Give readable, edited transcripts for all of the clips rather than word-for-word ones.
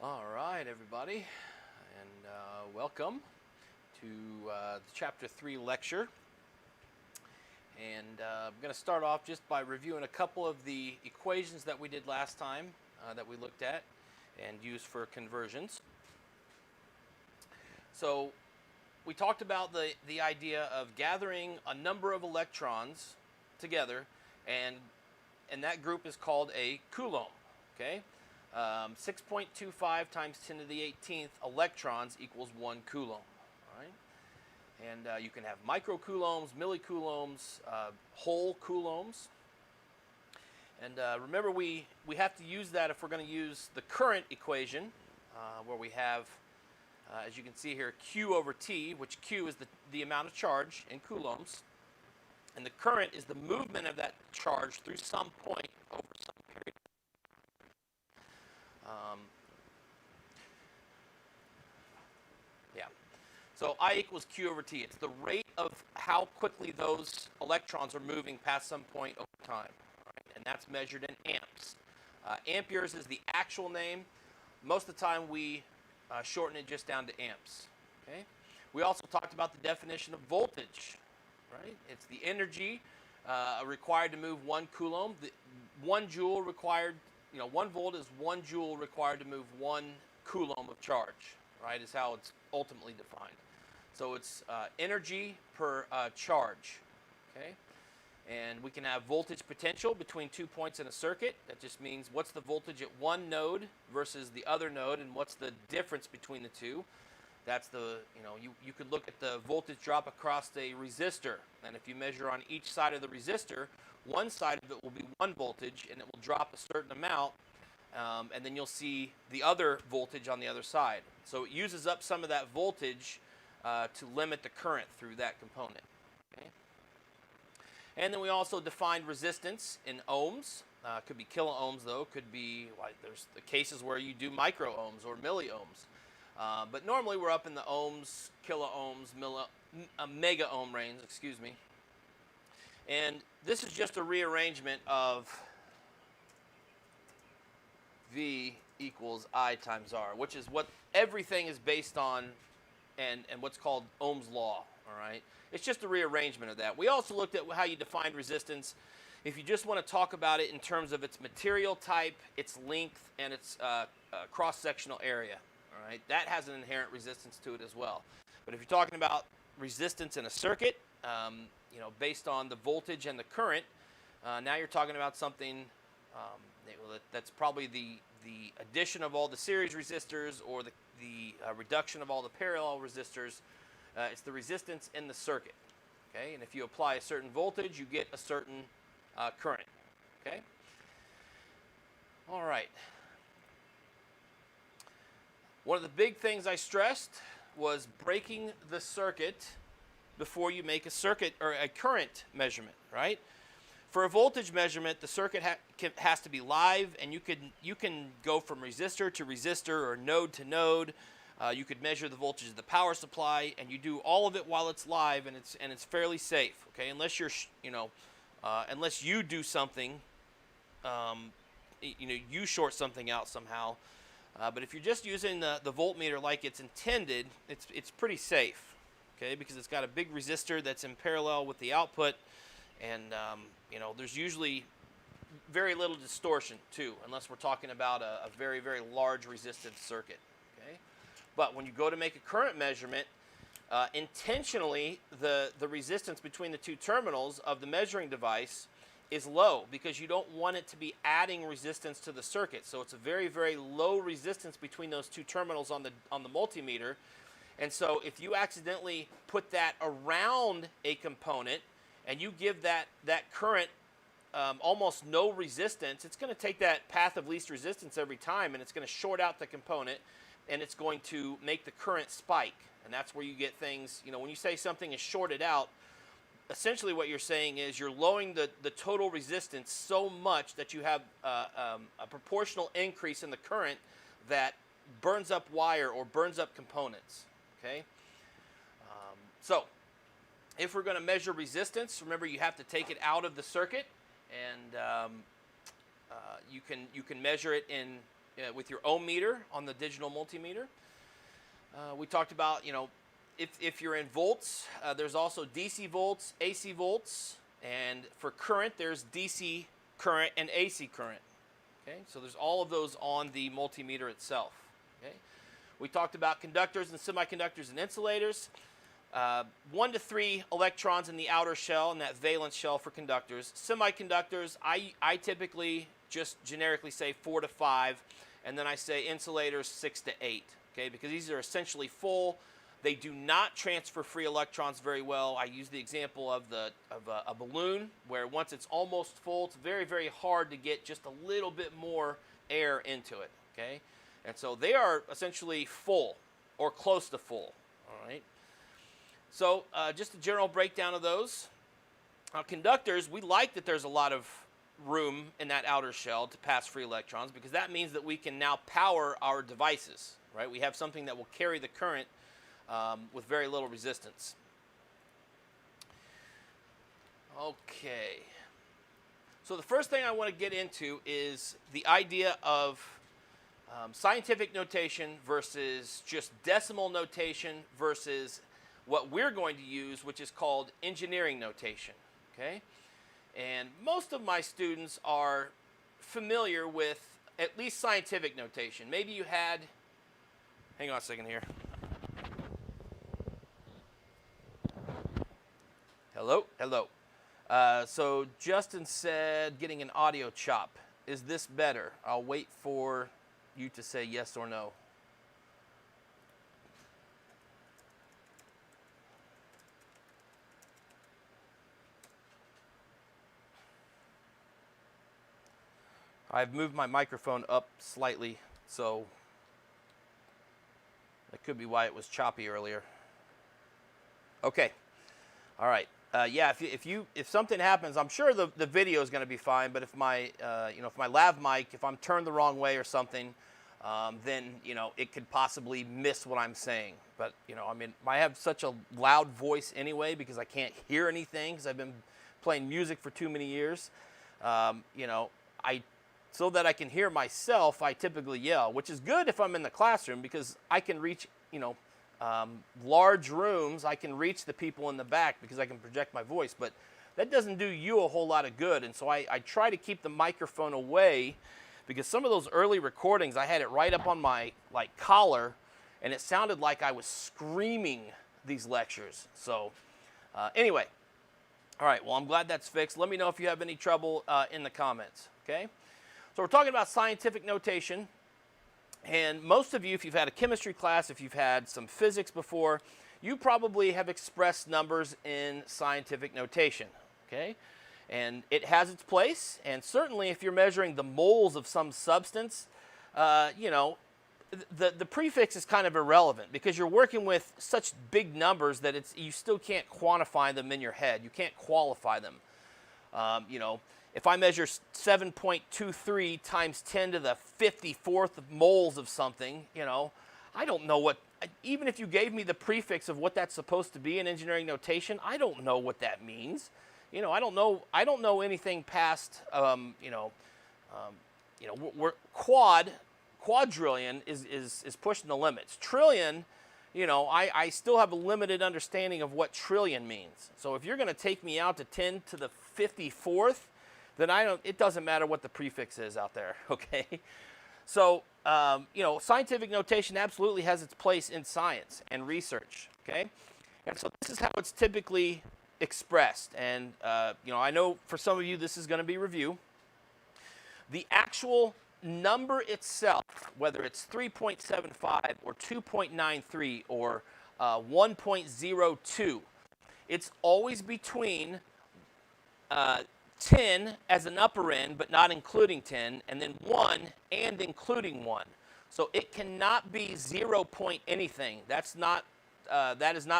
All right, everybody, and welcome to the Chapter 3 lecture. And I'm going to start off just by reviewing a couple of the equations that we did last time that we looked at and used for conversions. So we talked about the idea of gathering a number of electrons together, and that group is called a coulomb, okay? 6.25 times 10 to the 18th electrons equals 1 coulomb, all right? And you can have microcoulombs, millicoulombs, whole coulombs. And remember, we have to use that if we're going to use the current equation, where we have, as you can see here, Q over T, which Q is the amount of charge in coulombs. And the current is the movement of that charge through some point over some period. So I equals Q over T. It's the rate of how quickly those electrons are moving past some point over time. Right? And that's measured in amps. Amperes is the actual name. Most of the time we shorten it just down to amps. Okay? We also talked about the definition of voltage. Right? It's the energy required to move 1 coulomb. 1 joule required, 1 volt is 1 joule required to move 1 coulomb of charge. Right? Is how it's ultimately defined. So it's energy per charge, okay? And we can have voltage potential between 2 points in a circuit. That just means what's the voltage at one node versus the other node, and what's the difference between the two. That's the, you could look at the voltage drop across a resistor, and if you measure on each side of the resistor, one side of it will be 1 voltage, and it will drop a certain amount, and then you'll see the other voltage on the other side. So it uses up some of that voltage to limit the current through that component. Okay? And then we also defined resistance in ohms. Could be kilo ohms, though. Could be, like, there's the cases where you do micro ohms or milli ohms. But normally we're up in the ohms, kilo ohms, mega ohm range, excuse me. And this is just a rearrangement of V equals I times R, which is what everything is based on, and what's called Ohm's law, all right? It's just a rearrangement of that. We also looked at how you define resistance. If you just want to talk about it in terms of its material type, its length, and its cross-sectional area, all right? That has an inherent resistance to it as well. But if you're talking about resistance in a circuit, based on the voltage and the current, now you're talking about something that's probably the addition of all the series resistors, or the reduction of all the parallel resistors. It's the resistance in the circuit. Okay, and if you apply a certain voltage, you get a certain current. Okay. All right. One of the big things I stressed was breaking the circuit before you make a circuit or a current measurement. Right. For a voltage measurement, the circuit has to be live, and you can go from resistor to resistor or node to node. You could measure the voltage of the power supply, and you do all of it while it's live, and it's fairly safe. Okay, unless you're unless you do something, you short something out somehow. But if you're just using the voltmeter like it's intended, it's pretty safe. Okay, because it's got a big resistor that's in parallel with the output. And, there's usually very little distortion, too, unless we're talking about a very, very large resistance circuit. Okay? But when you go to make a current measurement, intentionally, the resistance between the two terminals of the measuring device is low, because you don't want it to be adding resistance to the circuit. So it's a very, very low resistance between those two terminals on the multimeter. And so if you accidentally put that around a component, and you give that current almost no resistance, it's going to take that path of least resistance every time, and it's going to short out the component, and it's going to make the current spike. And that's where you get things, when you say something is shorted out, essentially what you're saying is you're lowering the total resistance so much that you have a proportional increase in the current that burns up wire or burns up components. Okay? So if we're going to measure resistance, remember you have to take it out of the circuit, and you can measure it in with your ohm meter on the digital multimeter. We talked about, if you're in volts, there's also DC volts, AC volts, and for current, there's DC current and AC current. Okay, so there's all of those on the multimeter itself. Okay, we talked about conductors and semiconductors and insulators. 1 to 3 electrons in the outer shell and that valence shell for conductors. Semiconductors, I typically just generically say 4 to 5, and then I say insulators 6 to 8. Okay, because these are essentially full. They do not transfer free electrons very well. I use the example of a balloon, where once it's almost full, it's very, very hard to get just a little bit more air into it. Okay, and so they are essentially full or close to full. All right. So just a general breakdown of those. Conductors, we like that there's a lot of room in that outer shell to pass free electrons, because that means that we can now power our devices. Right? We have something that will carry the current with very little resistance. Okay. So the first thing I want to get into is the idea of scientific notation versus just decimal notation versus what we're going to use, which is called engineering notation. Okay? And most of my students are familiar with at least scientific notation. Maybe you had... Hang on a second here. Hello? Hello. So Justin said getting an audio chop. Is this better? I'll wait for you to say yes or no. I've moved my microphone up slightly, so that could be why it was choppy earlier. Okay. All right. Yeah. If something happens, I'm sure the video is going to be fine. But if my if my lav mic, if I'm turned the wrong way or something, then it could possibly miss what I'm saying. But I mean, I have such a loud voice anyway because I can't hear anything because I've been playing music for too many years. So that I can hear myself, I typically yell, which is good if I'm in the classroom because I can reach, large rooms. I can reach the people in the back because I can project my voice, but that doesn't do you a whole lot of good. And so I try to keep the microphone away because some of those early recordings, I had it right up on my collar, and it sounded like I was screaming these lectures. So anyway, all right, well, I'm glad that's fixed. Let me know if you have any trouble in the comments, okay? So we're talking about scientific notation, and most of you, if you've had a chemistry class, if you've had some physics before, you probably have expressed numbers in scientific notation, okay? And it has its place, and certainly if you're measuring the moles of some substance, the prefix is kind of irrelevant because you're working with such big numbers that you still can't quantify them in your head. You can't qualify them, If I measure 7.23 times 10 to the 54th of moles of something, I don't know what, even if you gave me the prefix of what that's supposed to be in engineering notation, I don't know what that means. I don't know anything past, quadrillion is pushing the limits. Trillion, I still have a limited understanding of what trillion means. So if you're going to take me out to 10 to the 54th, then it doesn't matter what the prefix is out there, okay? So, scientific notation absolutely has its place in science and research, okay? And so this is how it's typically expressed. And, I know for some of you this is going to be review. The actual number itself, whether it's 3.75 or 2.93 or 1.02, it's always between 10 as an upper end, but not including 10, and then 1 and including 1. So it cannot be 0 point anything. That is not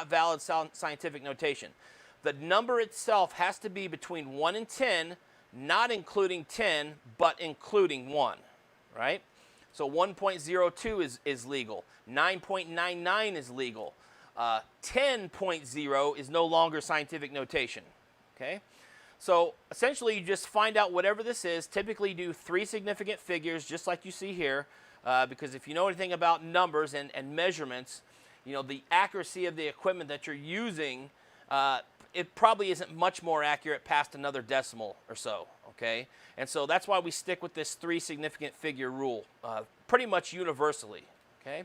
valid scientific notation. The number itself has to be between 1 and 10, not including 10, but including 1, right? So 1.02 is legal. 9.99 is legal. 10.0 is no longer scientific notation, okay? So essentially, you just find out whatever this is. Typically, you do 3 significant figures, just like you see here. because if you know anything about numbers and measurements, you know, the accuracy of the equipment that you're using, it probably isn't much more accurate past another decimal or so, okay? And so that's why we stick with this 3 significant figure rule pretty much universally, okay?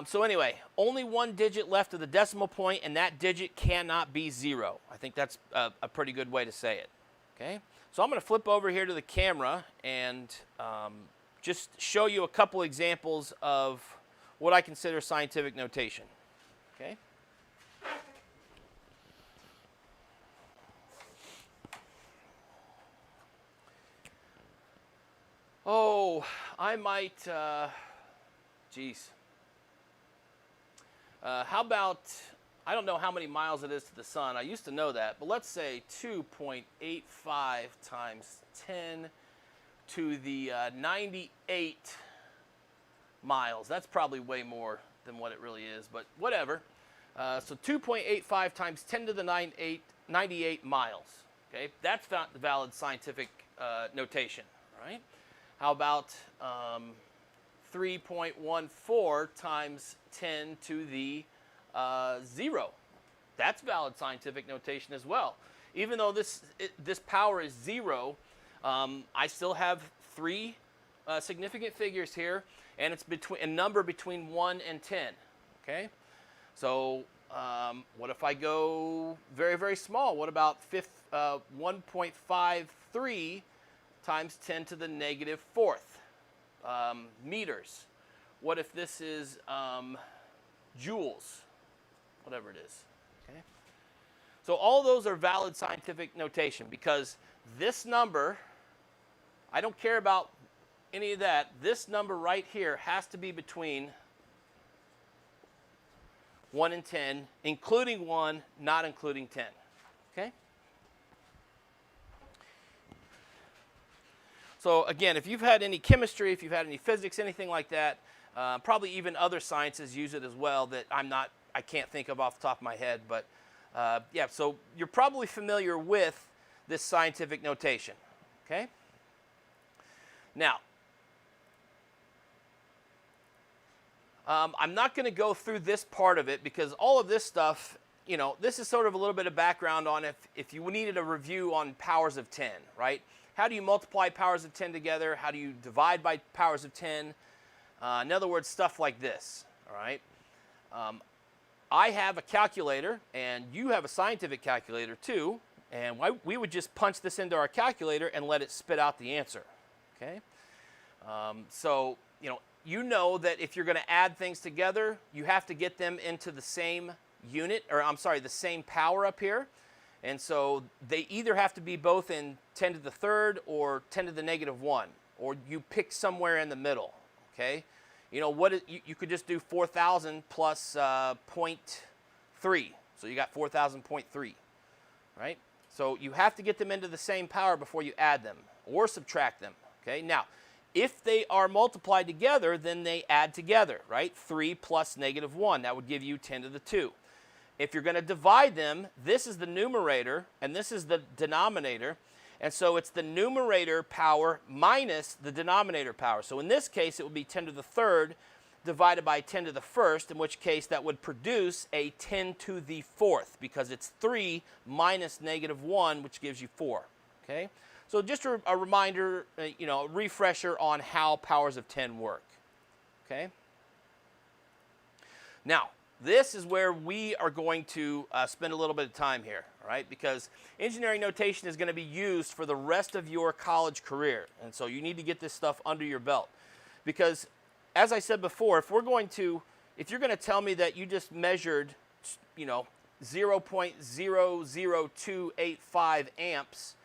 So anyway, only 1 digit left of the decimal point, and that digit cannot be 0. I think that's a pretty good way to say it, okay? So I'm going to flip over here to the camera and just show you a couple examples of what I consider scientific notation, okay? Oh, I might, geez. How about, I don't know how many miles it is to the sun. I used to know that, but let's say 2.85 times 10 to the 98 miles. That's probably way more than what it really is, but whatever. So 2.85 times 10 to the 98 miles. Okay, that's not the valid scientific notation, right? How about 3.14 times 10 to the 0? That's valid scientific notation as well. Even though this power is 0, I still have 3 significant figures here, and it's a number between 1 and 10. Okay, so what if I go very, very small? What about 1.53 times 10 to the negative 4th meters? What if this is joules? Whatever it is. Okay. So all those are valid scientific notation because this number, I don't care about any of that. This number right here has to be between 1 and 10, including 1, not including 10. Okay? So again, if you've had any chemistry, if you've had any physics, anything like that, probably even other sciences use it as well that I can't think of off the top of my head, but yeah, so you're probably familiar with this scientific notation, okay? Now, I'm not going to go through this part of it because all of this stuff, you know, this is sort of a little bit of background on if you needed a review on powers of 10, right? How do you multiply powers of 10 together? How do you divide by powers of 10? In other words, stuff like this, all right? I have a calculator, and you have a scientific calculator too, and we would just punch this into our calculator and let it spit out the answer, okay? So, you know that if you're going to add things together, you have to get them into the same unit, or I'm sorry, the same power up here. And so they either have to be both in 10 to the third or 10 to the negative 1, or you pick somewhere in the middle, okay? You could just do 4,000 plus 0.3. So you got 4,000.3, right? So you have to get them into the same power before you add them or subtract them, okay? Now, if they are multiplied together, then they add together, right? 3 plus negative 1, that would give you 10 to the 2. If you're going to divide them, this is the numerator and this is the denominator. And so it's the numerator power minus the denominator power. So in this case, it would be 10 to the third divided by 10 to the first, in which case that would produce a 10 to the 4th because it's 3 minus negative 1, which gives you 4, okay? So just a reminder, a refresher on how powers of 10 work, okay? Now, this is where we are going to spend a little bit of time here, all right? Because engineering notation is going to be used for the rest of your college career. And so you need to get this stuff under your belt. Because, as I said before, if you're going to tell me that you just measured, 0.00285 amps,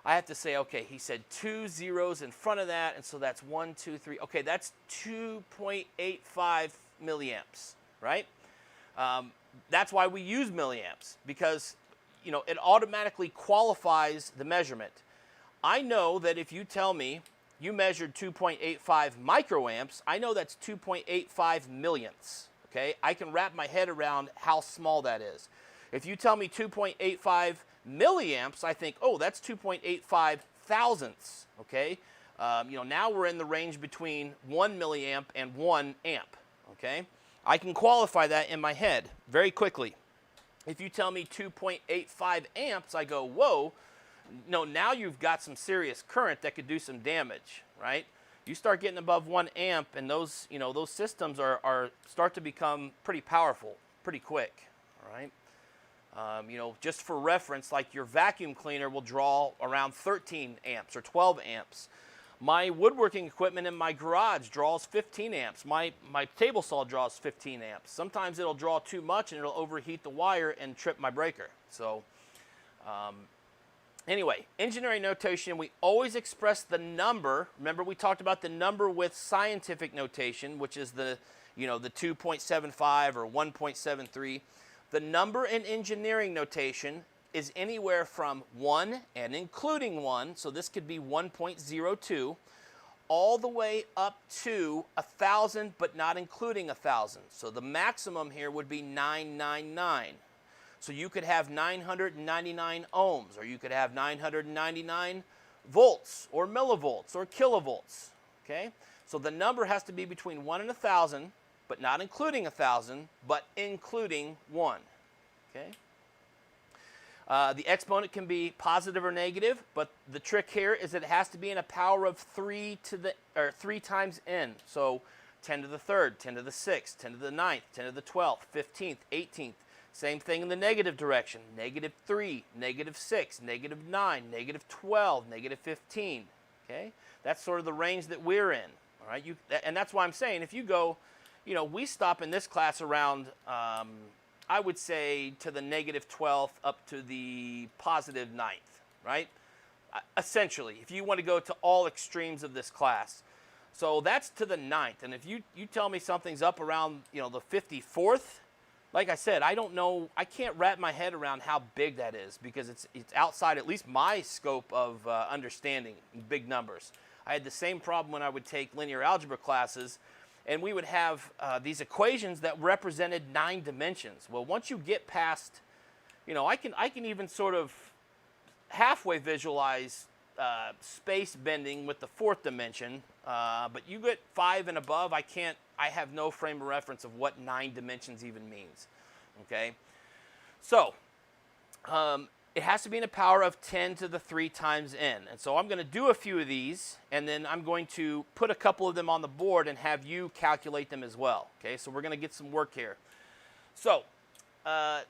I have to say, okay, he said 2 zeros in front of that, and so that's 1, 2, 3. Okay, that's 2.85 milliamps, right? That's why we use milliamps, because it automatically qualifies the measurement. I know that if you tell me you measured 2.85 microamps, I know that's 2.85 millionths, okay? I can wrap my head around how small that is. If you tell me 2.85 milliamps, I think, oh, that's 2.85 thousandths, okay? Now we're in the range between 1 milliamp and 1 amp, okay? I can qualify that in my head very quickly. If you tell me 2.85 amps, I go, whoa, no, now you've got some serious current that could do some damage, right? You start getting above 1 amp and those, those systems start to become pretty powerful, pretty quick, all right? Just for reference, like your vacuum cleaner will draw around 13 amps or 12 amps. My woodworking equipment in my garage draws 15 amps. My table saw draws 15 amps. Sometimes it'll draw too much and it'll overheat the wire and trip my breaker. So anyway, engineering notation, we always express the number. Remember we talked about the number with scientific notation, which is the 2.75 or 1.73. The number in engineering notation is anywhere from 1 and including 1, so this could be 1.02, all the way up to 1,000, but not including 1,000. So the maximum here would be 999. So you could have 999 ohms, or you could have 999 volts, or millivolts, or kilovolts, okay? So the number has to be between 1 and 1,000, but not including 1,000, but including 1, okay? The exponent can be positive or negative, but the trick here is that it has to be in a power of 3 times n. So 10 to the 3rd, 10 to the 6th, 10 to the 9th, 10 to the 12th, 15th, 18th. Same thing in the negative direction. -3, -6, -9, -12, -15. Okay, that's sort of the range that we're in. All right, and that's why I'm saying if you go, we stop in this class around. I would say to the -12th up to the +9th, right? Essentially, if you want to go to all extremes of this class. So that's to the 9th. And if you tell me something's up around, the 54th, like I said, I don't know, I can't wrap my head around how big that is because it's outside at least my scope of understanding big numbers. I had the same problem when I would take linear algebra classes. And we would have these equations that represented 9 dimensions. Well, once you get past, I can even sort of halfway visualize space bending with the 4th dimension. But you get 5 and above, I have no frame of reference of what 9 dimensions even means. Okay, so it has to be in a power of 10 to the 3 times n. And so I'm going to do a few of these, and then I'm going to put a couple of them on the board and have you calculate them as well. Okay, so we're going to get some work here. So it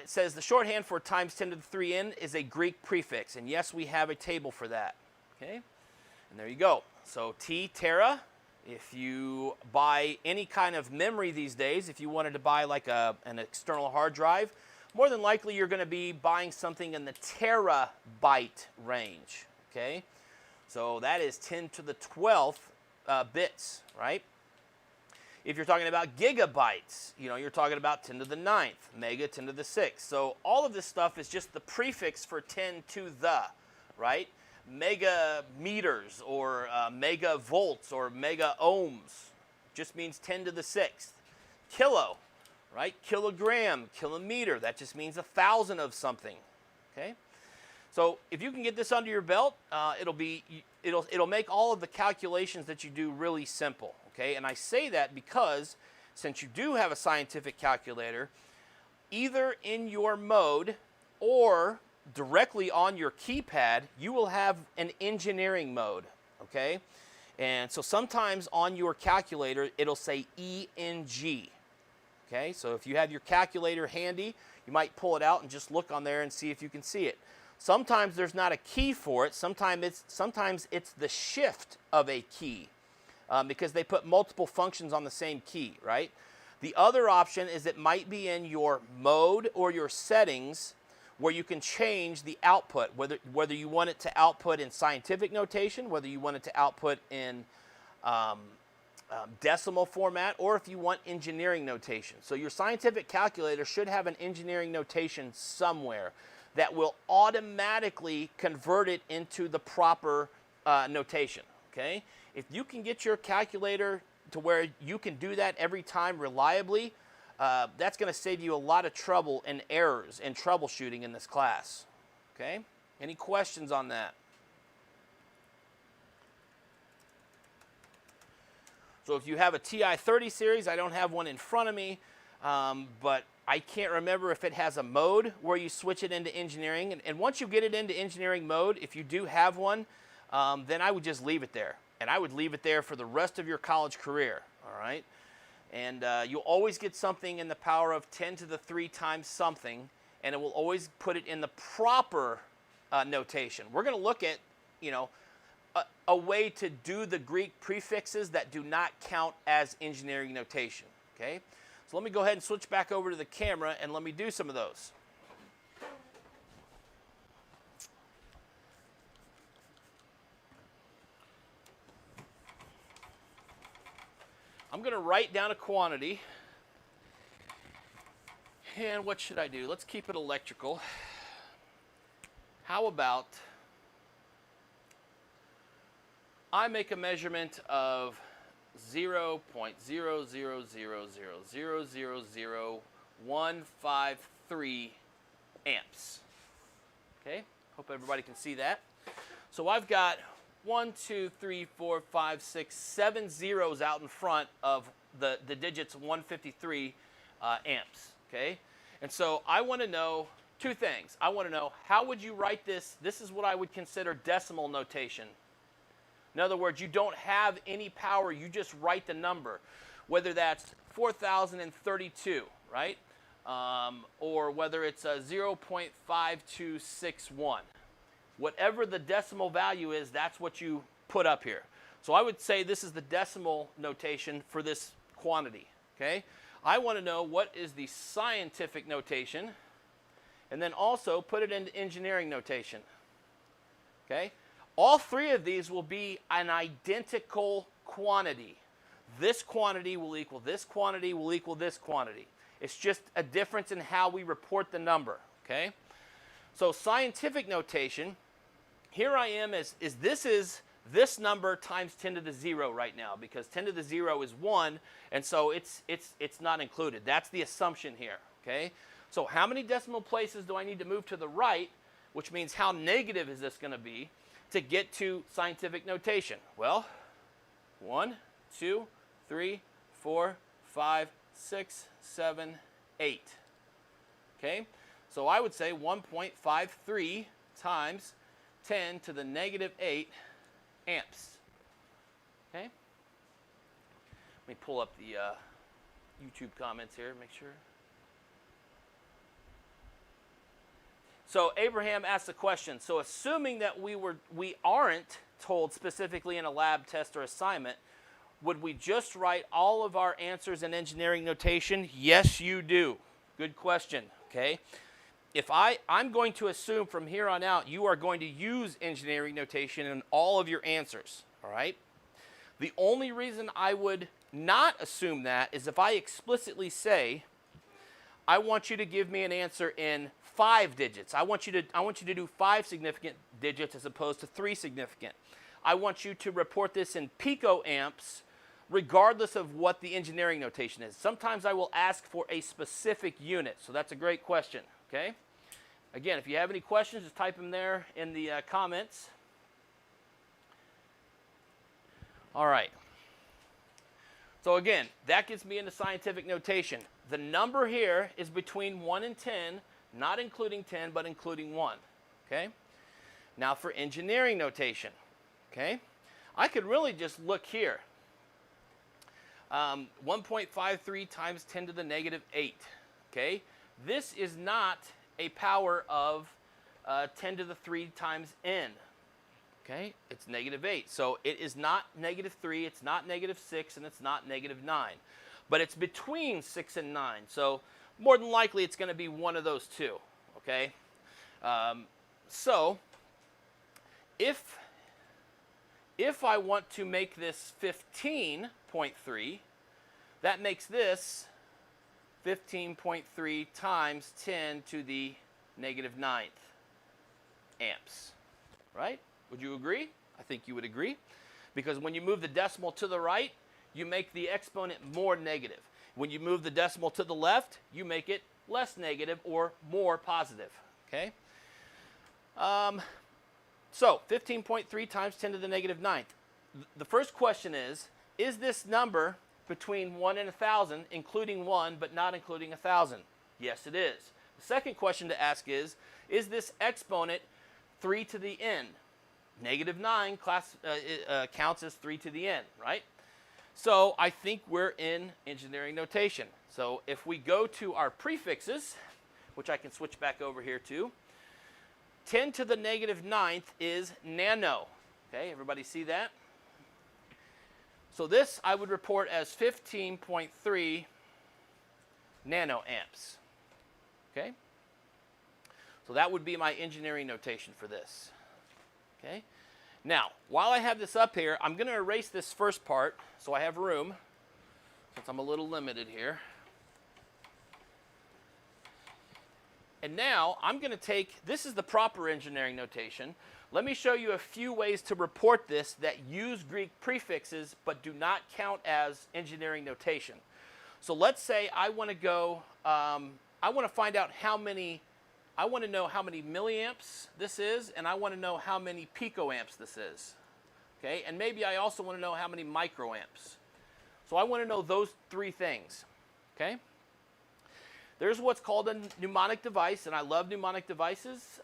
says the shorthand for times 10 to the 3n is a Greek prefix. And yes, we have a table for that. Okay, and there you go. So T, tera. If you buy any kind of memory these days, if you wanted to buy like an external hard drive, more than likely you're going to be buying something in the terabyte range, okay? So that is 10 to the 12th bits, right? If you're talking about gigabytes, you're talking about 10 to the 9th, mega 10 to the 6th. So all of this stuff is just the prefix for 10 to the, right? Mega meters or mega volts or mega ohms just means 10 to the 6th. Kilo. Right? Kilogram, kilometer, that just means 1,000 of something. Okay? So if you can get this under your belt, it'll make all of the calculations that you do really simple. Okay? And I say that because since you do have a scientific calculator, either in your mode or directly on your keypad, you will have an engineering mode. Okay? And so sometimes on your calculator, it'll say ENG. Okay, so if you have your calculator handy, you might pull it out and just look on there and see if you can see it. Sometimes there's not a key for it. Sometimes it's the shift of a key because they put multiple functions on the same key, right? The other option is it might be in your mode or your settings where you can change the output, whether you want it to output in scientific notation, whether you want it to output in decimal format, or if you want engineering notation. So your scientific calculator should have an engineering notation somewhere that will automatically convert it into the proper notation. Okay? If you can get your calculator to where you can do that every time reliably, that's going to save you a lot of trouble and errors and troubleshooting in this class. Okay? Any questions on that? So if you have a TI 30 series, I don't have one in front of me, but I can't remember if it has a mode where you switch it into engineering. And once you get it into engineering mode, if you do have one, then I would just leave it there. And I would leave it there for the rest of your college career, all right? And you'll always get something in the power of 10 to the 3 times something, and it will always put it in the proper notation. We're going to look at, you know, a way to do the Greek prefixes that do not count as engineering notation, okay? So let me go ahead and switch back over to the camera and let me do some of those. I'm going to write down a quantity. And what should I do? Let's keep it electrical. How about I make a measurement of 0.00000000153 amps. Okay, hope everybody can see that. So I've got 1, 2, 3, 4, 5, 6, 7 zeros out in front of the digits 153 amps. Okay, and so I want to know two things. I want to know, how would you write this? This is what I would consider decimal notation. In other words, you don't have any power, you just write the number, whether that's 4,032, right? Or whether it's a 0.5261. Whatever the decimal value is, that's what you put up here. So I would say this is the decimal notation for this quantity, okay? I want to know what is the scientific notation, and then also put it into engineering notation, okay? All three of these will be an identical quantity. This quantity will equal this quantity will equal this quantity. It's just a difference in how we report the number, okay? So scientific notation, here I am is this number times 10 to the 0 right now, because 10 to the 0 is 1, and so it's not included. That's the assumption here, okay? So how many decimal places do I need to move to the right, which means how negative is this going to be, to get to scientific notation? Well, 1, 2, 3, 4, 5, 6, 7, 8. Okay? So I would say 1.53 times 10 to the negative 8 amps. Okay? Let me pull up the YouTube comments here, make sure. So Abraham asked a question. So assuming that we aren't told specifically in a lab test or assignment, would we just write all of our answers in engineering notation? Yes, you do. Good question, okay? If I'm going to assume from here on out you are going to use engineering notation in all of your answers, all right? The only reason I would not assume that is if I explicitly say, I want you to give me an answer in 5 digits. I want you to do 5 significant digits as opposed to 3 significant. I want you to report this in picoamps regardless of what the engineering notation is. Sometimes I will ask for a specific unit, so that's a great question, okay? Again, if you have any questions, just type them there in the comments. All right. So again, that gets me into scientific notation. The number here is between 1 and 10, not including 10, but including 1, okay? Now for engineering notation, okay? I could really just look here. 1.53 times 10 to the negative 8, okay? This is not a power of 10 to the 3 times n, okay? It's negative 8. So it is not negative 3, it's not negative 6, and it's not negative 9. But it's between 6 and 9. So more than likely it's going to be one of those two, okay? So if I want to make this 15.3, that makes this 15.3 times 10 to the negative 9th amps, right? Would you agree? I think you would agree. Because when you move the decimal to the right, you make the exponent more negative. When you move the decimal to the left, you make it less negative or more positive, okay? So 15.3 times 10 to the negative 9th. The first question is, is this number between 1 and 1,000, including 1 but not including 1,000? Yes, it is. The second question to ask is this exponent 3 to the n? Negative 9 counts as 3 to the n, right? So I think we're in engineering notation. So if we go to our prefixes, which I can switch back over here to, 10 to the negative 9th is nano. Okay, everybody see that? So this I would report as 15.3 nanoamps. Okay? So that would be my engineering notation for this. Okay? Now, while I have this up here, I'm going to erase this first part so I have room, since I'm a little limited here. And now I'm going to take, this is the proper engineering notation. Let me show you a few ways to report this that use Greek prefixes but do not count as engineering notation. So let's say I want to go, I want to find out how many, I want to know how many milliamps this is, and I want to know how many picoamps this is. Okay, and maybe I also want to know how many microamps. So I want to know those three things. Okay. There's what's called a mnemonic device, and I love mnemonic devices.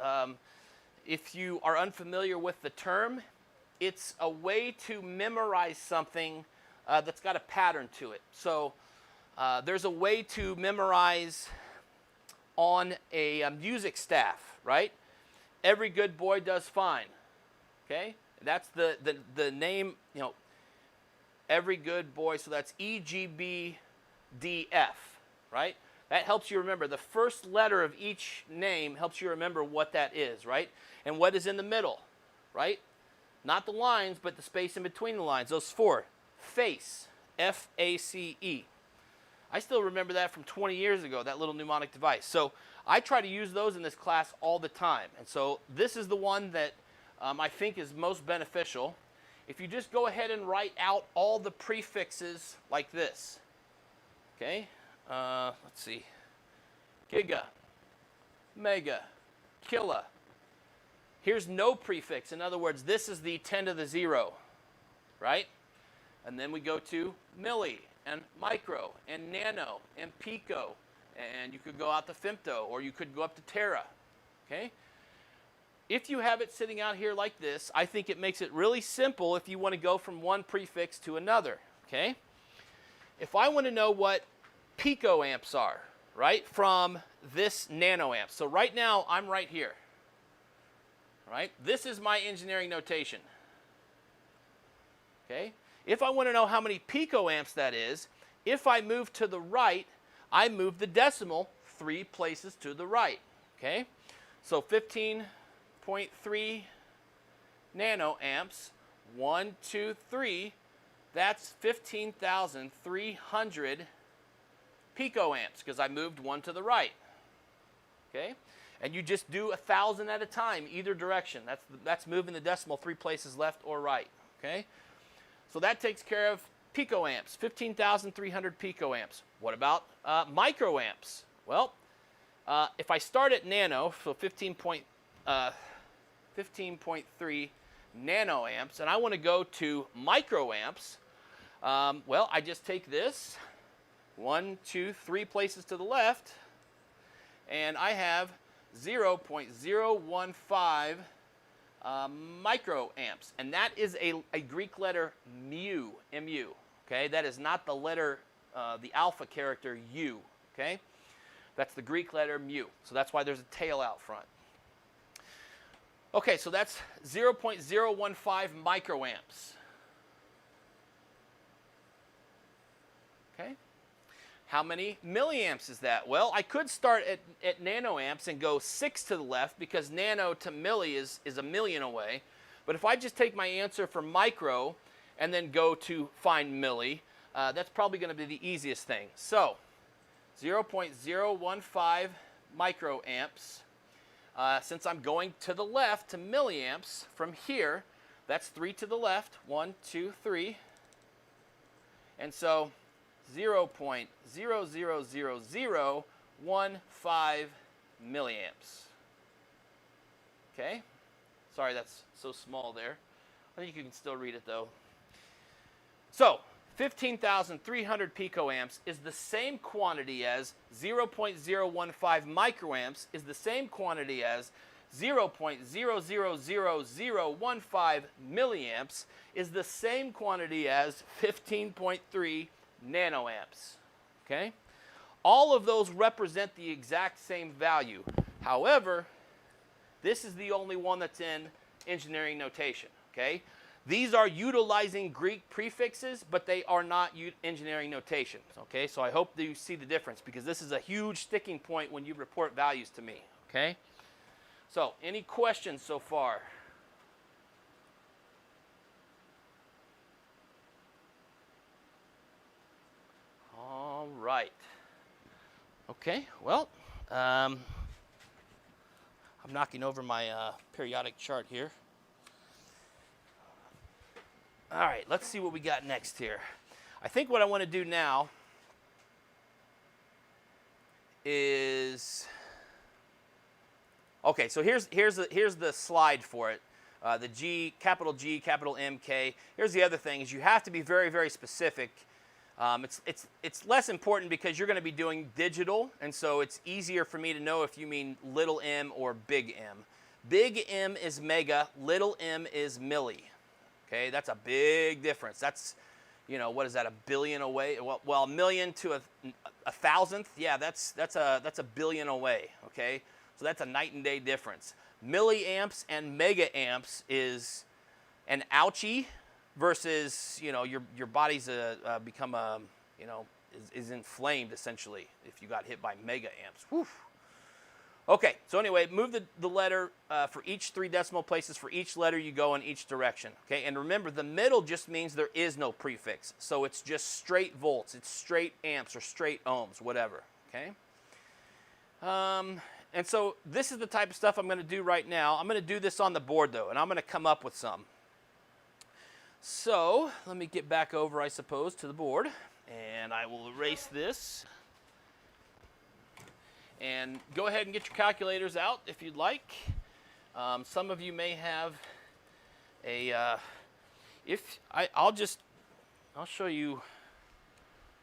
If you are unfamiliar with the term, it's a way to memorize something that's got a pattern to it. So there's a way to memorize on a music staff, right? Every good boy does fine. Okay? That's the name, you know, every good boy, so that's EGBDF, right? That helps you remember. The first letter of each name helps you remember what that is, right? And what is in the middle, right? Not the lines, but the space in between the lines. Those four. FACE, F-A-C-E. I still remember that from 20 years ago, that little mnemonic device. So I try to use those in this class all the time. And so this is the one that I think is most beneficial. If you just go ahead and write out all the prefixes like this, okay? Let's see, giga, mega, kilo. Here's no prefix. In other words, this is the 10 to the 0, right? And then we go to milli and micro and nano and pico, and you could go out to femto, or you could go up to tera, okay? If you have it sitting out here like this, I think it makes it really simple if you want to go from one prefix to another, okay? If I want to know what picoamps are, right, from this nanoamp. So right now, I'm right here, right? This is my engineering notation, okay? If I want to know how many picoamps that is, if I move to the right, I move the decimal 3 places to the right, okay? So 15.3 nanoamps, 1, 2, 3, that's 15,300 picoamps, because I moved 1 to the right, okay? And you just do 1,000 at a time, either direction. That's moving the decimal 3 places left or right, okay? So that takes care of picoamps, 15,300 picoamps. What about microamps? Well, if I start at nano, so 15.3 nanoamps, and I want to go to microamps, well, I just take this, 1, 2, 3 places to the left, and I have 0.015 microamps, and that is a Greek letter mu, mu, okay? That is not the letter, the alpha character U, okay? That's the Greek letter mu, so that's why there's a tail out front. Okay, so that's 0.015 microamps. Okay? How many milliamps is that? Well, I could start at nanoamps and go 6 to the left, because nano to milli is a million away. But if I just take my answer for micro and then go to find milli, that's probably going to be the easiest thing. So 0.015 microamps. Since I'm going to the left to milliamps from here, that's 3 to the left, 1, 2, 3. And so 0.00015 milliamps. Okay? Sorry, that's so small there. I think you can still read it though. So 15,300 picoamps is the same quantity as 0.015 microamps is the same quantity as 0.000015 milliamps is the same quantity as 15.3 nanoamps. Okay? All of those represent the exact same value. However, this is the only one that's in engineering notation. Okay? These are utilizing Greek prefixes, but they are not engineering notation. Okay? So I hope that you see the difference, because this is a huge sticking point when you report values to me. Okay? So, any questions so far? All right. Okay, well, I'm knocking over my periodic chart here. All right, let's see what we got next here. I think what I want to do now is, okay, so here's the slide for it. The G, capital MK. Here's the other thing, is you have to be very, very specific. It's less important because you're going to be doing digital, and so it's easier for me to know if you mean little m or big M. Big M is mega, little m is milli. Okay, that's a big difference. That's, you know, what is that, a billion away? Well, a million to a thousandth, yeah, that's a billion away. Okay, so that's a night and day difference. Milliamps and mega amps is an ouchie versus, you know, your body's become a, you know, is inflamed essentially if you got hit by mega amps. Whew. Okay, so anyway, move the letter for each 3 decimal places. For each letter, you go in each direction. Okay, and remember, the middle just means there is no prefix. So it's just straight volts. It's straight amps or straight ohms, whatever. Okay? And so this is the type of stuff I'm going to do right now. I'm going to do this on the board, though, and I'm going to come up with some. So let me get back over, I suppose, to the board, and I will erase this. And go ahead and get your calculators out if you'd like. Some of you may have a, I'll show you,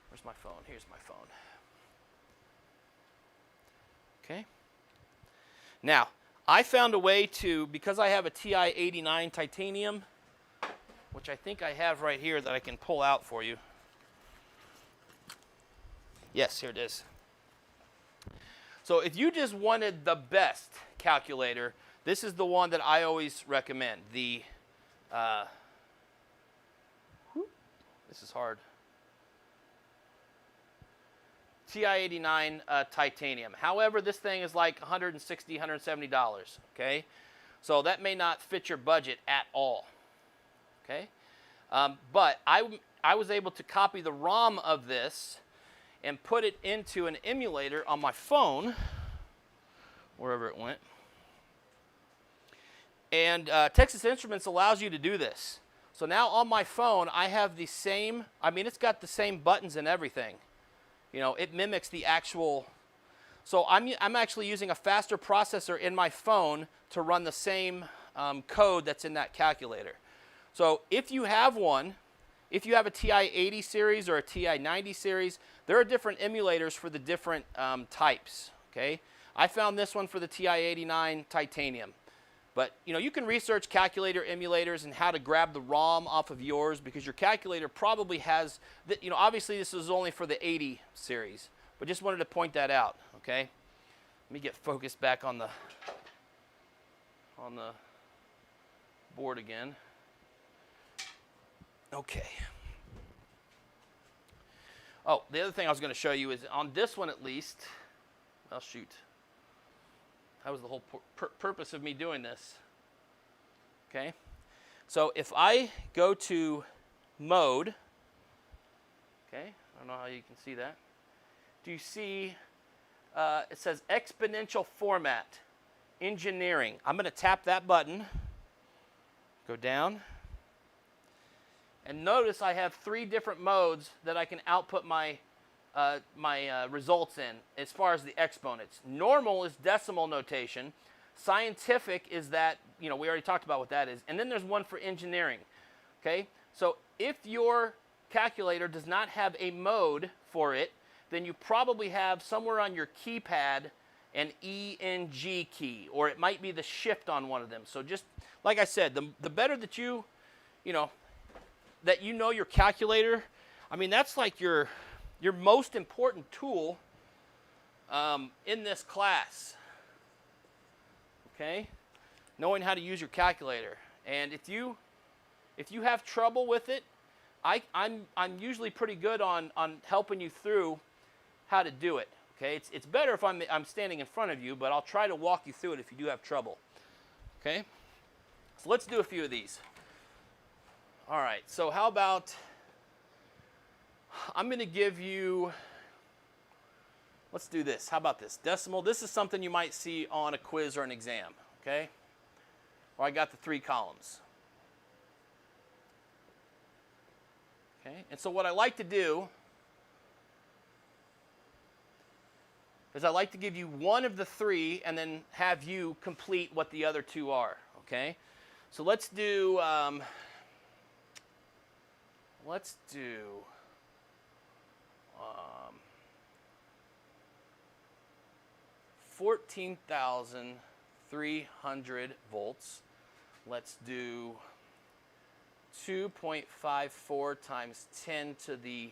where's my phone? Here's my phone. Okay. Now, I found a way to, because I have a TI-89 titanium, which I think I have right here that I can pull out for you. Yes, here it is. So if you just wanted the best calculator, this is the one that I always recommend. The, this is hard. TI-89 titanium. However, this thing is like $160, $170, okay? So that may not fit your budget at all, okay? But I was able to copy the ROM of this and put it into an emulator on my phone, wherever it went. And Texas Instruments allows you to do this. So now on my phone, I have the same, I mean, it's got the same buttons and everything. You know, it mimics the actual, so I'm actually using a faster processor in my phone to run the same code that's in that calculator. So if you have one, if you have a TI-80 series or a TI-90 series, there are different emulators for the different types, okay? I found this one for the TI-89 titanium. But, you know, you can research calculator emulators and how to grab the ROM off of yours, because your calculator probably has, you know, obviously this is only for the 80 series, but just wanted to point that out, okay? Let me get focused back on the board again. Okay. Oh, the other thing I was going to show you is on this one at least, well, shoot. That was the whole purpose of me doing this. Okay. So if I go to mode, okay, I don't know how you can see that. Do you see, it says exponential format, engineering. I'm going to tap that button, go down, and notice I have 3 different modes that I can output my results in as far as the exponents. Normal is decimal notation. Scientific is that, you know, we already talked about what that is. And then there's one for engineering. Okay? So if your calculator does not have a mode for it, then you probably have somewhere on your keypad an ENG key, or it might be the shift on one of them. So just like I said, the better that you know your calculator, I mean, that's like your most important tool in this class. Okay, knowing how to use your calculator. And if you have trouble with it, I'm usually pretty good on helping you through how to do it. Okay, it's better if I'm standing in front of you, but I'll try to walk you through it if you do have trouble. Okay, so let's do a few of these. All right, so how about, I'm going to give you, let's do this. How about this? Decimal. This is something you might see on a quiz or an exam. Okay, or I got the 3 columns. Okay, and so what I like to do is I like to give you one of the 3 and then have you complete what the other 2 are. Okay, so let's do 14,300 volts. Let's do 2.54 times 10 to the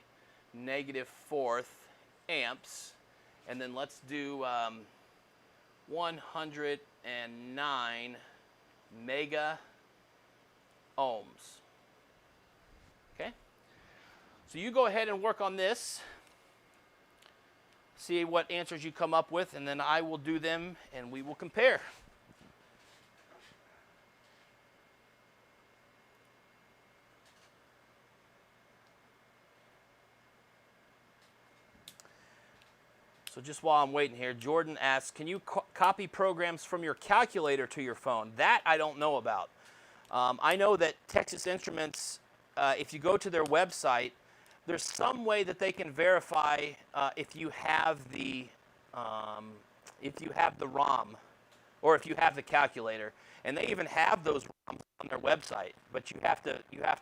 -4th amps. And then let's do 109 mega ohms. Okay? So you go ahead and work on this. See what answers you come up with, and then I will do them and we will compare. So just while I'm waiting here, Jordan asks, can you copy programs from your calculator to your phone? That I don't know about. I know that Texas Instruments, if you go to their website, there's some way that they can verify if you have the ROM or if you have the calculator, and they even have those ROMs on their website. But you have to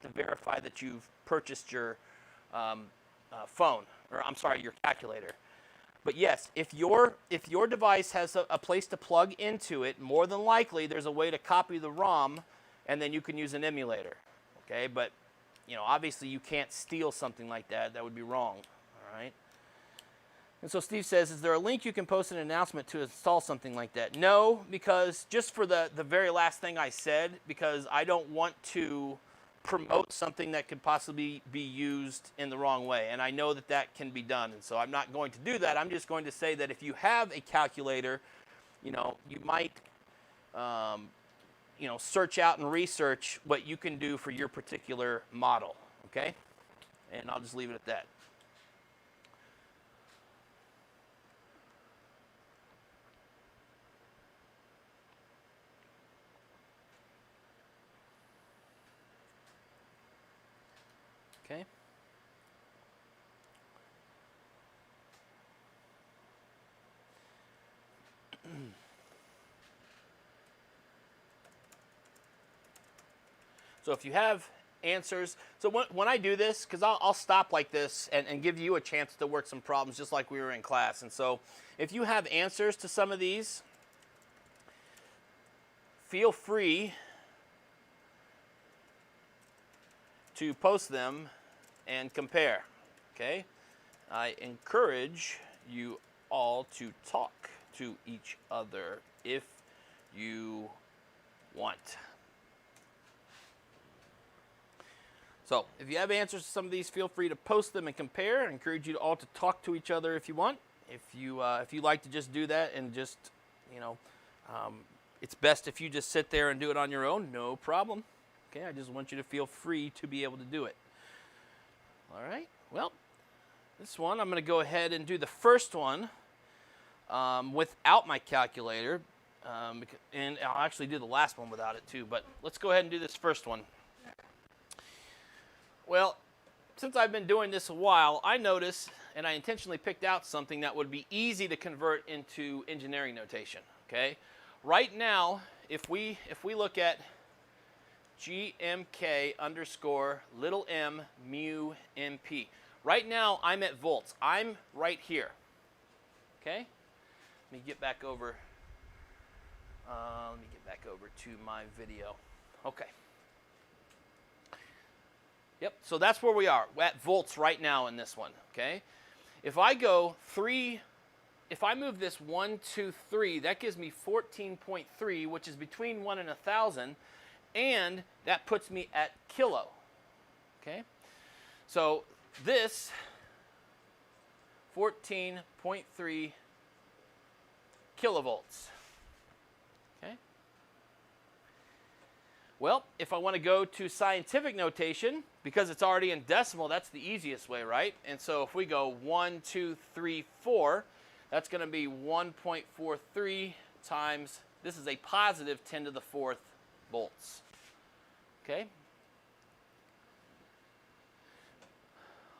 verify that you've purchased your phone, or I'm sorry, your calculator. But yes, if your device has a place to plug into it, more than likely there's a way to copy the ROM, and then you can use an emulator. Okay, but obviously you can't steal something like that. That would be wrong. All right. And so Steve says, is there a link you can post an announcement to install something like that? No, because just for the very last thing I said, because I don't want to promote something that could possibly be used in the wrong way. And I know that that can be done. And so I'm not going to do that. I'm just going to say that if you have a calculator, you might, search out and research what you can do for your particular model. Okay? And I'll just leave it at that. Okay. So if you have answers, so when I do this, because I'll stop like this and give you a chance to work some problems just like we were in class. And so if you have answers to some of these, feel free to post them and compare. Okay? I encourage you all to talk to each other if you want. So if you have answers to some of these, feel free to post them and compare. I encourage you all to talk to each other if you want. If you like to just do that and just, it's best if you just sit there and do it on your own, no problem. Okay, I just want you to feel free to be able to do it. All right, well, this one, I'm going to go ahead and do the first one without my calculator. And I'll actually do the last one without it too, but let's go ahead and do this first one. Well, since I've been doing this a while, I noticed, and I intentionally picked out something that would be easy to convert into engineering notation. Okay, right now, if we look at GMK underscore little m mu MP. Right now, I'm at volts. I'm right here. Okay? Let me get back over. To my video. Okay. Yep, so that's where we are. We're at volts right now in this one, okay? If I go 3, if I move this 1, 2, 3, that gives me 14.3, which is between 1 and 1,000, and that puts me at kilo, okay? So this 14.3 kilovolts, okay? Well, if I want to go to scientific notation, because it's already in decimal, that's the easiest way, right? And so if we go 1, 2, 3, 4, that's going to be 1.43 times, this is a positive 10 to the 4th volts. Okay?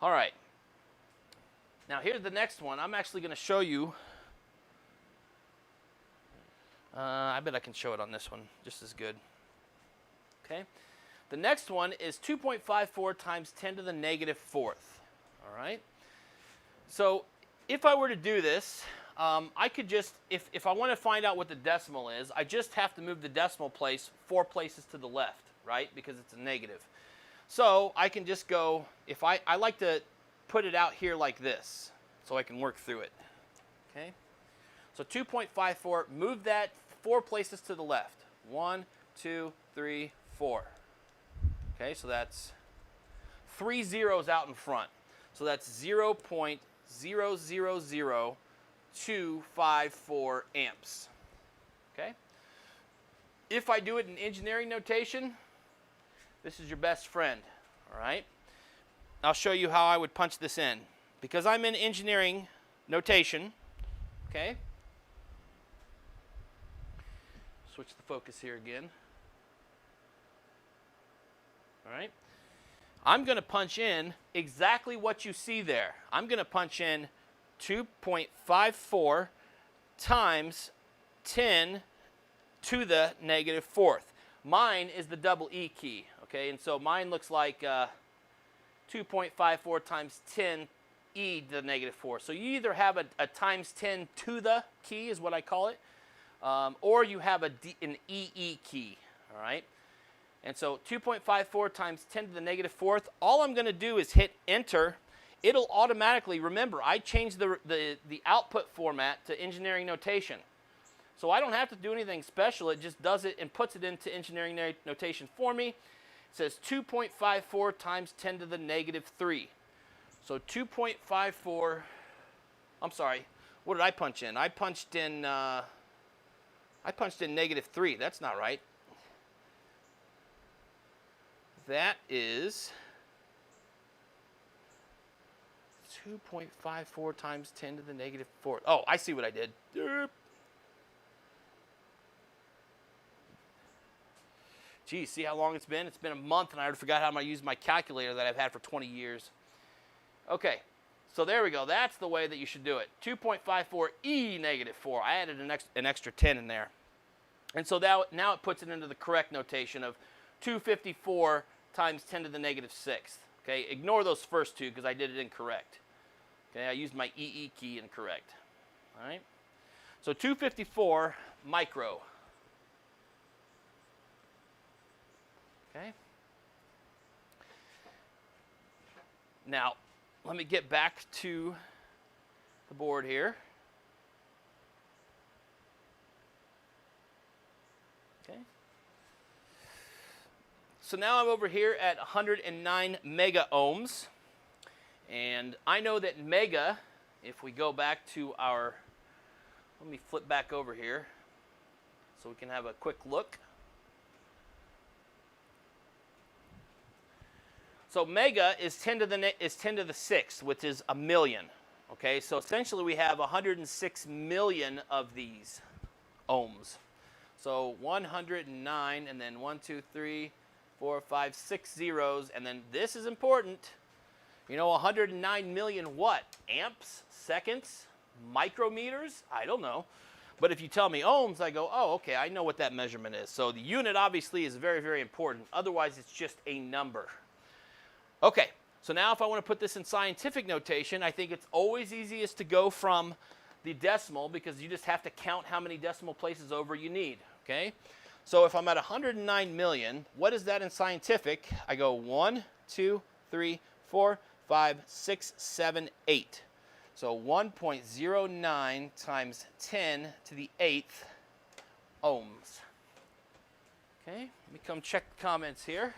All right. Now here's the next one. I'm actually going to show you. I bet I can show it on this one just as good. Okay? The next one is 2.54 times 10 to the negative 4th. All right? So if I were to do this, I could just, if I want to find out what the decimal is, I just have to move the decimal place 4 places to the left, right? Because it's a negative. So I can just go, if I like to put it out here like this, so I can work through it. Okay? So 2.54, move that 4 places to the left. 1, 2, 3, 4. Okay, so that's 3 zeros out in front. So that's 0.000254 amps. Okay? If I do it in engineering notation, this is your best friend. All right? I'll show you how I would punch this in. Because I'm in engineering notation, okay? Switch the focus here again. All right? I'm going to punch in exactly what you see there. I'm going to punch in 2.54 times 10 to the negative 4th. Mine is the double E key, okay? And so mine looks like 2.54 times 10 e to the negative 4. So you either have a times 10 to the key is what I call it, or you have an EE key, all right? And so 2.54 times 10 to the negative 4th, all I'm going to do is hit enter. It'll automatically, remember, I changed the output format to engineering notation. So I don't have to do anything special. It just does it and puts it into engineering notation for me. It says 2.54 times 10 to the negative 3. So 2.54, I'm sorry, what did I punch in? I punched in negative 3. That's not right. That is 2.54 times 10 to the negative 4. Oh, I see what I did. Geez, see how long it's been? It's been a month, and I already forgot how to use my calculator that I've had for 20 years. Okay, so there we go. That's the way that you should do it. 2.54 e negative 4. I added an extra 10 in there. And so now it puts it into the correct notation of 254 times 10 to the negative 6th. Okay, ignore those first two because I did it incorrect. Okay, I used my EE key incorrect. All right, so 254 micro. Okay. Now, let me get back to the board here. Okay. So now I'm over here at 109 mega ohms. And I know that mega, if we go back to our, let me flip back over here so we can have a quick look. So mega is 10 to the 6th, which is a million. Okay, so essentially we have 106 million of these ohms. So 109, and then 1, 2, 3, 4, 5, 6 zeros, and then this is important. You know, 109 million what? Amps, seconds, micrometers? I don't know. But if you tell me ohms, I go, oh, okay, I know what that measurement is. So the unit obviously is very, very important. Otherwise, it's just a number. Okay, so now if I want to put this in scientific notation, I think it's always easiest to go from the decimal because you just have to count how many decimal places over you need, okay? So if I'm at 109 million, what is that in scientific? I go 1, 2, 3, 4, 5, 6, 7, 8. So 1.09 times 10 to the 8th ohms. Okay, let me come check the comments here.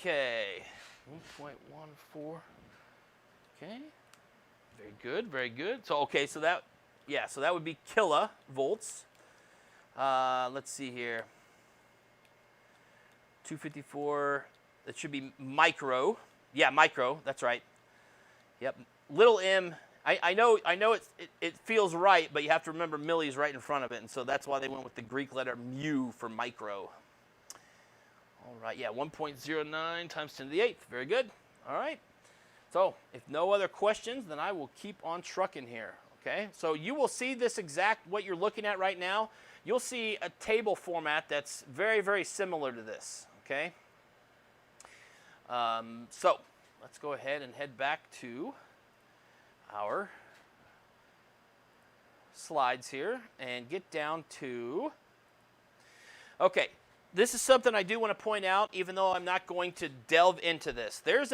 Okay, 1.14. Okay, very good, very good. So, okay, so that, yeah, so that would be kilovolts. Let's see here. 254, that should be micro. Yeah, micro, that's right. Yep, little m, I know it feels right, but you have to remember milli is right in front of it, and so that's why they went with the Greek letter mu for micro. All right, yeah, 1.09 times 10 to the 8th. Very good. All right. So if no other questions, then I will keep on trucking here. Okay. So you will see this exact, what you're looking at right now, you'll see a table format that's very, very similar to this. Okay. So let's go ahead and head back to our slides here and get down to, okay. This is something I do want to point out, even though I'm not going to delve into this. There is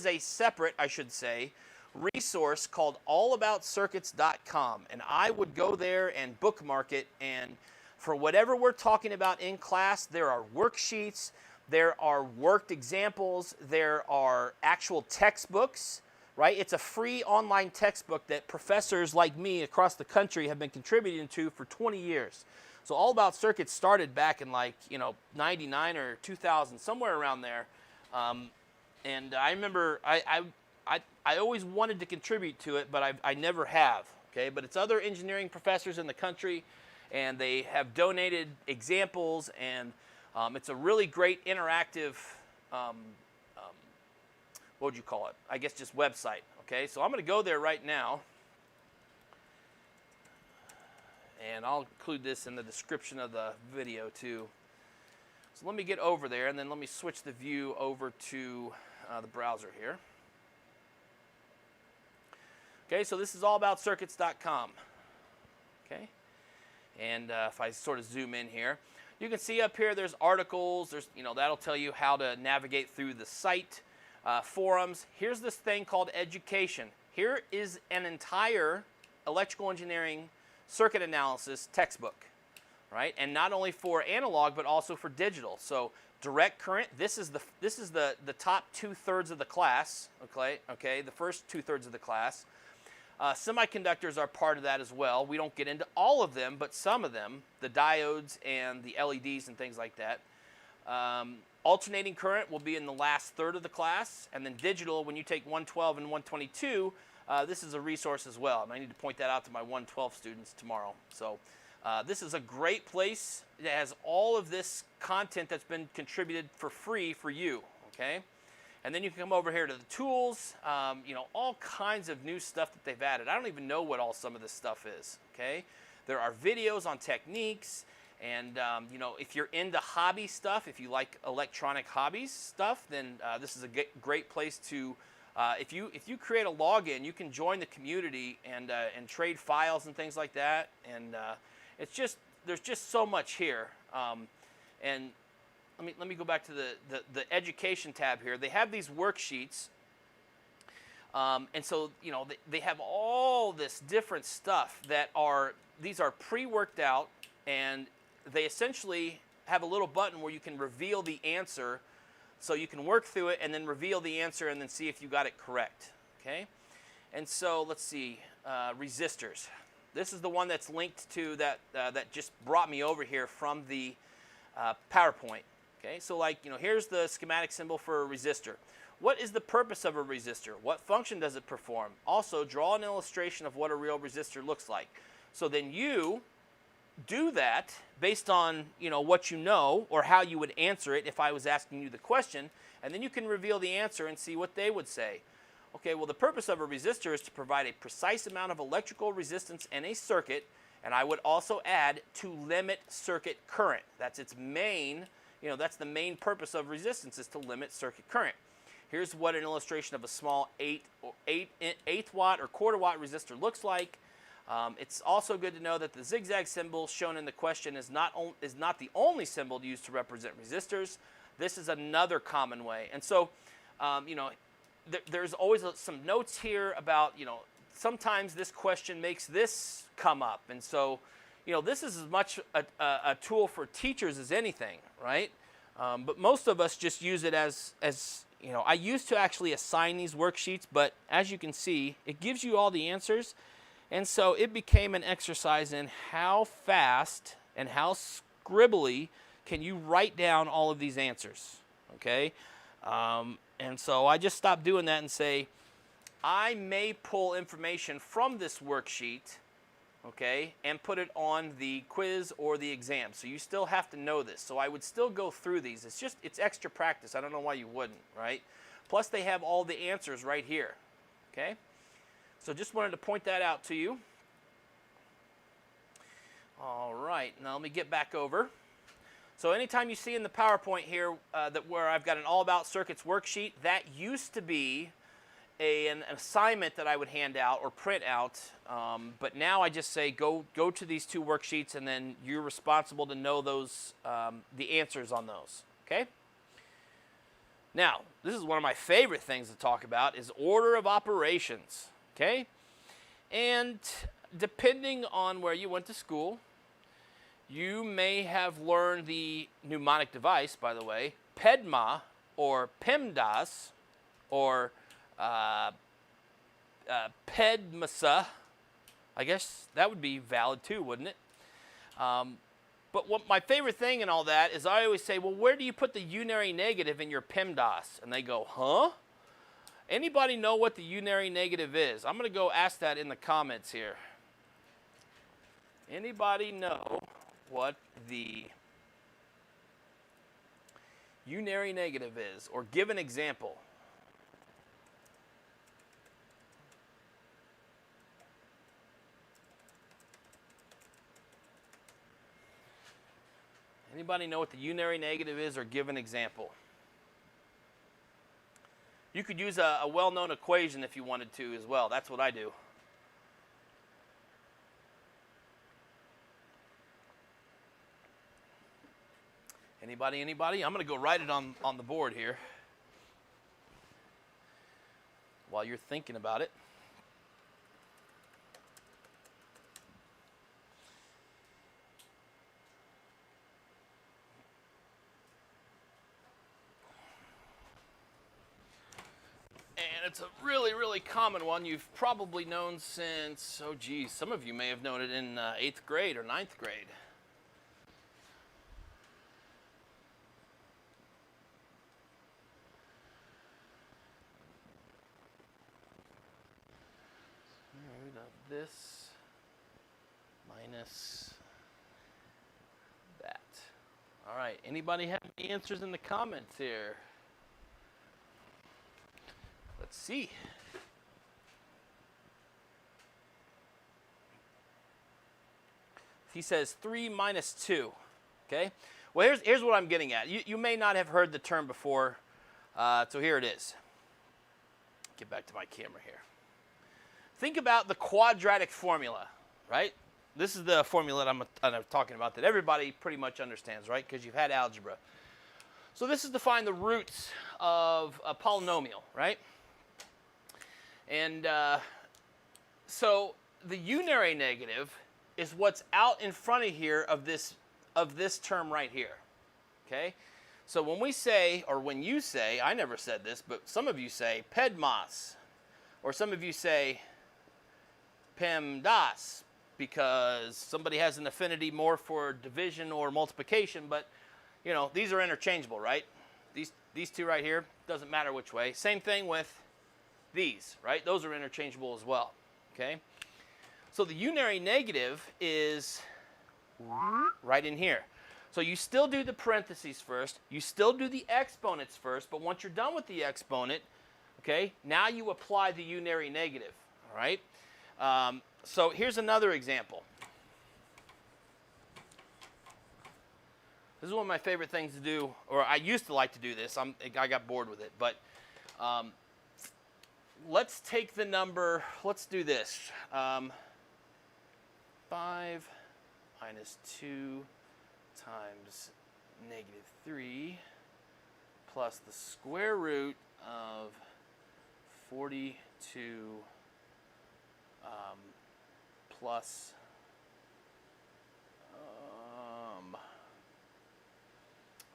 a separate, I should say, resource called allaboutscircuits.com, and I would go there and bookmark it, and for whatever we're talking about in class, there are worksheets, there are worked examples, there are actual textbooks, right? It's a free online textbook that professors like me across the country have been contributing to for 20 years. So All About Circuits started back in 99 or 2000, somewhere around there. And I remember I always wanted to contribute to it, but I never have. Okay, but it's other engineering professors in the country, and they have donated examples, and it's a really great interactive, what would you call it? I guess just website. Okay, so I'm going to go there right now. And I'll include this in the description of the video too. So let me get over there, and then let me switch the view over to the browser here. Okay, so this is allaboutscircuits.com. Okay, and if I sort of zoom in here, you can see up here there's articles. There's, that'll tell you how to navigate through the site, forums. Here's this thing called education. Here is an entire electrical engineering circuit analysis textbook, right? And not only for analog, but also for digital. So direct current, this is the top 2/3 of the class, okay, the first 2/3 of the class. Semiconductors are part of that as well. We don't get into all of them, but some of them, the diodes and the LEDs and things like that. Alternating current will be in the last third of the class, and then digital, when you take 112 and 122, this is a resource as well, and I need to point that out to my 112 students tomorrow. So this is a great place. It has all of this content that's been contributed for free for you, okay? And then you can come over here to the tools, all kinds of new stuff that they've added. I don't even know what all some of this stuff is, okay? There are videos on techniques, and if you're into hobby stuff, if you like electronic hobbies stuff, then this is a great place to. If you create a login, you can join the community and trade files and things like that. And there's just so much here. And let me go back to the education tab here. They have these worksheets, and so they have all this different stuff these are pre-worked out, and they essentially have a little button where you can reveal the answer. So you can work through it and then reveal the answer and then see if you got it correct, okay? And so let's see, resistors. This is the one that's linked to that just brought me over here from the PowerPoint, okay? So here's the schematic symbol for a resistor. What is the purpose of a resistor? What function does it perform? Also, draw an illustration of what a real resistor looks like. So then you do that based on what you know or how you would answer it if I was asking you the question, and then you can reveal the answer and see what they would say. Okay, well, the purpose of a resistor is to provide a precise amount of electrical resistance in a circuit, and I would also add to limit circuit current. That's its main, that's the main purpose of resistance, is to limit circuit current. Here's what an illustration of a small 8th watt or quarter watt resistor looks like. It's also good to know that the zigzag symbol shown in the question is not the only symbol used to represent resistors. This is another common way. And so, there's always some notes here about, sometimes this question makes this come up. And so, this is as much a tool for teachers as anything, right? But most of us just use it as I used to actually assign these worksheets, but as you can see, it gives you all the answers. And so it became an exercise in how fast and how scribbly can you write down all of these answers, okay? And so I just stopped doing that and say, I may pull information from this worksheet, okay, and put it on the quiz or the exam. So you still have to know this. So I would still go through these. It's extra practice. I don't know why you wouldn't, right? Plus they have all the answers right here, okay? So just wanted to point that out to you. All right, now let me get back over. So anytime you see in the PowerPoint here where I've got an all about circuits worksheet, that used to be an assignment that I would hand out or print out, but now I just say go to these two worksheets, and then you're responsible to know those the answers on those. Okay. Now this is one of my favorite things to talk about is order of operations. Okay, and depending on where you went to school, you may have learned the mnemonic device, by the way, PEDMA or PEMDAS or PEDMASA. I guess that would be valid too, wouldn't it? But what my favorite thing in all that is I always say, well, where do you put the unary negative in your PEMDAS? And they go, huh? Anybody know what the unary negative is? I'm going to go ask that in the comments here. Anybody know what the unary negative is? Or give an example. Anybody know what the unary negative is, or give an example? You could use a well-known equation if you wanted to as well. That's what I do. Anybody? I'm going to go write it on the board here while you're thinking about it. And it's a really, really common one. You've probably known since, oh geez, some of you may have known it in 8th grade or 9th grade. Root of this minus that. All right, anybody have any answers in the comments here? Let's see. He says 3 minus 2. Okay. Well, here's what I'm getting at. You may not have heard the term before, so here it is. Get back to my camera here. Think about the quadratic formula, right? This is the formula that I'm talking about that everybody pretty much understands, right? Because you've had algebra. So this is to find the roots of a polynomial, right? And so the unary negative is what's out in front of here of this term right here, okay? So when we say, or when you say, I never said this, but some of you say PEDMAS, or some of you say PEMDAS, because somebody has an affinity more for division or multiplication, but these are interchangeable, right? These two right here, doesn't matter which way. Same thing with these, right? Those are interchangeable as well, okay? So the unary negative is right in here. So you still do the parentheses first, you still do the exponents first, but once you're done with the exponent, Okay, now you apply the unary negative. All right. So here's another example. This is one of my favorite things to do, or I used to like to do this. I got bored with it, but let's take the number. Let's do this. 5 minus 2 times negative 3 plus the square root of 42 plus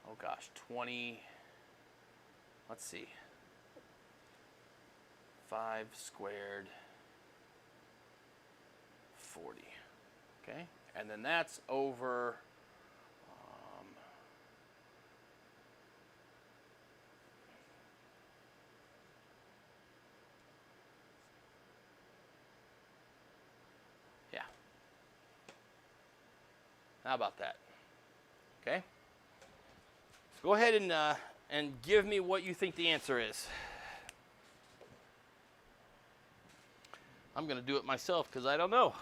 oh gosh, 20, let's see, 5 squared 40, okay? And then that's over yeah. How about that? Okay? So go ahead and give me what you think the answer is. I'm going to do it myself because I don't know.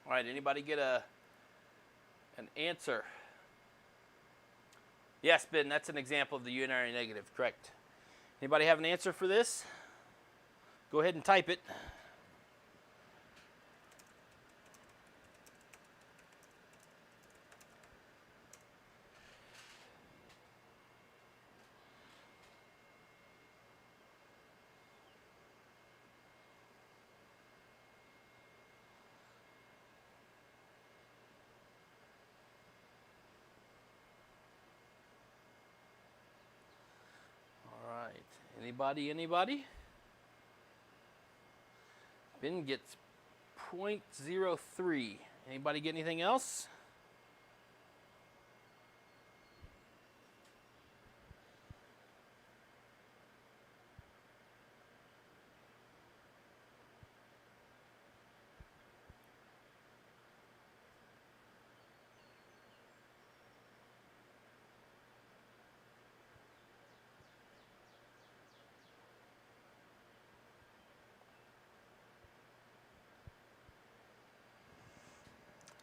All right, anybody get an answer? Yes, Ben, that's an example of the unary negative, correct. Anybody have an answer for this? Go ahead and type it. Anybody? Ben gets 0.03. Anybody get anything else?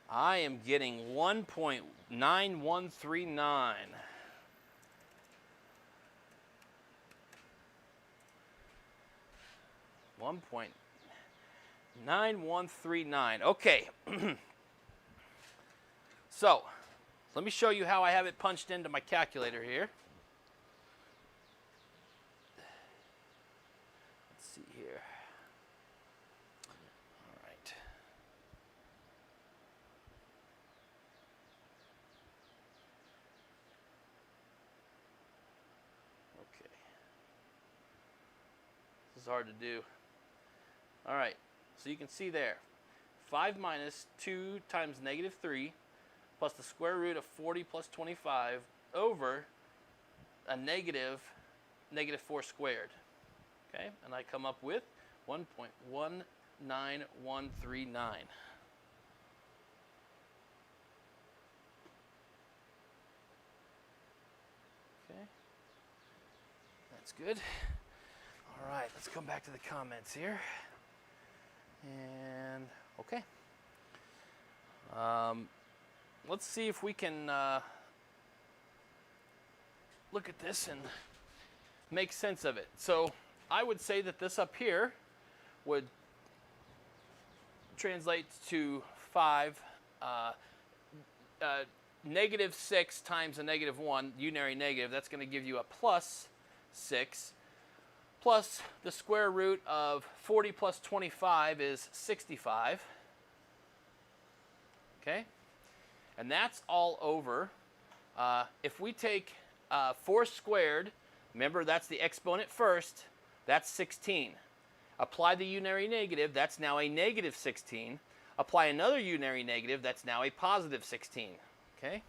I am getting 1.9139. $1.9139. Okay. So, let me show you how I have it punched into my calculator here. Let's see here. All right. Okay. This is hard to do. All right. So you can see there. 5 minus 2 times negative 3 plus the square root of 40 plus 25 over a negative 4 squared. Okay, and I come up with 1.19139. Okay, that's good. All right, let's come back to the comments here. And okay. Let's see if we can look at this and make sense of it. So I would say that this up here would translate to 5, -6 times a -1, unary negative. That's going to give you a +6, plus the square root of 40 plus 25 is 65. Okay? And that's all over. If we take 4 squared, remember that's the exponent first, that's 16. Apply the unary negative, that's now a -16. Apply another unary negative, that's now a +16. Okay?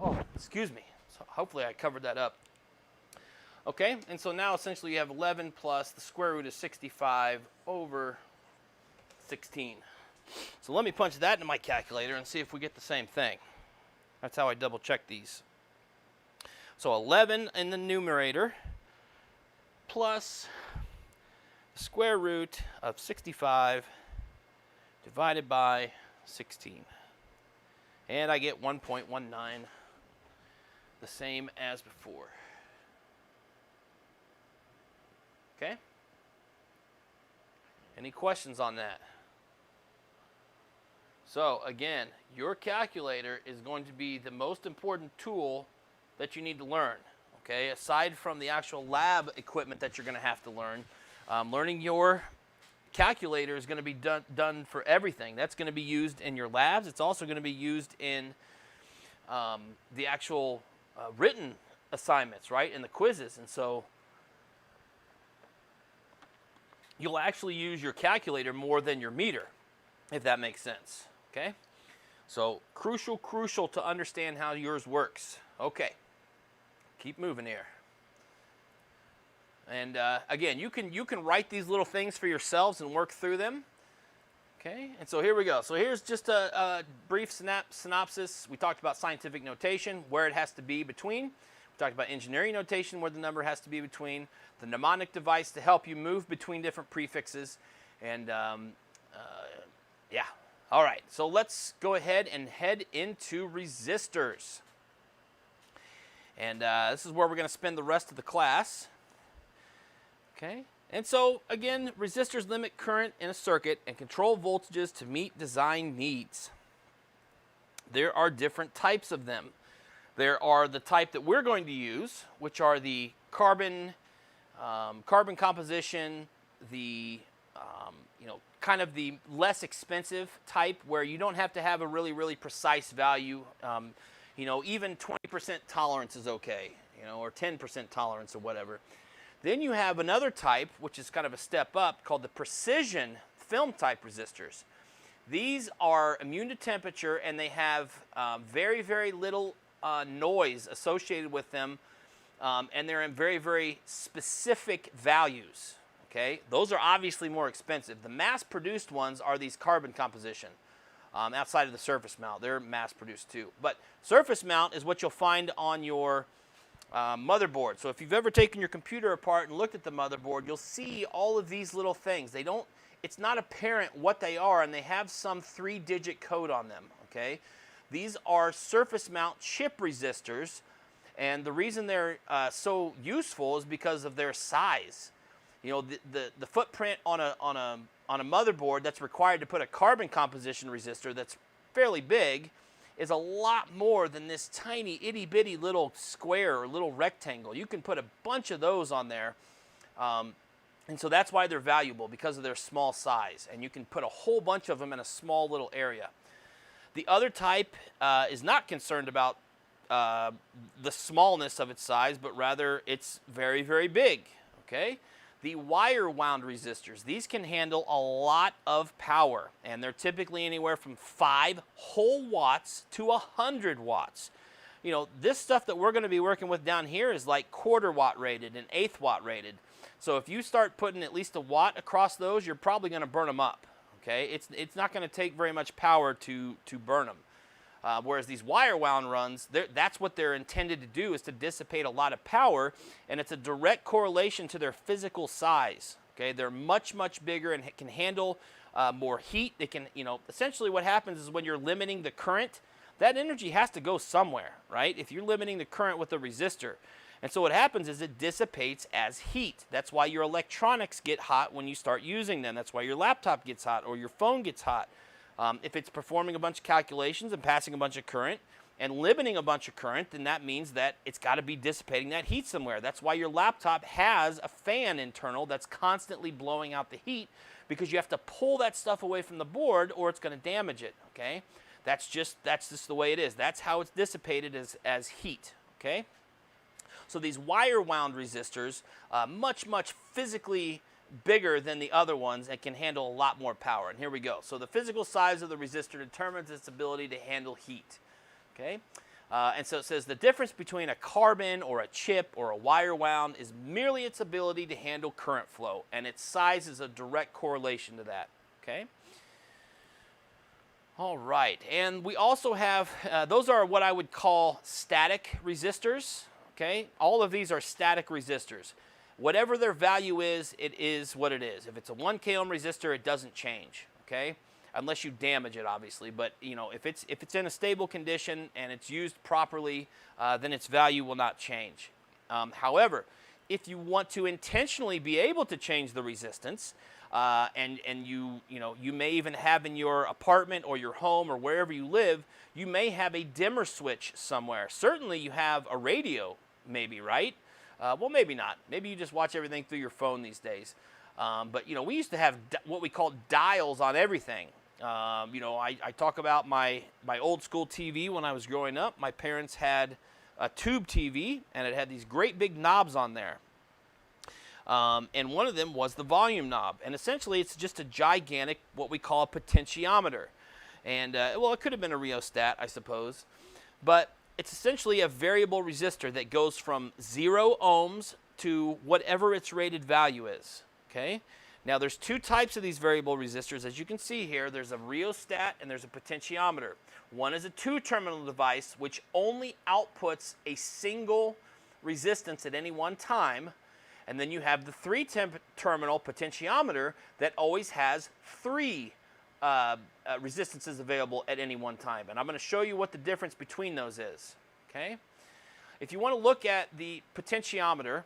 Oh, excuse me. So hopefully I covered that up. Okay, and so now essentially you have 11 plus the square root of 65 over 16. So let me punch that into my calculator and see if we get the same thing. That's how I double check these. So 11 in the numerator plus the square root of 65 divided by 16. And I get 1.19, the same as before. Okay? Any questions on that? So again, your calculator is going to be the most important tool that you need to learn. Okay? Aside from the actual lab equipment that you're going to have to learn, learning your calculator is going to be done for everything. That's going to be used in your labs. It's also going to be used in the actual written assignments, right? In the quizzes. And so you'll actually use your calculator more than your meter, if that makes sense. Okay? So crucial to understand how yours works. Okay. Keep moving here. And again, you can write these little things for yourselves and work through them. Okay, and so here we go. So here's just a brief synopsis. We talked about scientific notation, where it has to be between. We talked about engineering notation, where the number has to be between. The mnemonic device to help you move between different prefixes. And yeah, all right. So let's go ahead and head into resistors. And this is where we're going to spend the rest of the class. Okay, and so again, resistors limit current in a circuit and control voltages to meet design needs. There are different types of them. There are the type that we're going to use, which are the carbon composition, the kind of the less expensive type where you don't have to have a really precise value. Even 20% tolerance is okay, or 10% tolerance or whatever. Then you have another type, which is kind of a step up, called the precision film type resistors. These are immune to temperature, and they have very little noise associated with them, and they're in very specific values. Okay, those are obviously more expensive. The mass-produced ones are these carbon composition. Outside of the surface mount, they're mass-produced too. But surface mount is what you'll find on your motherboard. So if you've ever taken your computer apart and looked at the motherboard, you'll see all of these little things. It's not apparent what they are, and they have some 3-digit code on them. Okay, these are surface mount chip resistors, and the reason they're so useful is because of their size. The footprint on a motherboard that's required to put a carbon composition resistor that's fairly big is a lot more than this tiny itty-bitty little square or little rectangle. You can put a bunch of those on there, and so that's why they're valuable, because of their small size, and you can put a whole bunch of them in a small little area. The other type is not concerned about the smallness of its size, but rather it's very big. Okay? The wire wound resistors, these can handle a lot of power, and they're typically anywhere from 5 whole watts to 100 watts. This stuff that we're going to be working with down here is like 1/4 watt rated and 1/8 watt rated. So if you start putting at least a watt across those, you're probably going to burn them up. Okay, it's not going to take very much power to burn them. Whereas these wire wound runs, that's what they're intended to do, is to dissipate a lot of power, and it's a direct correlation to their physical size. Okay, they're much bigger and can handle more heat. They can, essentially what happens is when you're limiting the current, that energy has to go somewhere, right? If you're limiting the current with a resistor. And so what happens is it dissipates as heat. That's why your electronics get hot when you start using them. That's why your laptop gets hot or your phone gets hot. If it's performing a bunch of calculations and passing a bunch of current and limiting a bunch of current, then that means that it's got to be dissipating that heat somewhere. That's why your laptop has a fan internal that's constantly blowing out the heat, because you have to pull that stuff away from the board or it's going to damage it, okay? That's just the way it is. That's how it's dissipated as heat, okay? So these wire wound resistors, much physically bigger than the other ones and can handle a lot more power. And here we go. So the physical size of the resistor determines its ability to handle heat, okay? And so it says the difference between a carbon or a chip or a wire wound is merely its ability to handle current flow, and its size is a direct correlation to that, okay? All right, and we also have, those are what I would call static resistors, okay? All of these are static resistors. Whatever their value is, it is what it is. If it's a 1 k ohm resistor, it doesn't change, okay? Unless you damage it, obviously. But you know, if it's in a stable condition and it's used properly, then its value will not change. However, if you want to intentionally be able to change the resistance, and you may even have in your apartment or your home or wherever you live, you may have a dimmer switch somewhere. Certainly, you have a radio, maybe, right? Well, maybe not. Maybe you just watch everything through your phone these days. But, you know, we used to have what we called dials on everything. You know, I talk about my old school TV when I was growing up. My parents had a tube TV, and it had these great big knobs on there. And one of them was the volume knob. And essentially, it's just a gigantic, what we call a potentiometer. And, well, it could have been a rheostat, I suppose. But it's essentially a variable resistor that goes from 0 ohms to whatever its rated value is, okay? Now, there's two types of these variable resistors. As you can see here, there's a rheostat and there's a potentiometer. One is a 2-terminal device, which only outputs a single resistance at any one time. And then you have the 3-terminal potentiometer that always has 3 resistances available at any one time. And I'm going to show you what the difference between those is, okay? If you want to look at the potentiometer,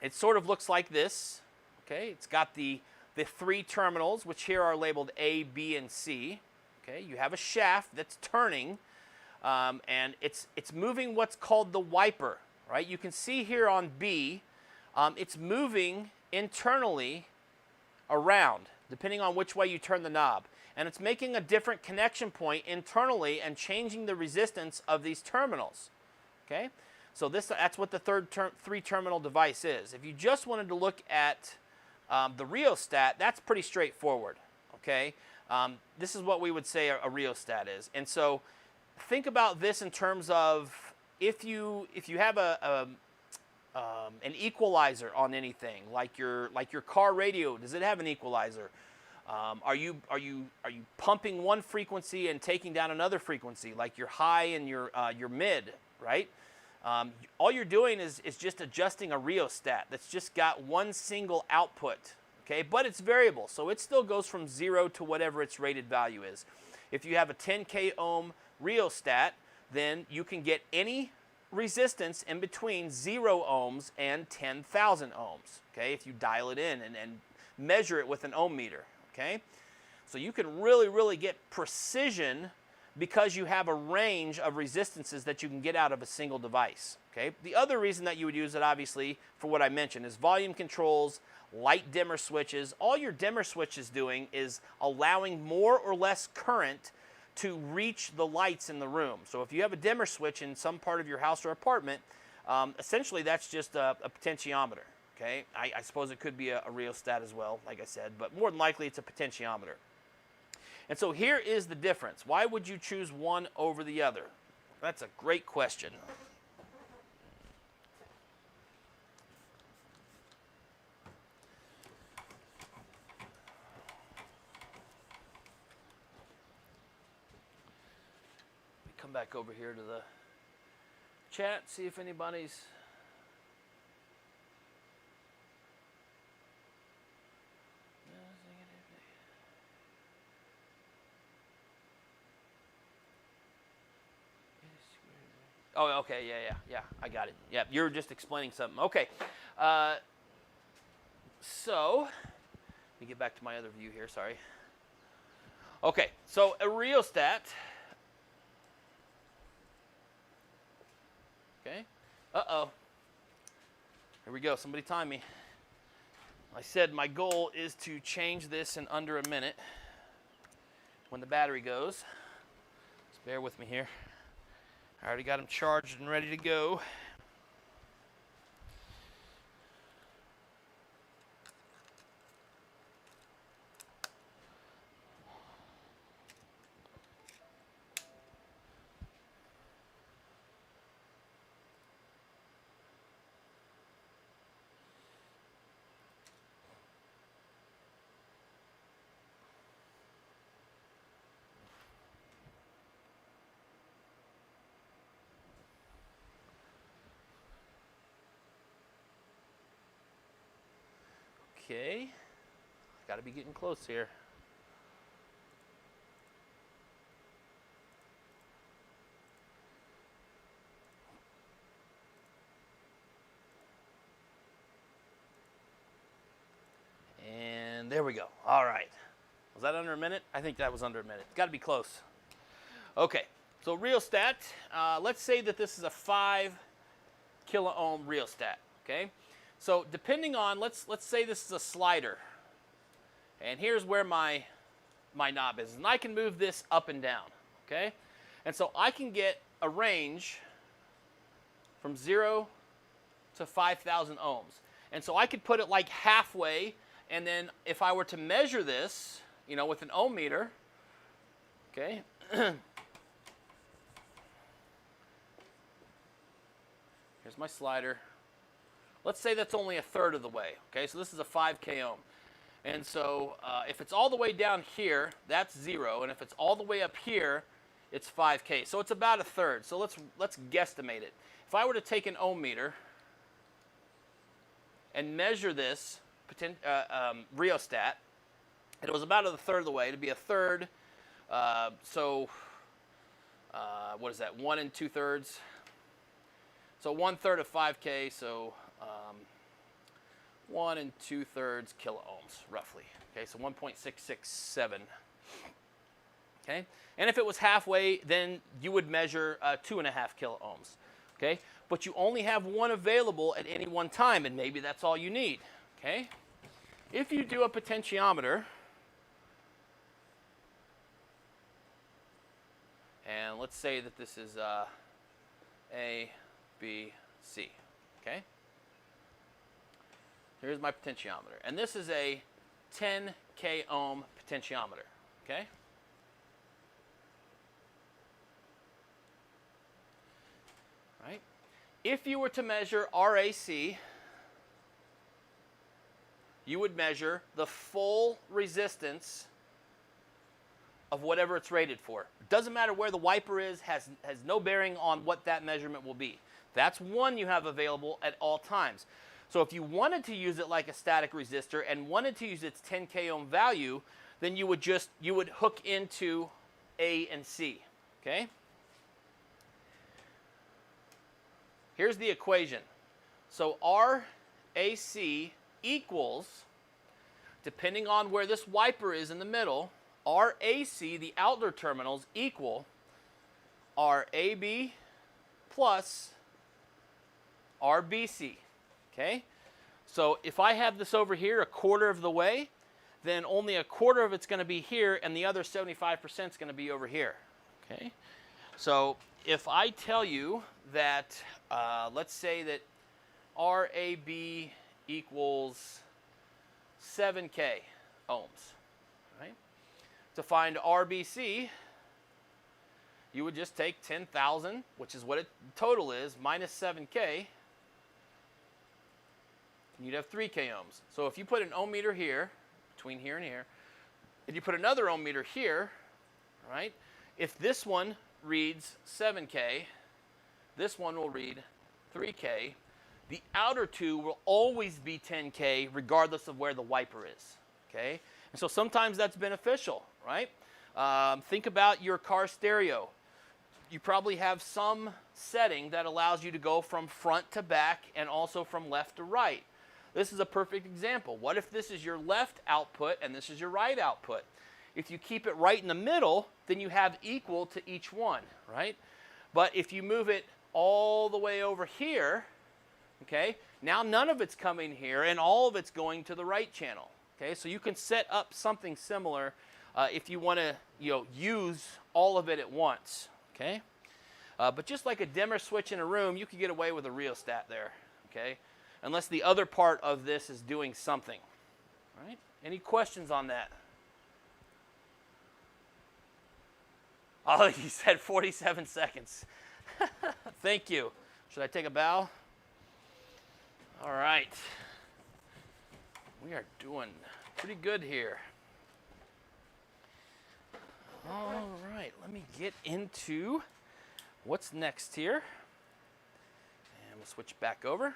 it sort of looks like this, okay? It's got the 3 terminals, which here are labeled A, B, and C, okay? You have a shaft that's turning, and it's moving what's called the wiper, right? You can see here on B, it's moving internally around, depending on which way you turn the knob. And it's making a different connection point internally and changing the resistance of these terminals, okay? So that's what the 3-terminal device is. If you just wanted to look at the rheostat, that's pretty straightforward, okay? This is what we would say a rheostat is. And so think about this in terms of if you have an equalizer on anything, like your car radio, does it have an equalizer? Are you pumping one frequency and taking down another frequency, like your high and your mid, right? All you're doing is just adjusting a rheostat that's just got one single output, okay? But it's variable, so it still goes from 0 to whatever its rated value is. If you have a 10 k ohm rheostat, then you can get any resistance in between 0 ohms and 10,000 ohms, okay, if you dial it in and measure it with an ohm meter, okay? So you can really get precision because you have a range of resistances that you can get out of a single device, okay? The other reason that you would use it, obviously, for what I mentioned, is volume controls, light dimmer switches. All your dimmer switch is doing is allowing more or less current to reach the lights in the room. So if you have a dimmer switch in some part of your house or apartment, essentially that's just a potentiometer, okay? I suppose it could be a rheostat as well, like I said, but more than likely it's a potentiometer. And so here is the difference. Why would you choose one over the other? That's a great question. Come back over here to the chat, see if anybody's Oh, okay, yeah, I got it. Yeah, you're just explaining something. Okay, so let me get back to my other view here, sorry. Okay, so a rheostat, okay, uh-oh, here we go, somebody time me. I said my goal is to change this in under a minute when the battery goes. Just bear with me here. I already got them charged and ready to go. Okay, got to be getting close here. And there we go. All right. Was that under a minute? I think that was under a minute. Got to be close. Okay, so rheostat, let's say that this is a 5 kilo ohm rheostat, okay? So depending on, let's say this is a slider. And here's where my knob is. And I can move this up and down, okay? And so I can get a range from 0 to 5,000 ohms. And so I could put it like halfway, and then if I were to measure this, you know, with an ohm meter, okay? Here's my slider. Let's say that's only a third of the way, okay? So this is a 5K ohm. And so if it's all the way down here, that's 0. And if it's all the way up here, it's 5K. So it's about a third. So let's guesstimate it. If I were to take an ohm meter and measure this rheostat, it was about a third of the way. To be a third, what is that, 1 2/3? So 1/3 of 5K, so 1 2/3 kilo ohms, roughly. Okay, so 1.667. Okay, and if it was halfway, then you would measure 2.5 kilo ohms. Okay, but you only have one available at any one time, and maybe that's all you need. Okay, if you do a potentiometer, and let's say that this is A, B, C. Okay. Here's my potentiometer. And this is a 10K ohm potentiometer. Okay? Right? If you were to measure RAC, you would measure the full resistance of whatever it's rated for. It doesn't matter where the wiper is, has no bearing on what that measurement will be. That's one you have available at all times. So if you wanted to use it like a static resistor and wanted to use its 10K ohm value, then you would hook into A and C, okay? Here's the equation. So RAC equals, depending on where this wiper is in the middle, RAC, the outdoor terminals, equal RAB plus RBC. Okay? So if I have this over here a quarter of the way, then only a quarter of it's going to be here, and the other 75% is going to be over here. Okay? So if I tell you that, let's say that RAB equals 7K ohms, right? To find RBC, you would just take 10,000, which is what it total is, minus 7K, and you'd have 3K ohms. So if you put an ohm meter here, between here and here, and you put another ohm meter here, right? If this one reads 7K, this one will read 3K. The outer two will always be 10K regardless of where the wiper is, okay? And so sometimes that's beneficial, right? Think about your car stereo. you probably have some setting that allows you to go from front to back and also from left to right. This is a perfect example. What if this is your left output and this is your right output? If you keep it right in the middle, then you have equal to each one, right? But if you move it all the way over here, okay, now none of it's coming here and all of it's going to the right channel. Okay, so you can set up something similar if you want to, use all of it at once. Okay, but just like a dimmer switch in a room, you could get away with a rheostat there. Okay, unless the other part of this is doing something. All right? Any questions on that? Oh, you said 47 seconds. Thank you. Should I take a bow? All right. We are doing pretty good here. All right, let me get into what's next here. And we'll switch back over.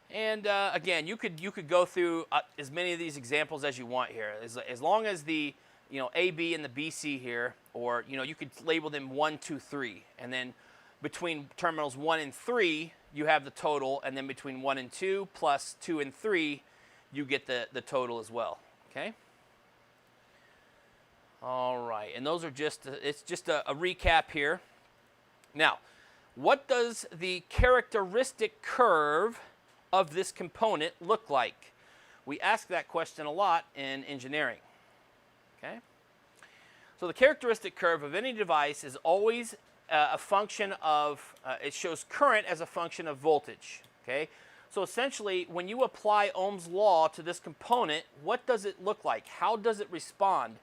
And again, you could go through as many of these examples as you want here. As long as the AB and the BC here, or you could label them 1, 2, 3, and then between terminals 1 and 3, you have the total, and then between 1 and 2 plus 2 and 3, you get the total as well. Okay. All right, and those are it's just a recap here. Now, what does the characteristic curve of this component look like? We ask that question a lot in engineering. Okay. So the characteristic curve of any device is always a function of, it shows current as a function of voltage. Okay. So essentially, when you apply Ohm's law to this component, what does it look like? How does it respond?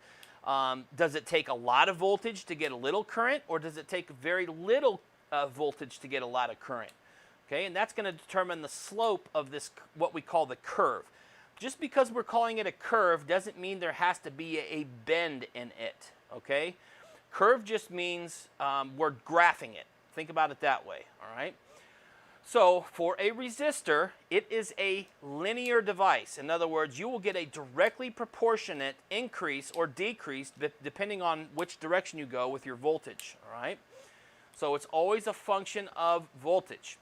Does it take a lot of voltage to get a little current, or does it take very little voltage to get a lot of current? Okay, and that's going to determine the slope of this, what we call the curve. Just because we're calling it a curve doesn't mean there has to be a bend in it. Okay, curve just means we're graphing it. Think about it that way. All right. So for a resistor, it is a linear device. In other words, you will get a directly proportionate increase or decrease depending on which direction you go with your voltage. All right. So it's always a function of voltage.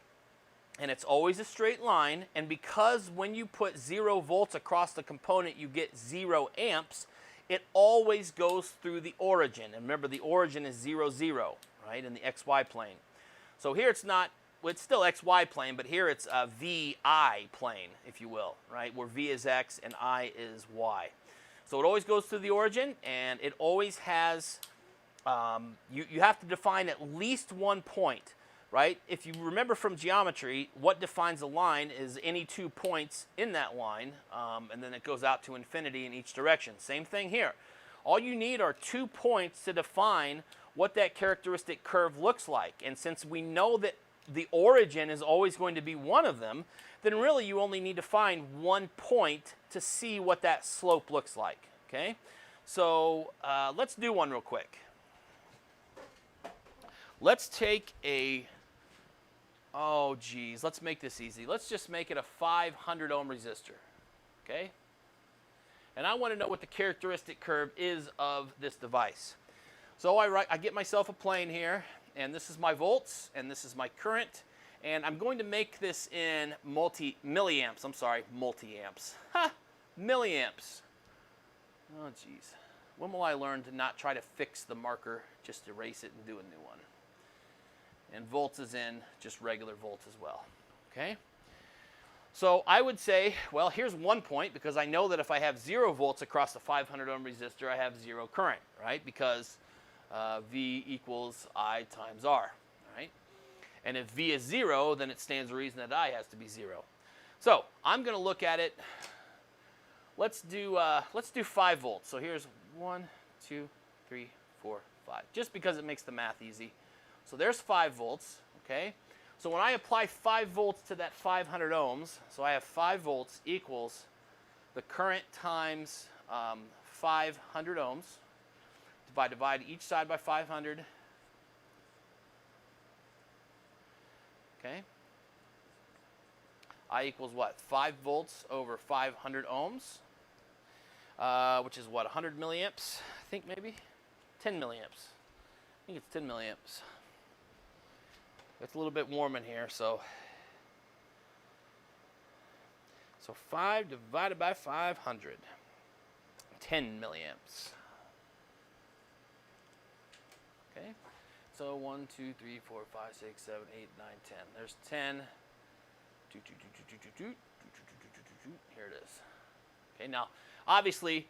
And it's always a straight line, and because when you put 0 volts across the component you get 0 amps, it always goes through the origin. And remember, the origin is 0, 0, right, in the XY plane. So here it's not, well, it's still XY plane, but here it's a VI plane, if you will, right, where V is X and I is Y. So it always goes through the origin, and it always has, you have to define at least one point. Right? If you remember from geometry, what defines a line is any 2 points in that line, and then it goes out to infinity in each direction. Same thing here. All you need are 2 points to define what that characteristic curve looks like. And since we know that the origin is always going to be one of them, then really you only need to find 1 point to see what that slope looks like. Okay? So let's do one real quick. Let's take a... Oh, geez, let's make this easy. Let's just make it a 500 ohm resistor, okay? And I want to know what the characteristic curve is of this device. So I get myself a plane here, and this is my volts, and this is my current, and I'm going to make this in milliamps. I'm sorry, multi-amps. Ha! Milliamps. Oh, geez. When will I learn to not try to fix the marker, just erase it and do a new one? And volts is in just regular volts as well. Okay? So I would say, well, here's 1 point, because I know that if I have 0 volts across the 500 ohm resistor, I have 0 current, right? Because V equals I times R, right? And if V is 0, then it stands to reason that I has to be 0. So I'm going to look at it. Let's do 5 volts. So here's 1, 2, 3, 4, 5. Just because it makes the math easy. So there's 5 volts, okay? So when I apply 5 volts to that 500 ohms, so I have 5 volts equals the current times 500 ohms. If I divide each side by 500, okay? I equals what? 5 volts over 500 ohms. which is what, 100 milliamps, I think maybe? 10 milliamps. I think it's 10 milliamps. It's a little bit warm in here, so 5 divided by 500, 10 milliamps. Okay, so 1, 2, 3, 4, 5, 6, 7, 8, 9, 10. There's 10. Here it is. Okay, now obviously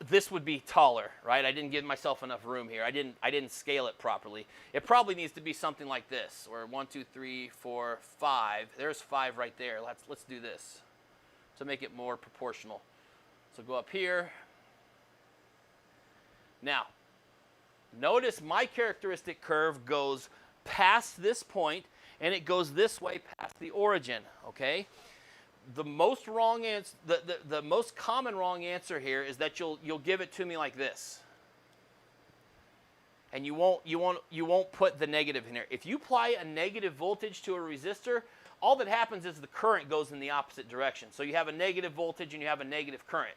this would be taller, right? I didn't give myself enough room here. I didn't scale it properly. It probably needs to be something like this, where 1, 2, 3, 4, 5. There's 5 right there. Let's do this to make it more proportional. So go up here. Now, notice my characteristic curve goes past this point, and it goes this way past the origin. Okay. The most wrong answer, the most common wrong answer here is that you'll give it to me like this, and you won't put the negative in here. If you apply a negative voltage to a resistor, all that happens is the current goes in the opposite direction. So you have a negative voltage and you have a negative current.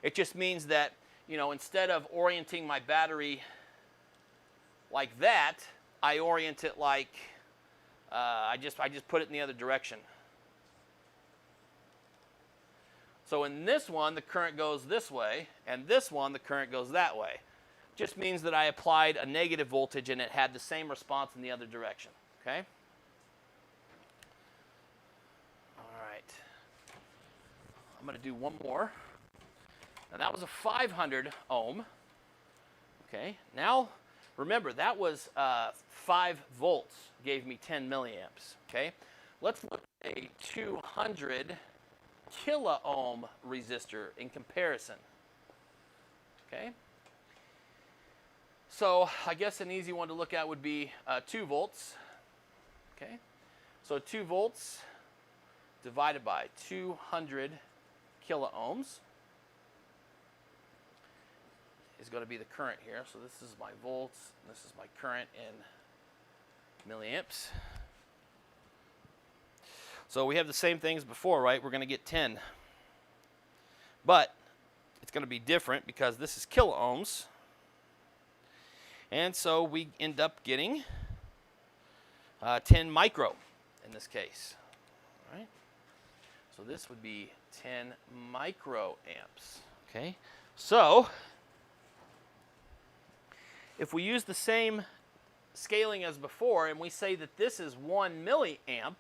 It just means that, you know, instead of orienting my battery like that, I orient it like I just put it in the other direction. So in this one, the current goes this way, and this one, the current goes that way. Just means that I applied a negative voltage and it had the same response in the other direction. Okay? All right. I'm going to do one more. Now that was a 500 ohm. Okay. Now, remember, that was 5 volts gave me 10 milliamps. Okay. Let's look at a 200 kilo ohm resistor in comparison. Okay. So I guess an easy one to look at would be 2 volts. Okay. So 2 volts divided by 200 kilo ohms is going to be the current here. So this is my volts, and this is my current in milliamps. So we have the same things before, right? We're going to get 10. But it's going to be different because this is kilo ohms. And so we end up getting 10 micro in this case. All right? So this would be 10 microamps. Okay? So if we use the same scaling as before and we say that this is 1 milliamp,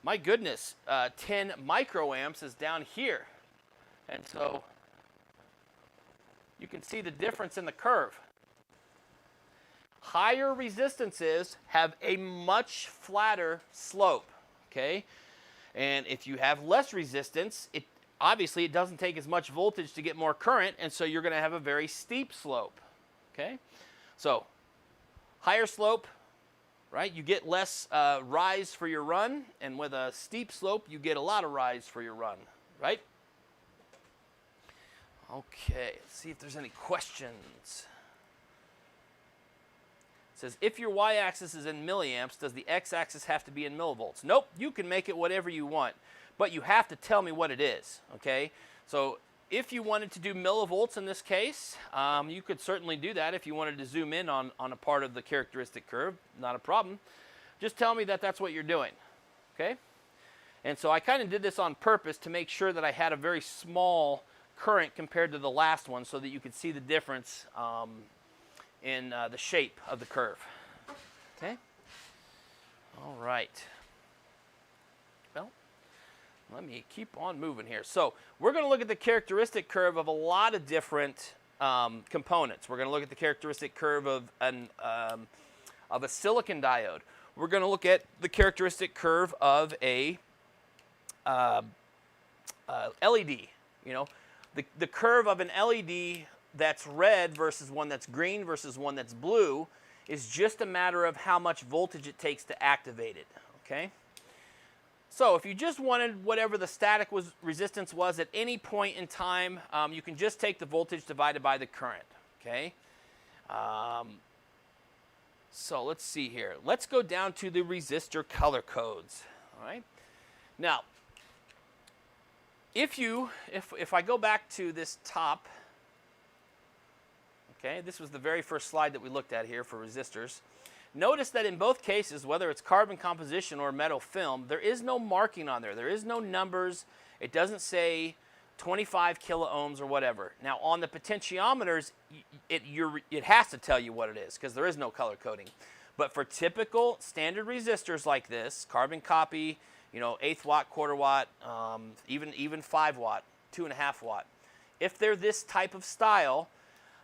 my goodness, 10 microamps is down here. And so you can see the difference in the curve. Higher resistances have a much flatter slope, okay? And if you have less resistance, obviously it doesn't take as much voltage to get more current, and so you're going to have a very steep slope, okay? So higher slope, right? You get less rise for your run, and with a steep slope, you get a lot of rise for your run, right? Okay, let's see if there's any questions. It says, if your y-axis is in milliamps, does the x-axis have to be in millivolts? Nope, you can make it whatever you want, but you have to tell me what it is, okay? So if you wanted to do millivolts in this case, you could certainly do that if you wanted to zoom in on a part of the characteristic curve, not a problem. Just tell me that that's what you're doing, okay? And so I kind of did this on purpose to make sure that I had a very small current compared to the last one so that you could see the difference in the shape of the curve. Okay? All right. Well, let me keep on moving here. So we're going to look at the characteristic curve of a lot of different components. We're going to look at the characteristic curve of a silicon diode. We're going to look at the characteristic curve of a LED. You know, the curve of an LED that's red versus one that's green versus one that's blue is just a matter of how much voltage it takes to activate it, okay? So if you just wanted whatever the static resistance was at any point in time, you can just take the voltage divided by the current, okay? So let's see here. Let's go down to the resistor color codes, all right? Now, if I go back to this top, okay, this was the very first slide that we looked at here for resistors. Notice that in both cases, whether it's carbon composition or metal film, there is no marking on there. There is no numbers. It doesn't say 25 kiloohms or whatever. Now, on the potentiometers, it has to tell you what it is because there is no color coding. But for typical standard resistors like this, carbon copy, you know, 1/8 watt, 1/4 watt, even 5 watt, 2.5 watt, if they're this type of style,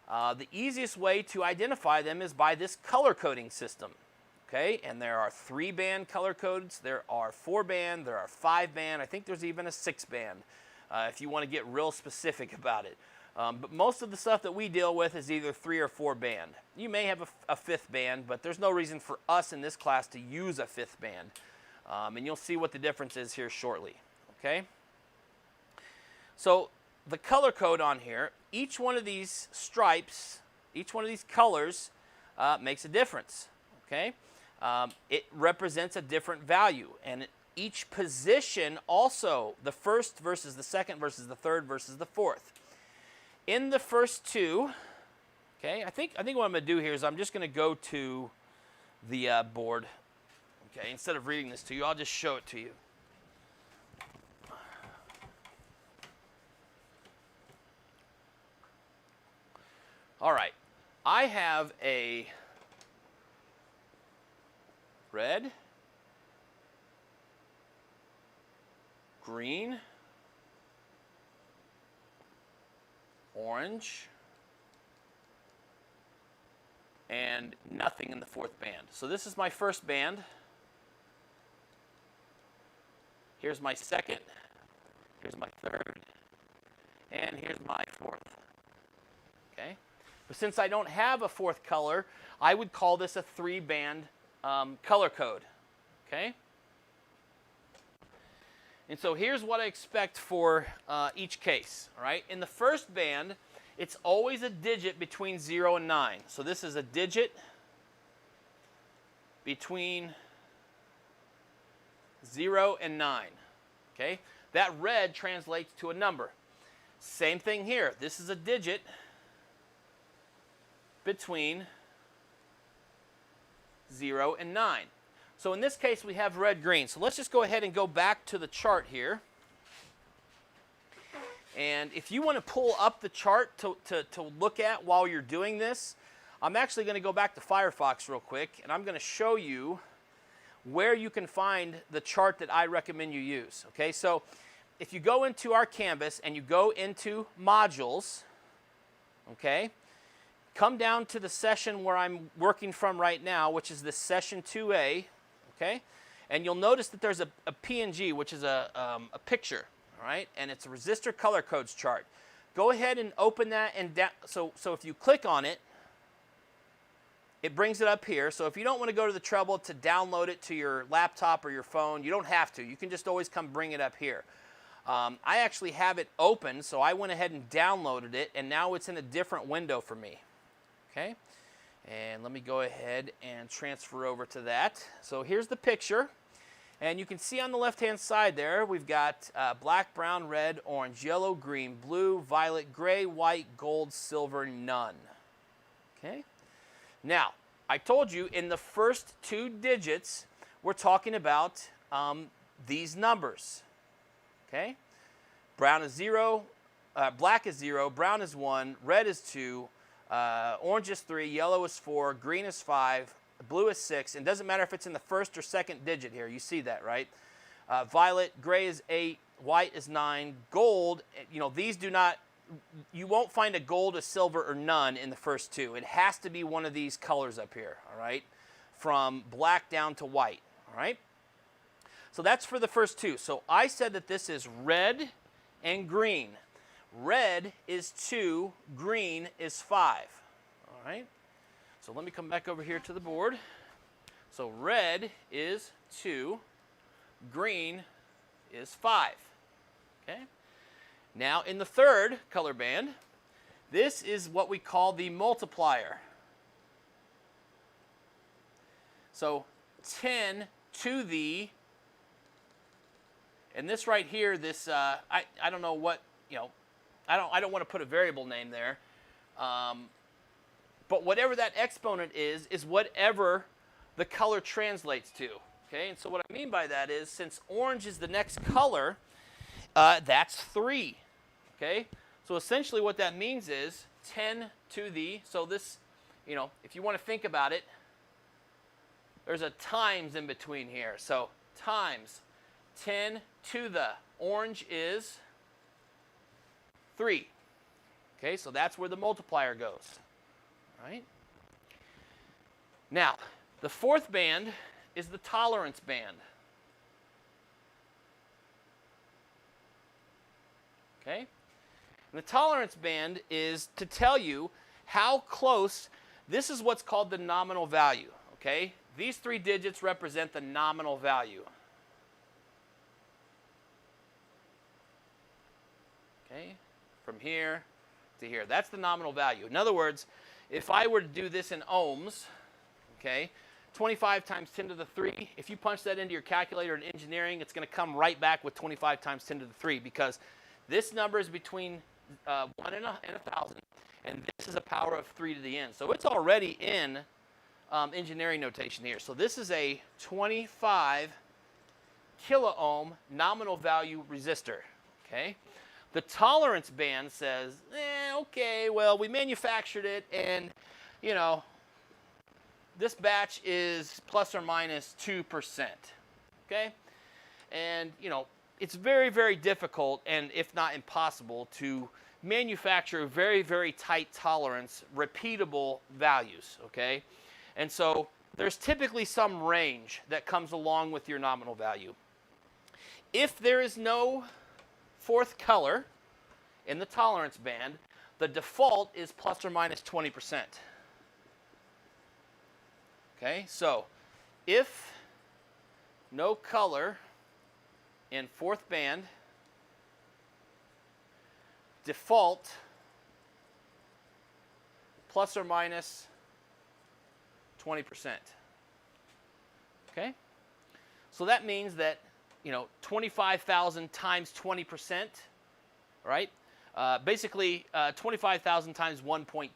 the easiest way to identify them is by this color coding system, okay? And there are 3-band color codes, there are 4-band, there are 5-band, I think there's even a 6-band if you want to get real specific about it. But most of the stuff that we deal with is either 3 or 4-band. You may have a 5th band, but there's no reason for us in this class to use a 5th band. And you'll see what the difference is here shortly, okay? So the color code on here, each one of these stripes, each one of these colors makes a difference, okay? It represents a different value, and each position also, the first versus the second versus the third versus the fourth. In the first two, okay, I think what I'm going to do here is I'm just going to go to the board, okay? Instead of reading this to you, I'll just show it to you. All right, I have a red, green, orange, and nothing in the 4th band. So this is my first band. Here's my second, here's my third, and here's my 4th, okay? But since I don't have a 4th color, I would call this a 3-band color code, okay? And so here's what I expect for each case, all right? In the first band, it's always a digit between 0 and 9. So this is a digit between 0 and 9, okay? That red translates to a number. Same thing here. This is a digit between 0 and 9. So in this case, we have red, green. So let's just go ahead and go back to the chart here. And if you want to pull up the chart to look at while you're doing this, I'm actually going to go back to Firefox real quick, and I'm going to show you where you can find the chart that I recommend you use. Okay, so if you go into our Canvas and you go into Modules, okay, come down to the session where I'm working from right now, which is this session 2A, okay? And you'll notice that there's a PNG, which is a picture, all right? And it's a resistor color codes chart. Go ahead and open that, and so if you click on it, it brings it up here. So if you don't want to go to the trouble to download it to your laptop or your phone, you don't have to. You can just always come bring it up here. I actually have it open, so I went ahead and downloaded it, and now it's in a different window for me. Okay, and let me go ahead and transfer over to that. So here's the picture, and you can see on the left-hand side there, we've got black, brown, red, orange, yellow, green, blue, violet, gray, white, gold, silver, none. Okay, now I told you in the first 2 digits, we're talking about these numbers. Okay, brown is 0, black is 0, brown is 1, red is 2, orange is 3, yellow is 4, green is 5, blue is 6, and it doesn't matter if it's in the first or second digit here. You see that, right? Violet, gray is 8, white is 9, gold, you know, these do not, you won't find a gold, a silver, or none in the first 2. It has to be one of these colors up here, all right? From black down to white, all right? So that's for the first 2. So I said that this is red and green. Red is 2, green is 5, all right? So let me come back over here to the board. So red is 2, green is 5, okay? Now in the third color band, this is what we call the multiplier. So 10 to the And this right here, this I don't know what, you know, I don't want to put a variable name there, but whatever that exponent is whatever the color translates to. Okay, and so what I mean by that is, since orange is the next color, that's 3. Okay, so essentially what that means is 10 to the, so this, you know, if you want to think about it, there's a times in between here. So times 10 to the orange is 3. Okay, so that's where the multiplier goes. All right. Now, the fourth band is the tolerance band. Okay? And the tolerance band is to tell you how close, this is what's called the nominal value. Okay? These 3 digits represent the nominal value. Okay? From here to here. That's the nominal value. In other words, if I were to do this in ohms, okay, 25 times 10 to the 3, if you punch that into your calculator in engineering, it's going to come right back with 25 times 10 to the 3, because this number is between 1 and 1,000, and this is a power of 3 to the n. So it's already in engineering notation here. So this is a 25 kilo ohm nominal value resistor. Okay? The tolerance band says, okay, well, we manufactured it, and, you know, this batch is plus or minus 2%. Okay? And, you know, it's very, very difficult, and if not impossible, to manufacture very, very tight tolerance, repeatable values. Okay? And so there's typically some range that comes along with your nominal value. If there is no fourth color in the tolerance band, the default is plus or minus 20%. Okay, so if no color in fourth band, default plus or minus 20%. Okay, so that means that, you know, 25,000 times 20%, right? Basically, 25,000 times 1.2,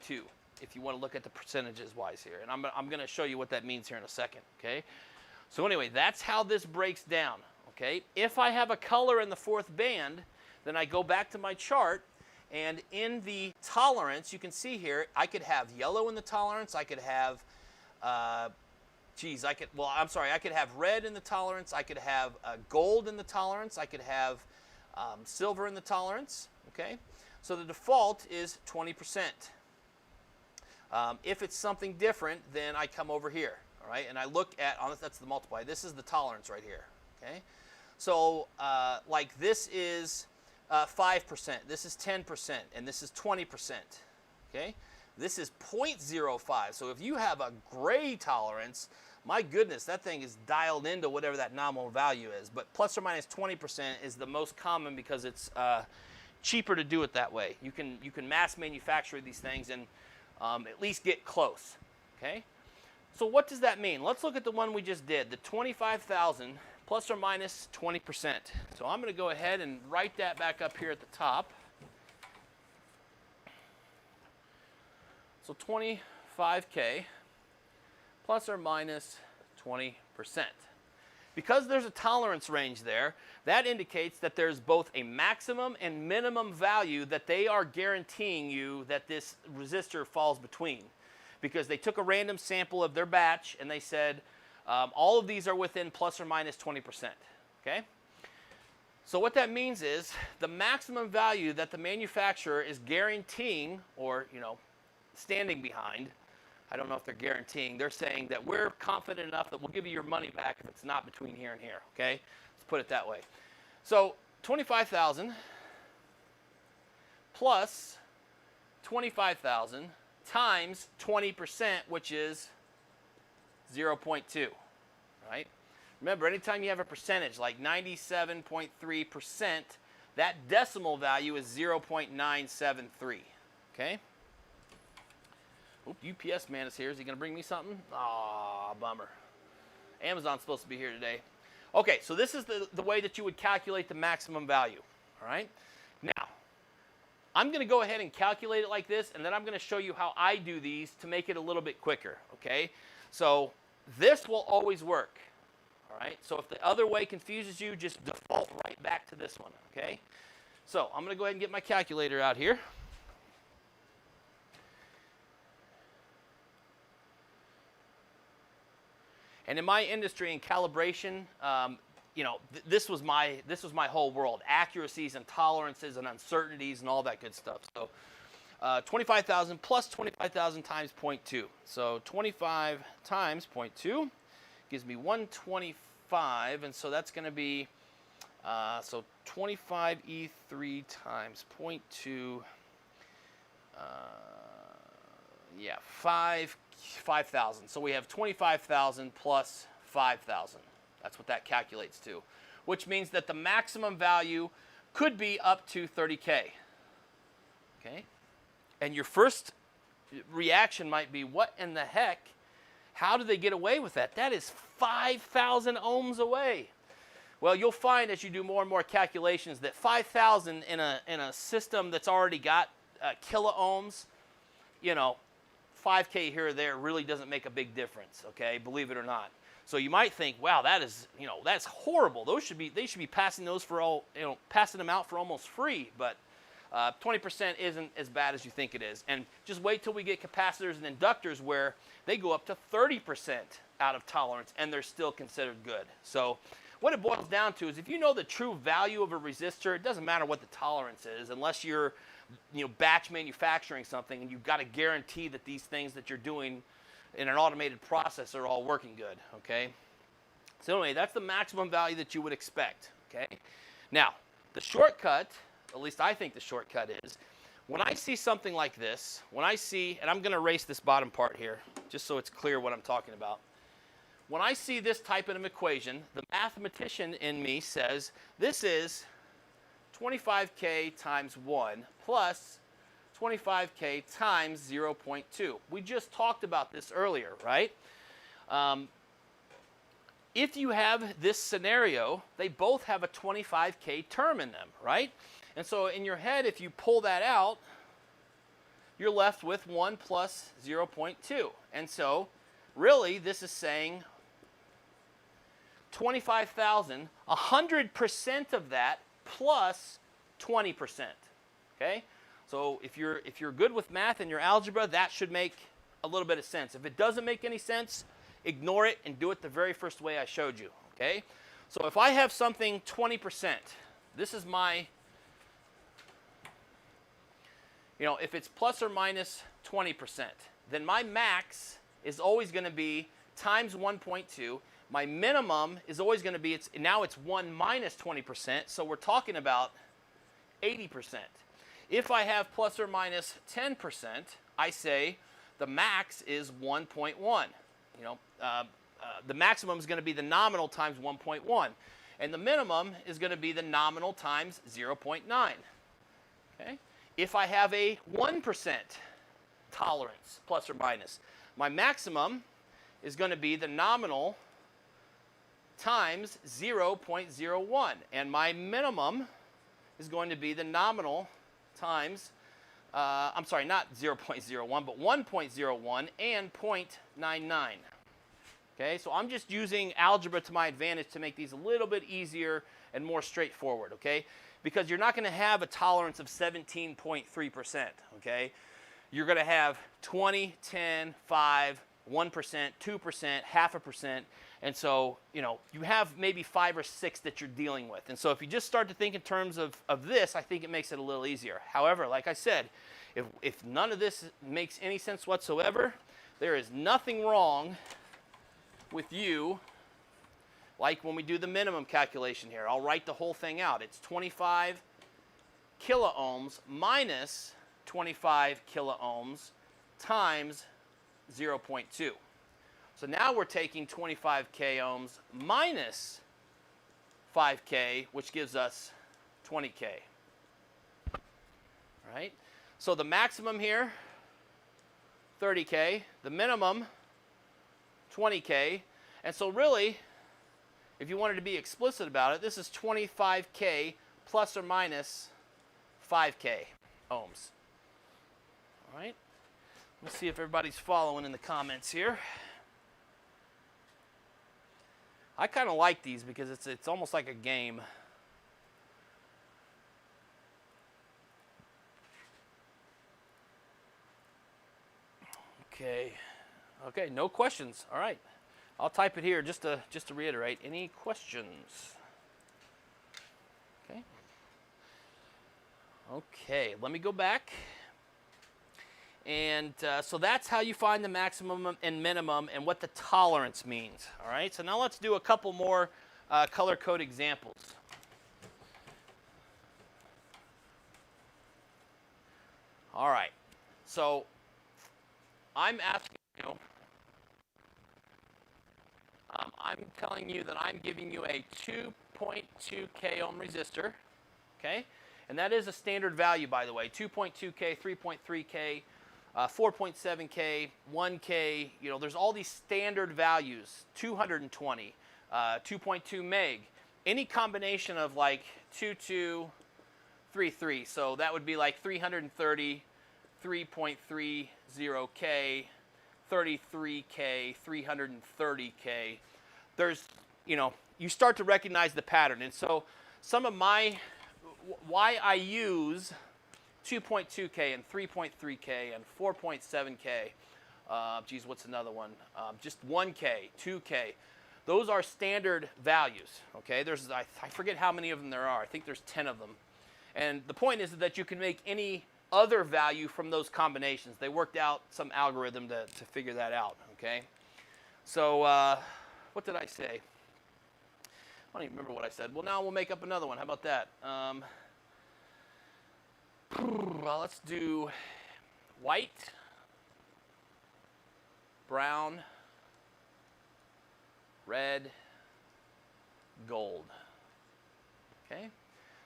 if you want to look at the percentages wise here. And I'm going to show you what that means here in a second, okay? So anyway, that's how this breaks down, okay? If I have a color in the fourth band, then I go back to my chart, and in the tolerance, you can see here, I could have yellow in the tolerance, I could have, I could have red in the tolerance, I could have gold in the tolerance, I could have silver in the tolerance, okay? So the default is 20%. If it's something different, then I come over here, all right? And I look at, that's the multiply. This is the tolerance right here, okay? So like this is 5%, this is 10%, and this is 20%, okay? This is 0.05. So if you have a gray tolerance, my goodness, that thing is dialed into whatever that nominal value is. But plus or minus 20% is the most common because it's cheaper to do it that way. You can mass manufacture these things and at least get close. Okay. So what does that mean? Let's look at the one we just did, the 25,000 plus or minus 20%. So I'm going to go ahead and write that back up here at the top. So 25K plus or minus 20%. Because there's a tolerance range there, that indicates that there's both a maximum and minimum value that they are guaranteeing you that this resistor falls between. Because they took a random sample of their batch and they said all of these are within plus or minus 20%. Okay? So what that means is the maximum value that the manufacturer is guaranteeing, or, you know, standing behind, I don't know if they're guaranteeing, they're saying that we're confident enough that we'll give you your money back if it's not between here and here, okay? Let's put it that way. So 25,000 plus 25,000 times 20%, which is 0.2, right? Remember, anytime you have a percentage like 97.3%, that decimal value is 0.973, okay? Oop, UPS man is here. Is he going to bring me something? Aw, bummer. Amazon's supposed to be here today. Okay, so this is the way that you would calculate the maximum value, all right? Now, I'm going to go ahead and calculate it like this, and then I'm going to show you how I do these to make it a little bit quicker, okay? So this will always work, all right? So if the other way confuses you, just default right back to this one, okay? So I'm going to go ahead and get my calculator out here. And in my industry in calibration, you know, this was my whole world: accuracies and tolerances and uncertainties and all that good stuff. So 25,000 plus 25,000 times 0.2. So 25 times 0.2 gives me 125, and so that's going to be so 25E3 times 0.2. Yeah, 5,000. So we have 25,000 plus 5,000. That's what that calculates to, which means that the maximum value could be up to 30K. Okay? And your first reaction might be, what in the heck? How do they get away with that? That is 5,000 ohms away. Well, you'll find as you do more and more calculations that 5,000 in a system that's already got kilo ohms, you know, 5K here or there really doesn't make a big difference, okay? Believe it or not. So you might think, wow, that is, you know, that's horrible. They should be passing those for all, you know, passing them out for almost free. But 20% isn't as bad as you think it is. And just wait till we get capacitors and inductors where they go up to 30% out of tolerance and they're still considered good. So what it boils down to is if you know the true value of a resistor, it doesn't matter what the tolerance is, unless you're, you know, batch manufacturing something and you've got to guarantee that these things that you're doing in an automated process are all working good, okay? So anyway, that's the maximum value that you would expect, okay? Now, the shortcut, at least I think the shortcut is, when I see something like this, when I see, and I'm going to erase this bottom part here, just so it's clear what I'm talking about. When I see this type of an equation, the mathematician in me says, this is 25K times 1 plus 25K times 0.2. We just talked about this earlier, right? If you have this scenario, they both have a 25K term in them, right? And so in your head, if you pull that out, you're left with 1 plus 0.2. And so really this is saying 25,000, 100% of that plus 20%, okay? So if you're good with math and your algebra, that should make a little bit of sense. If it doesn't make any sense, ignore it and do it the very first way I showed you, okay? So if I have something 20%, this is my, you know, if it's plus or minus 20%, then my max is always going to be times 1.2. My minimum is always going to be, now it's 1 minus 20%, so we're talking about 80%. If I have plus or minus 10%, I say the max is 1.1. You know, the maximum is going to be the nominal times 1.1, and the minimum is going to be the nominal times 0.9. Okay? If I have a 1% tolerance, plus or minus, my maximum is going to be the nominal times 0.01, and my minimum is going to be the nominal times, I'm sorry, not 0.01, but 1.01 and 0.99. Okay, so I'm just using algebra to my advantage to make these a little bit easier and more straightforward, okay? Because you're not going to have a tolerance of 17.3%, okay? You're going to have 20, 10, 5, 1%, 2%, half a percent, and so, you know, you have maybe 5 or 6 that you're dealing with. And so if you just start to think in terms of this, I think it makes it a little easier. However, like I said, if none of this makes any sense whatsoever, there is nothing wrong with you, like when we do the minimum calculation here. I'll write the whole thing out. It's 25 kilo ohms minus 25 kilo ohms times 0.2. So now we're taking 25K ohms minus 5K, which gives us 20K. All right? So the maximum here, 30K. The minimum, 20K. And so really, if you wanted to be explicit about it, this is 25K plus or minus 5K ohms. All right? Let's see if everybody's following in the comments here. I kind of like these because it's almost like a game. Okay. Okay, no questions. All right. I'll type it here just to reiterate. Any questions? Okay. Okay, let me go back. And so that's how you find the maximum and minimum and what the tolerance means. All right, so now let's do a couple more color code examples. All right, so I'm asking you, I'm telling you that I'm giving you a 2.2K ohm resistor, okay? And that is a standard value, by the way, 2.2K, 3.3K, 4.7K, 1K, you know, there's all these standard values, 220, 2.2 meg, any combination of like 2233, so that would be like 330, 3.30K, 33K, 330K. There's, you know, you start to recognize the pattern. And so some of why I use 2.2K and 3.3K and 4.7K, geez, what's another one? Just 1K, 2K. Those are standard values, okay? There's, I forget how many of them there are. I think there's 10 of them. And the point is that you can make any other value from those combinations. They worked out some algorithm to figure that out, okay? So what did I say? I don't even remember what I said. Well, now we'll make up another one. How about that? Well, let's do white, brown, red, gold. Okay?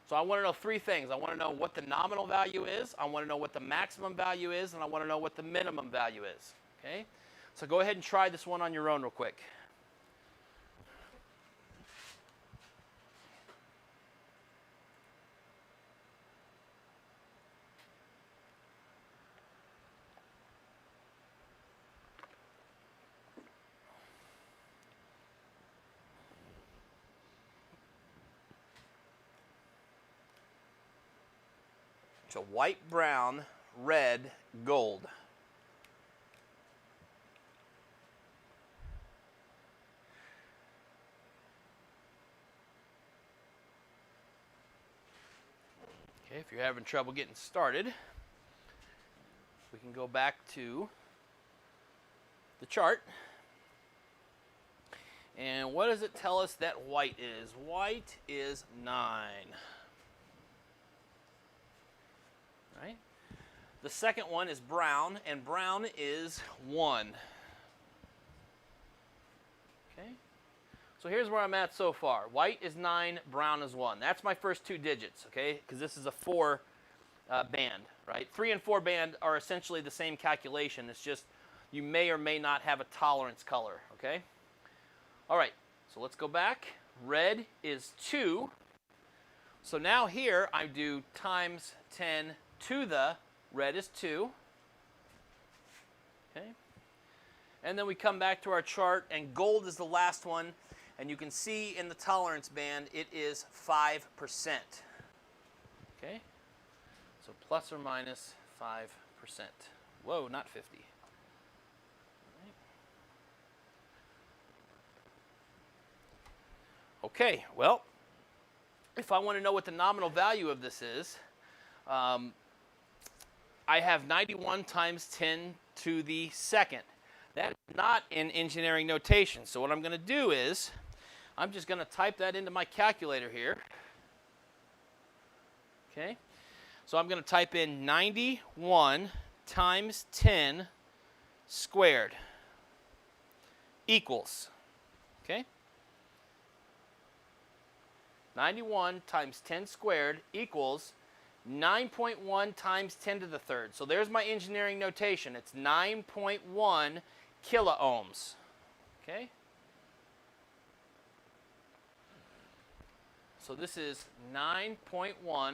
So I want to know three things. I want to know what the nominal value is, I want to know what the maximum value is, and I want to know what the minimum value is. Okay? So go ahead and try this one on your own real quick. So white, brown, red, gold. Okay, if you're having trouble getting started, we can go back to the chart. And what does it tell us that white is? White is 9. Right? The second one is brown, and brown is 1. Okay? So here's where I'm at so far. White is 9, brown is 1. That's my first two digits, okay? Because this is a 4 band, right? 3 and 4 band are essentially the same calculation. It's just you may or may not have a tolerance color, okay? All right, so let's go back. Red is 2. So now here I do times 10 to the red is 2. Okay. And then we come back to our chart, and gold is the last one. And you can see in the tolerance band, it is 5%. Okay. So plus or minus 5%. Whoa, not 50. Okay, well, if I want to know what the nominal value of this is, I have 91 times 10 to the second. That is not in engineering notation. So what I'm going to do is I'm just going to type that into my calculator here. Okay. So I'm going to type in 91 times 10 squared equals, okay? 91 times 10 squared equals 9.1 times 10 to the third. So there's my engineering notation. It's 9.1 kilo ohms. Okay? So this is 9.1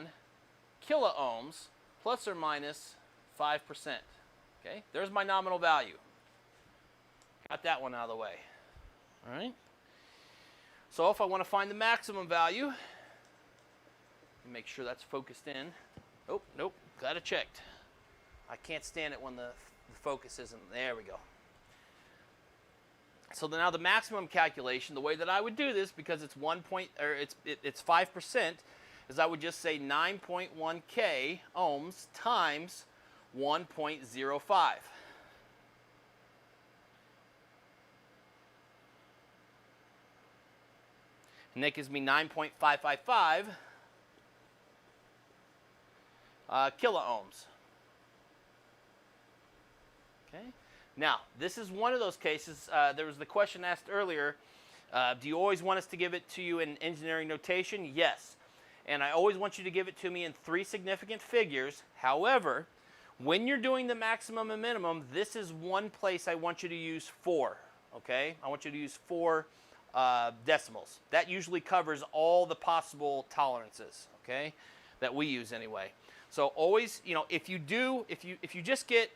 kiloohms plus or minus 5%. Okay, there's my nominal value. Got that one out of the way. All right. So if I want to find the maximum value, make sure that's focused in. Oh, nope, got it checked. I can't stand it when the focus isn't. There we go. So now the maximum calculation, the way that I would do this, because it's 5%, is I would just say 9.1 k ohms times 1.05. And that gives me 9.555 kiloohms. Okay. Now, this is one of those cases. There was the question asked earlier, do you always want us to give it to you in engineering notation? Yes. And I always want you to give it to me in 3 significant figures. However, when you're doing the maximum and minimum, this is one place I want you to use 4. Okay? I want you to use 4 decimals. That usually covers all the possible tolerances, okay, that we use anyway. So always, if you just get,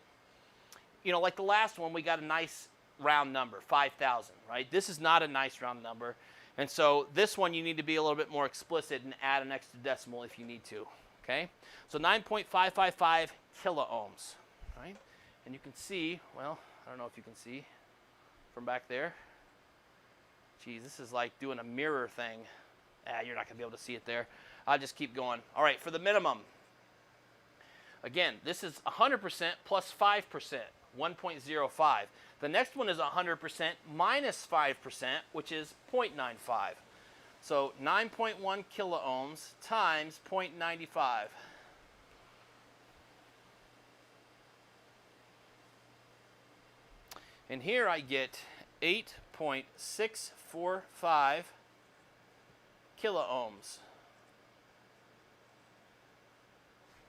like the last one, we got a nice round number, 5,000, right? This is not a nice round number. And so this one you need to be a little bit more explicit and add an extra decimal if you need to, okay? So 9.555 kiloohms, right? And you can see, well, I don't know if you can see from back there. Geez, this is like doing a mirror thing. You're not going to be able to see it there. I'll just keep going. All right, for the minimum. Again, this is 100% plus 5%, 1.05. The next one is 100% minus 5%, which is 0.95. So 9.1 kiloohms times 0.95. And here I get 8.645 kiloohms.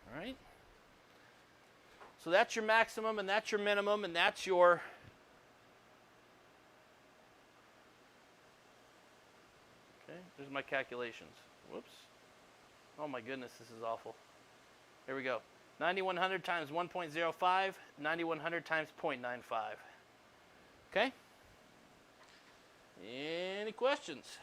All right? So that's your maximum, and that's your minimum, and that's your okay, there's my calculations. Whoops. Oh my goodness, this is awful. Here we go. 9100 times 1.05, 9100 times 0.95. Okay? Any questions?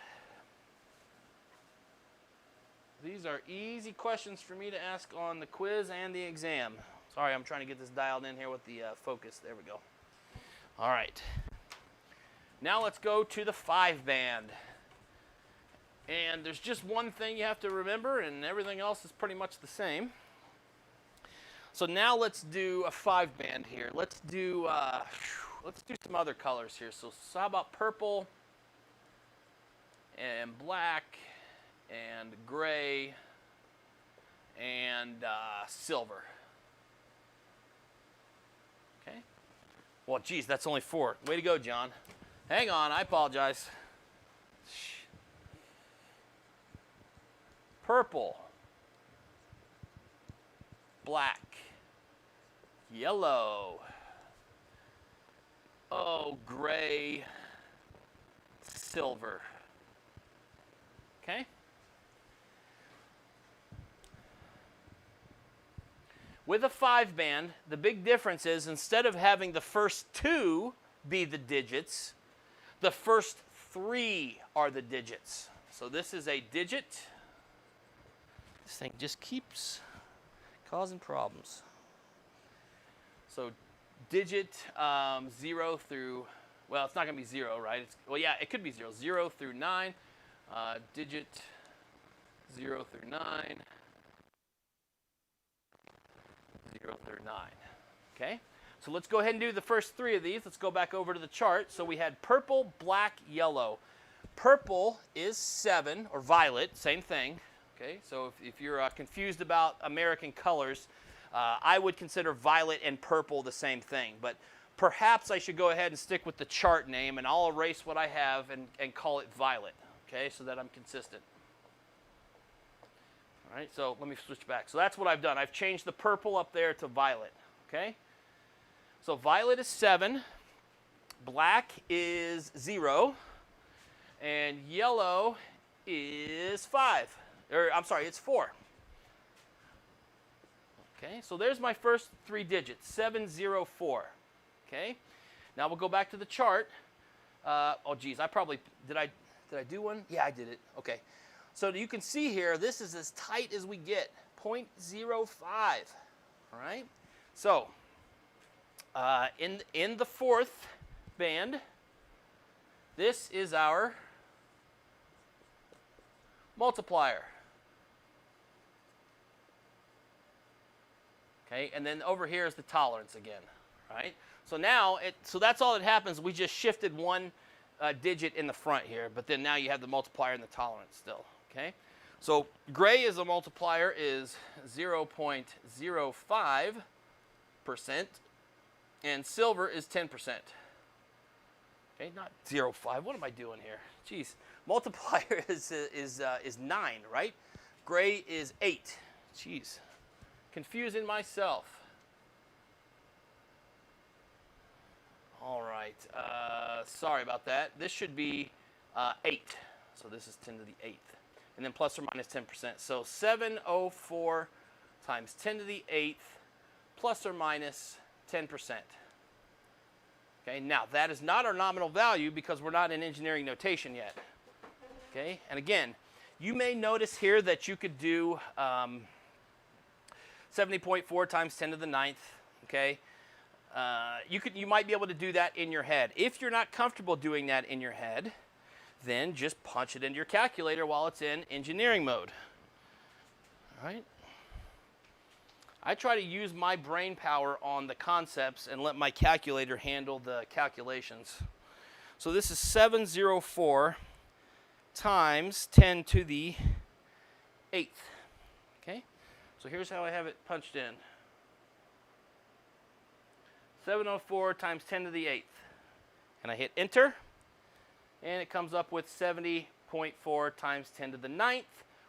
These are easy questions for me to ask on the quiz and the exam. Sorry, I'm trying to get this dialed in here with the focus. There we go. All right. Now let's go to the 5-band. And there's just one thing you have to remember, and everything else is pretty much the same. So now let's do a 5-band here. Let's do some other colors here. So how about purple and black and gray and silver? Okay. Well, geez, that's only 4. Way to go, John. Hang on, I apologize. Purple, black, yellow, gray, silver. Okay? With a 5-band, the big difference is instead of having the first 2 be the digits, the first 3 are the digits. So this is a digit. This thing just keeps causing problems. So digit 0 through, well, it's not going to be 0, right? Well, yeah, it could be 0. 0 through 9. Digit 0 through 9. 0 through 9. Okay? So let's go ahead and do the first 3 of these. Let's go back over to the chart. So we had purple, black, yellow. Purple is 7, or violet, same thing. Okay? So if you're confused about American colors, I would consider violet and purple the same thing. But perhaps I should go ahead and stick with the chart name, and I'll erase what I have and call it violet. Okay? So that I'm consistent. All right, so let me switch back. So that's what I've done. I've changed the purple up there to violet, okay? So violet is 7, black is 0, and yellow is 5. Or I'm sorry, it's 4. Okay, so there's my first 3 digits, 704. Okay, now we'll go back to the chart. Oh geez, did I do one? Yeah, I did it. Okay, so you can see here, this is as tight as we get, 0.05. All right, so in the fourth band, this is our multiplier. Okay, and then over here is the tolerance again, right? So now, so that's all that happens. We just shifted one digit in the front here, but then now you have the multiplier and the tolerance still, okay? So gray as a multiplier is 0.05%, and silver is 10%. Okay, not 0.5. What am I doing here? Jeez, multiplier is 9, right? Gray is 8. Jeez. Confusing myself. All right. Sorry about that. This should be 8. So this is 10 to the 8th. And then plus or minus 10%. So 704 times 10 to the 8th plus or minus 10%. Okay, now that is not our nominal value because we're not in engineering notation yet. Okay, and again, you may notice here that you could do 70.4 times 10 to the 9th, okay? You might be able to do that in your head. If you're not comfortable doing that in your head, then just punch it into your calculator while it's in engineering mode. All right? I try to use my brain power on the concepts and let my calculator handle the calculations. So this is 704 times 10 to the 8th, okay? So here's how I have it punched in. 704 times 10 to the 8th. And I hit enter, and it comes up with 70.4 times 10 to the 9th,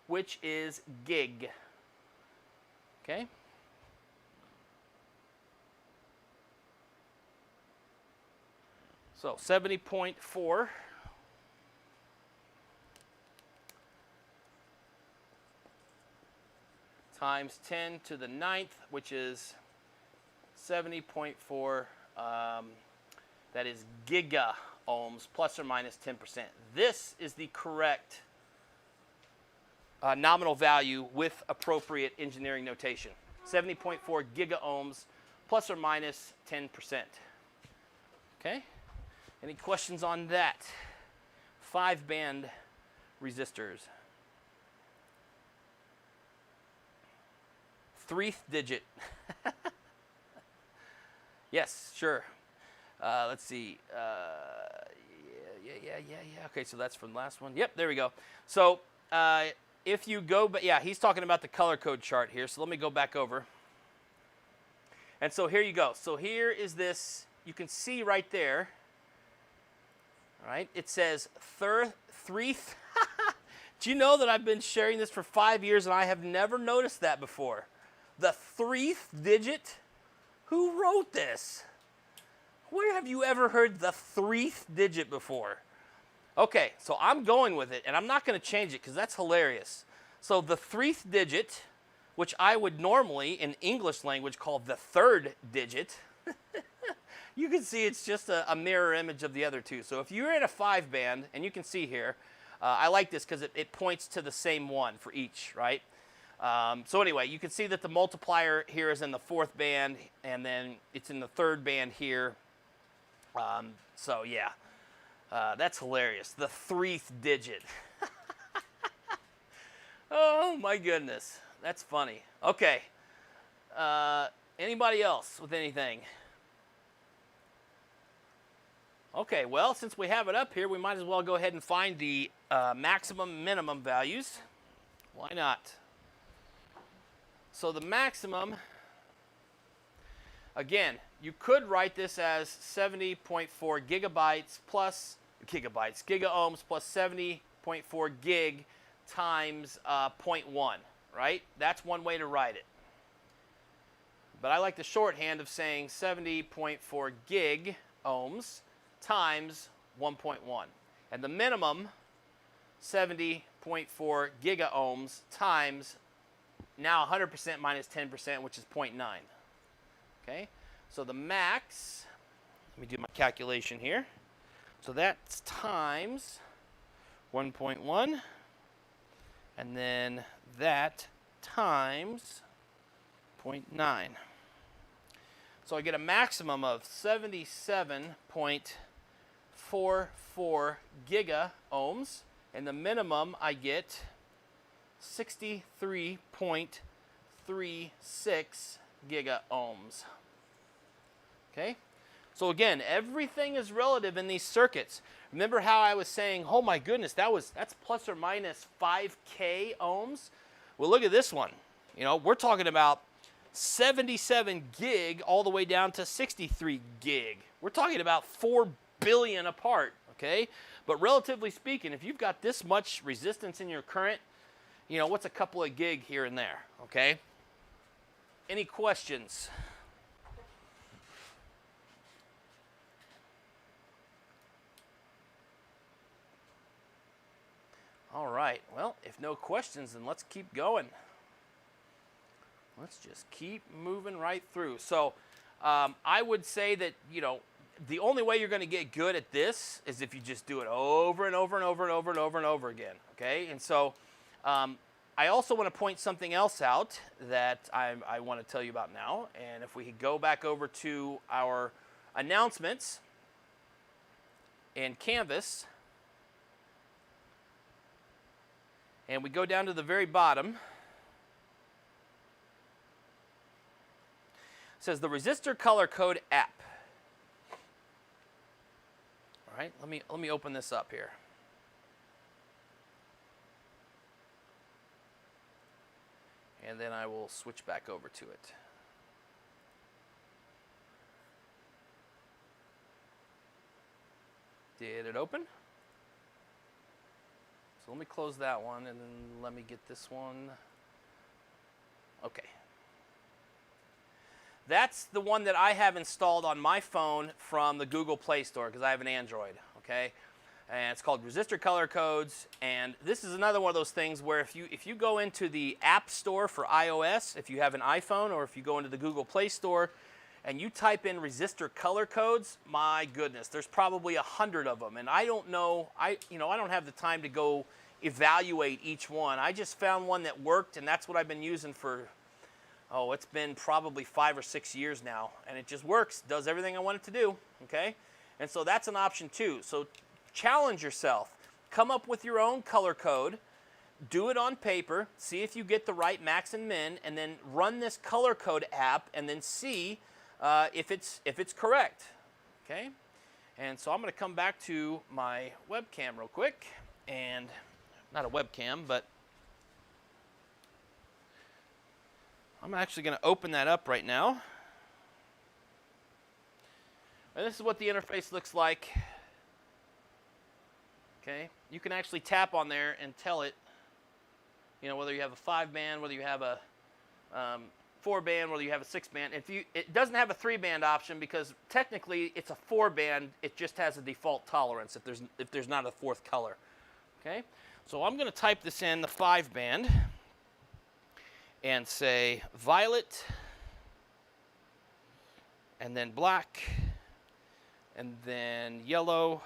which is gig. Okay? So 70.4 times 10 to the 9th, which is 70.4, that is giga ohms, plus or minus 10%. This is the correct nominal value with appropriate engineering notation. 70.4 giga ohms, plus or minus 10%. Okay? Any questions on that? 5-band resistors. 3rd digit. Yes, sure. Let's see. Yeah. Okay, so that's from the last one. Yep, there we go. So if you go, but yeah, he's talking about the color code chart here. So let me go back over. And so here you go. So here is this. You can see right there. All right, it says 3rd. Do you know that I've been sharing this for 5 years and I have never noticed that before? The 3rd digit? Who wrote this? Where have you ever heard the 3rd digit before? Okay, so I'm going with it, and I'm not going to change it because that's hilarious. So the 3rd digit, which I would normally, in English language, call the 3rd digit, you can see it's just a mirror image of the other two. So if you're in a 5-band, and you can see here, I like this because it points to the same one for each, right? So anyway, you can see that the multiplier here is in the 4th band, and then it's in the 3rd band here. So yeah, that's hilarious. The 3rd digit. Oh my goodness, that's funny. Okay, anybody else with anything? Okay, well, since we have it up here, we might as well go ahead and find the maximum minimum values. Why not? So the maximum, again, you could write this as 70.4 giga ohms plus 70.4 gig times 0.1, right? That's one way to write it. But I like the shorthand of saying 70.4 gig ohms times 1.1. And the minimum, 70.4 gigaohms times now 100% minus 10%, which is 0.9. Okay, so the max, let me do my calculation here. So that's times 1.1, and then that times 0.9. So I get a maximum of 77.44 gigaohms, and the minimum I get 63.36 gigaohms. Okay? So again, everything is relative in these circuits. Remember how I was saying, oh my goodness, that's plus or minus 5K ohms? Well, look at this one. You know, we're talking about 77 gig all the way down to 63 gig. We're talking about 4 billion apart, okay? But relatively speaking, if you've got this much resistance in your current, you know, what's a couple of gig here and there, okay? Any questions? All right, well, if no questions, then let's keep going. Let's just keep moving right through. So I would say that, you know, the only way you're going to get good at this is if you just do it over and over and over and over and over and over again, okay? And so I also want to point something else out that I want to tell you about now. And if we could go back over to our announcements in Canvas, and we go down to the very bottom. It says the Resistor Color Code app. All right, let me open this up here. And then I will switch back over to it. Did it open? So let me close that one, and then let me get this one. Okay. That's the one that I have installed on my phone from the Google Play Store because I have an Android, okay? And it's called Resistor Color Codes, and this is another one of those things where if you go into the App Store for iOS, if you have an iPhone, or if you go into the Google Play Store and you type in Resistor Color Codes, my goodness, there's probably 100 of them, and I don't know, I don't have the time to go evaluate each one. I just found one that worked, and that's what I've been using for, it's been probably 5 or 6 years now, and it just works, does everything I want it to do, okay? And so that's an option too. So challenge yourself. Come up with your own color code, do it on paper, see if you get the right max and min, and then run this color code app and then see if it's correct, okay? And so I'm going to come back to my webcam real quick, and not a webcam, but I'm actually going to open that up right now. And this is what the interface looks like. Okay, you can actually tap on there and tell it, you know, whether you have a 5-band, whether you have a 4-band, whether you have a 6-band. It doesn't have a 3-band option because technically it's a 4-band. It just has a default tolerance if there's not a fourth color. Okay, so I'm going to type this in the 5-band and say violet, and then black, and then yellow,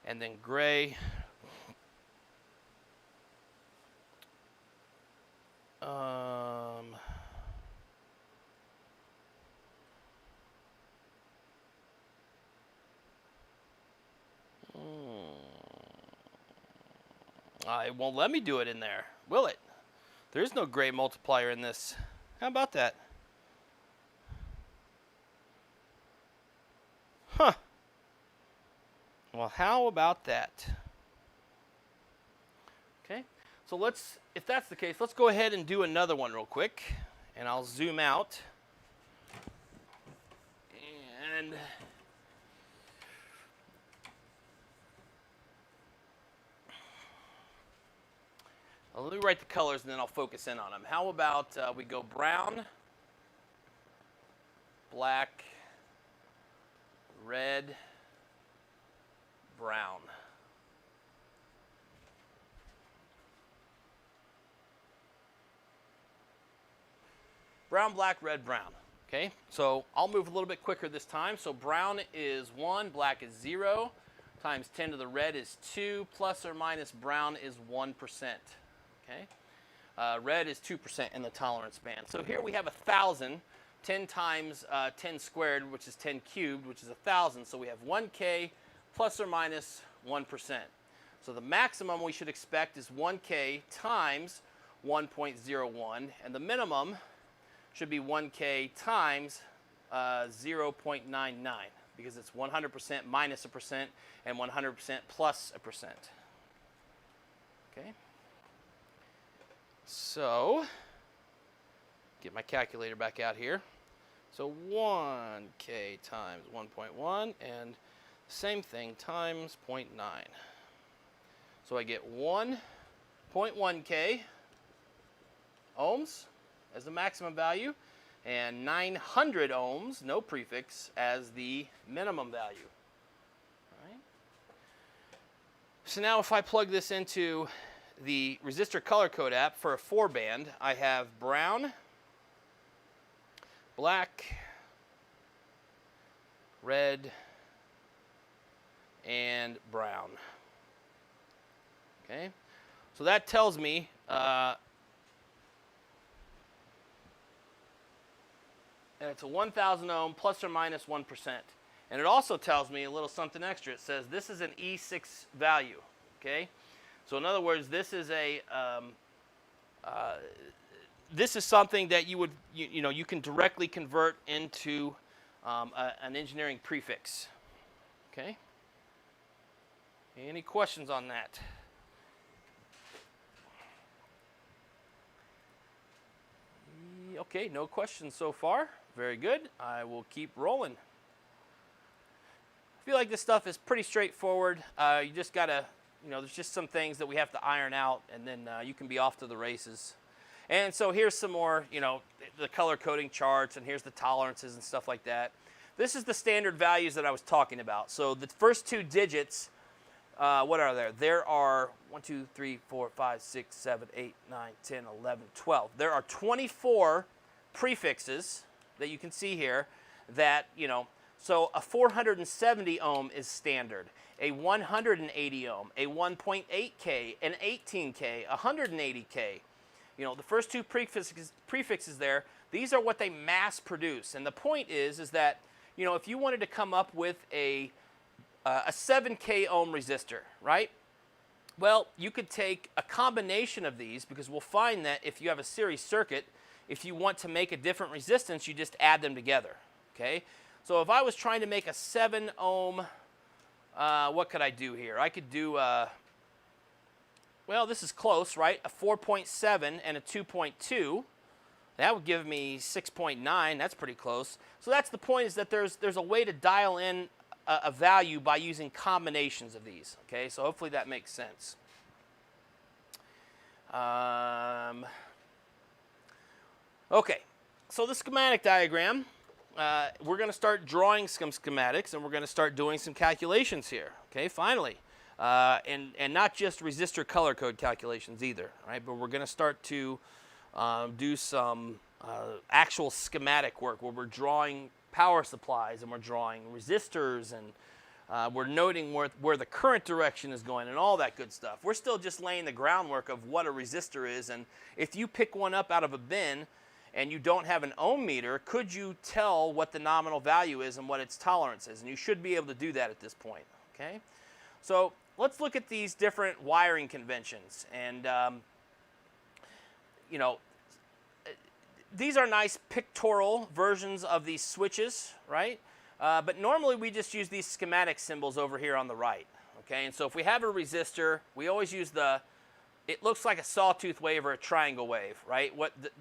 and then gray. It won't let me do it in there, will it? There's no gray multiplier in this. How about that? Huh. Well, how about that? Okay, so if that's the case, let's go ahead and do another one real quick, and I'll zoom out. And let me write the colors, and then I'll focus in on them. How about we go brown, black, red, brown. Brown, black, red, brown. Okay, so I'll move a little bit quicker this time. So brown is 1, black is 0, times 10 to the red is 2, plus or minus brown is 1%. Okay, red is 2% in the tolerance band. So here we have 1,000. 10 times 10 squared, which is 10 cubed, which is 1,000. So we have 1K plus or minus 1%. So the maximum we should expect is 1K times 1.01, and the minimum should be 1K times 0.99, because it's 100% minus a percent and 100% plus a percent. Okay. So get my calculator back out here. So 1K times 1.1 and same thing times 0.9. So I get 1.1K ohms as the maximum value and 900 ohms, no prefix, as the minimum value. All right. So now if I plug this into the resistor color code app for a 4-band, I have brown, black, red, and brown. Okay, so that tells me and it's a 1,000 ohm plus or minus 1%. And it also tells me a little something extra. It says this is an E6 value. Okay, so in other words, this is a this is something that you would you can directly convert into an engineering prefix. Okay. Any questions on that? Okay, no questions so far. Very good. I will keep rolling. I feel like this stuff is pretty straightforward. You just gotta, there's just some things that we have to iron out, and then you can be off to the races. And so here's some more, the color coding charts, and here's the tolerances and stuff like that. This is the standard values that I was talking about. So the first 2 digits, what are there? There are 1, 2, 3, 4, 5, 6, 7, 8, 9, 10, 11, 12. There are 24 prefixes that you can see here that, so a 470 ohm is standard, a 180 ohm, a 1.8K, an 18K, 180K. The first 2 prefixes there, these are what they mass produce. And the point is that, if you wanted to come up with a 7K ohm resistor, right? Well, you could take a combination of these, because we'll find that if you have a series circuit, if you want to make a different resistance, you just add them together, okay? So if I was trying to make a 7 ohm, what could I do here? I could do, well, this is close, right? A 4.7 and a 2.2. That would give me 6.9. That's pretty close. So that's the point, is that there's a way to dial in a value by using combinations of these. Okay, so hopefully that makes sense. Okay, so the schematic diagram, we're going to start drawing some schematics, and we're going to start doing some calculations here. Okay, finally. And not just resistor color code calculations either, right? But we're going to start to do some actual schematic work where we're drawing power supplies, and we're drawing resistors, and we're noting where the current direction is going and all that good stuff. We're still just laying the groundwork of what a resistor is, and if you pick one up out of a bin and you don't have an ohm meter, could you tell what the nominal value is and what its tolerance is? And you should be able to do that at this point, okay? So let's look at these different wiring conventions. And, these are nice pictorial versions of these switches, right? But normally we just use these schematic symbols over here on the right, okay? And so if we have a resistor, we always use it looks like a sawtooth wave or a triangle wave, right?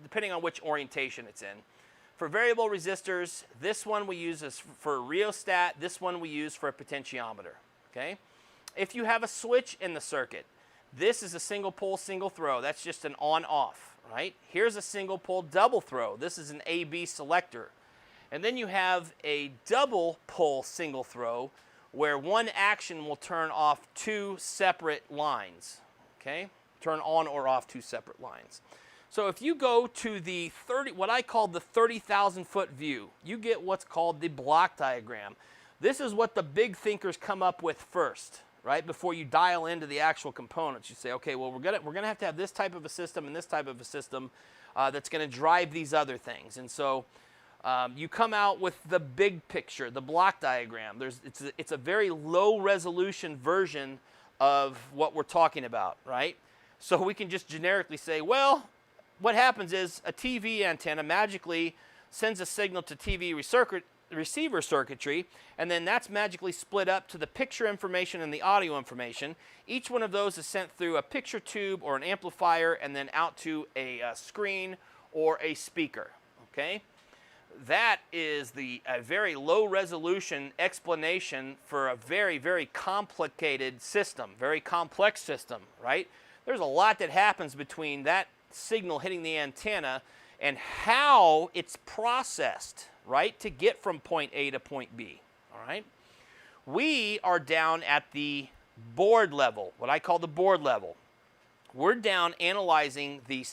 Depending on which orientation it's in. For variable resistors, this one we use for a rheostat, this one we use for a potentiometer, okay? If you have a switch in the circuit, this is a single pole, single throw. That's just an on-off, right? Here's a single pole, double throw. This is an A-B selector. And then you have a double pole, single throw, where one action will turn off 2 separate lines, okay? Turn on or off 2 separate lines. So if you go to the what I call the 30,000 foot view, you get what's called the block diagram. This is what the big thinkers come up with first, right? Before you dial into the actual components, you say, okay, well, we're gonna have to have this type of a system and this type of a system that's going to drive these other things. And so you come out with the big picture, the block diagram. It's a very low resolution version of what we're talking about, right? So we can just generically say, well, what happens is a TV antenna magically sends a signal to TV receiver circuitry, and then that's magically split up to the picture information and the audio information. Each one of those is sent through a picture tube or an amplifier and then out to a screen or a speaker, okay? That is a very low resolution explanation for a very, very complicated system, very complex system, right? There's a lot that happens between that signal hitting the antenna and how it's processed, right, to get from point A to point B, all right? We are down at the board level, what I call the board level. We're down analyzing the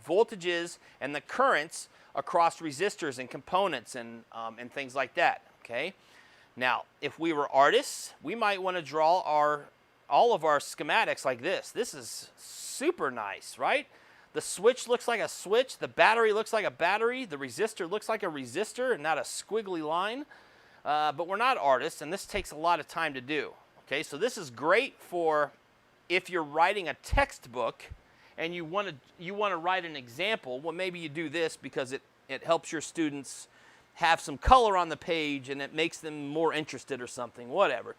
voltages and the currents across resistors and components and things like that, okay? Now, if we were artists, we might want to draw all of our schematics like this. This is super nice, right? The switch looks like a switch, the battery looks like a battery, the resistor looks like a resistor and not a squiggly line. But we're not artists, and this takes a lot of time to do. Okay, so this is great for if you're writing a textbook and you want to write an example. Well, maybe you do this because it helps your students have some color on the page and it makes them more interested or something, whatever.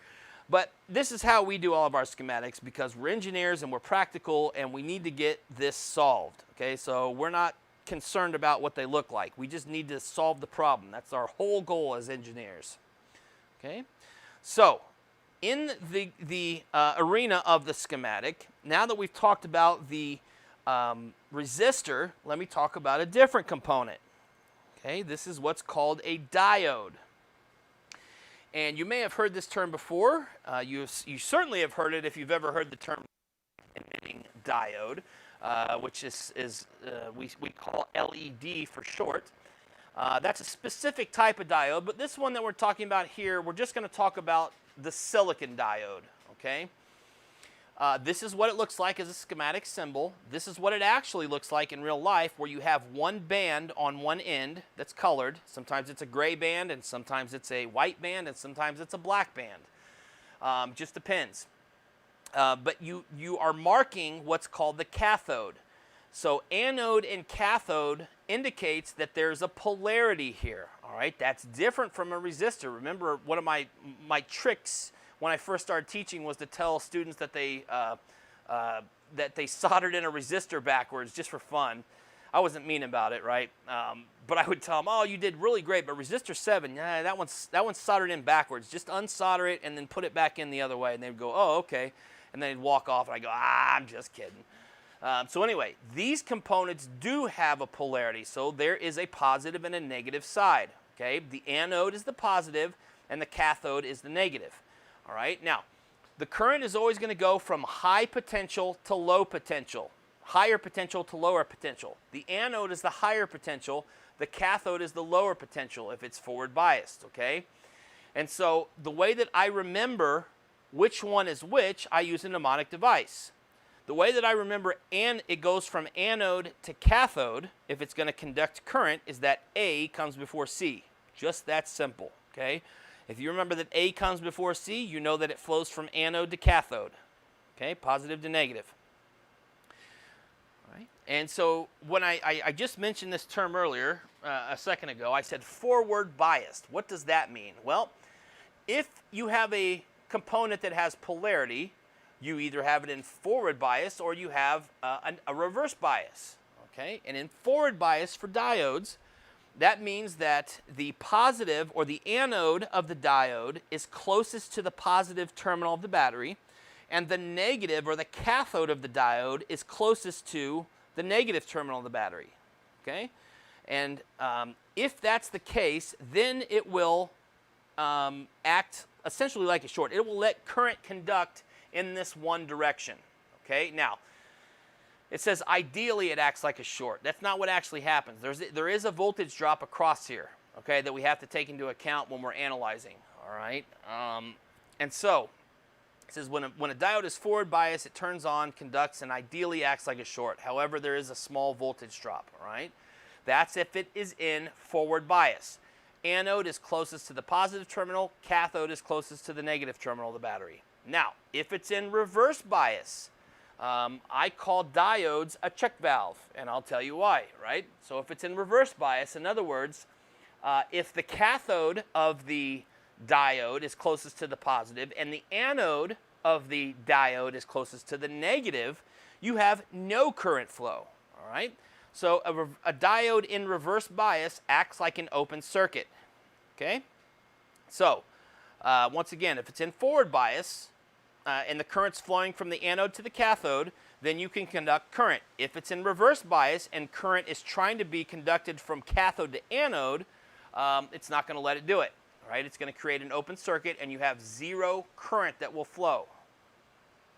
But this is how we do all of our schematics because we're engineers and we're practical and we need to get this solved. Okay, so we're not concerned about what they look like. We just need to solve the problem. That's our whole goal as engineers. Okay, so in the arena of the schematic, now that we've talked about the resistor, let me talk about a different component. Okay, this is what's called a diode. And you may have heard this term before. You certainly have heard it if you've ever heard the term emitting diode, which we call LED for short. That's a specific type of diode, but this one that we're talking about here, we're just going to talk about the silicon diode, okay? This is what it looks like as a schematic symbol. This is what it actually looks like in real life, where you have one band on one end that's colored. Sometimes it's a gray band, and sometimes it's a white band, and sometimes it's a black band. Just depends. But you are marking what's called the cathode. So anode and cathode indicates that there's a polarity here. All right, that's different from a resistor. Remember, one of my tricks when I first started teaching was to tell students that they soldered in a resistor backwards just for fun. I wasn't mean about it, right? But I would tell them, "Oh, you did really great, but resistor 7, yeah, that one's soldered in backwards. Just unsolder it and then put it back in the other way." And they'd go, "Oh, okay," and then they'd walk off, and I go, I'm just kidding." So anyway, these components do have a polarity, so there is a positive and a negative side. Okay, the anode is the positive, and the cathode is the negative. All right, now, the current is always going to go from high potential to low potential, higher potential to lower potential. The anode is the higher potential, the cathode is the lower potential if it's forward biased, okay? And so the way that I remember which one is which, I use a mnemonic device. The way that I remember it goes from anode to cathode, if it's going to conduct current, is that A comes before C. Just that simple, okay? If you remember that A comes before C, you know that it flows from anode to cathode, okay, positive to negative. All right. And so when I just mentioned this term earlier, a second ago, I said forward biased. What does that mean? Well, if you have a component that has polarity, you either have it in forward bias or you have a reverse bias, okay? And in forward bias for diodes, that means that the positive or the anode of the diode is closest to the positive terminal of the battery, and the negative or the cathode of the diode is closest to the negative terminal of the battery, okay? And if that's the case, then it will act essentially like a short. It will let current conduct in this one direction, okay? Now, it says ideally it acts like a short. That's not what actually happens. There is a voltage drop across here, okay, that we have to take into account when we're analyzing, all right? And so it says when a diode is forward biased, it turns on, conducts, and ideally acts like a short. However, there is a small voltage drop, all right? That's if it is in forward bias. Anode is closest to the positive terminal, cathode is closest to the negative terminal of the battery. Now, if it's in reverse bias, I call diodes a check valve, and I'll tell you why, right? So if it's in reverse bias, in other words, if the cathode of the diode is closest to the positive and the anode of the diode is closest to the negative, you have no current flow, all right? So a diode in reverse bias acts like an open circuit, okay? So once again, if it's in forward bias, and the current's flowing from the anode to the cathode, then you can conduct current. If it's in reverse bias and current is trying to be conducted from cathode to anode, it's not going to let it do it, right? It's going to create an open circuit, and you have zero current that will flow.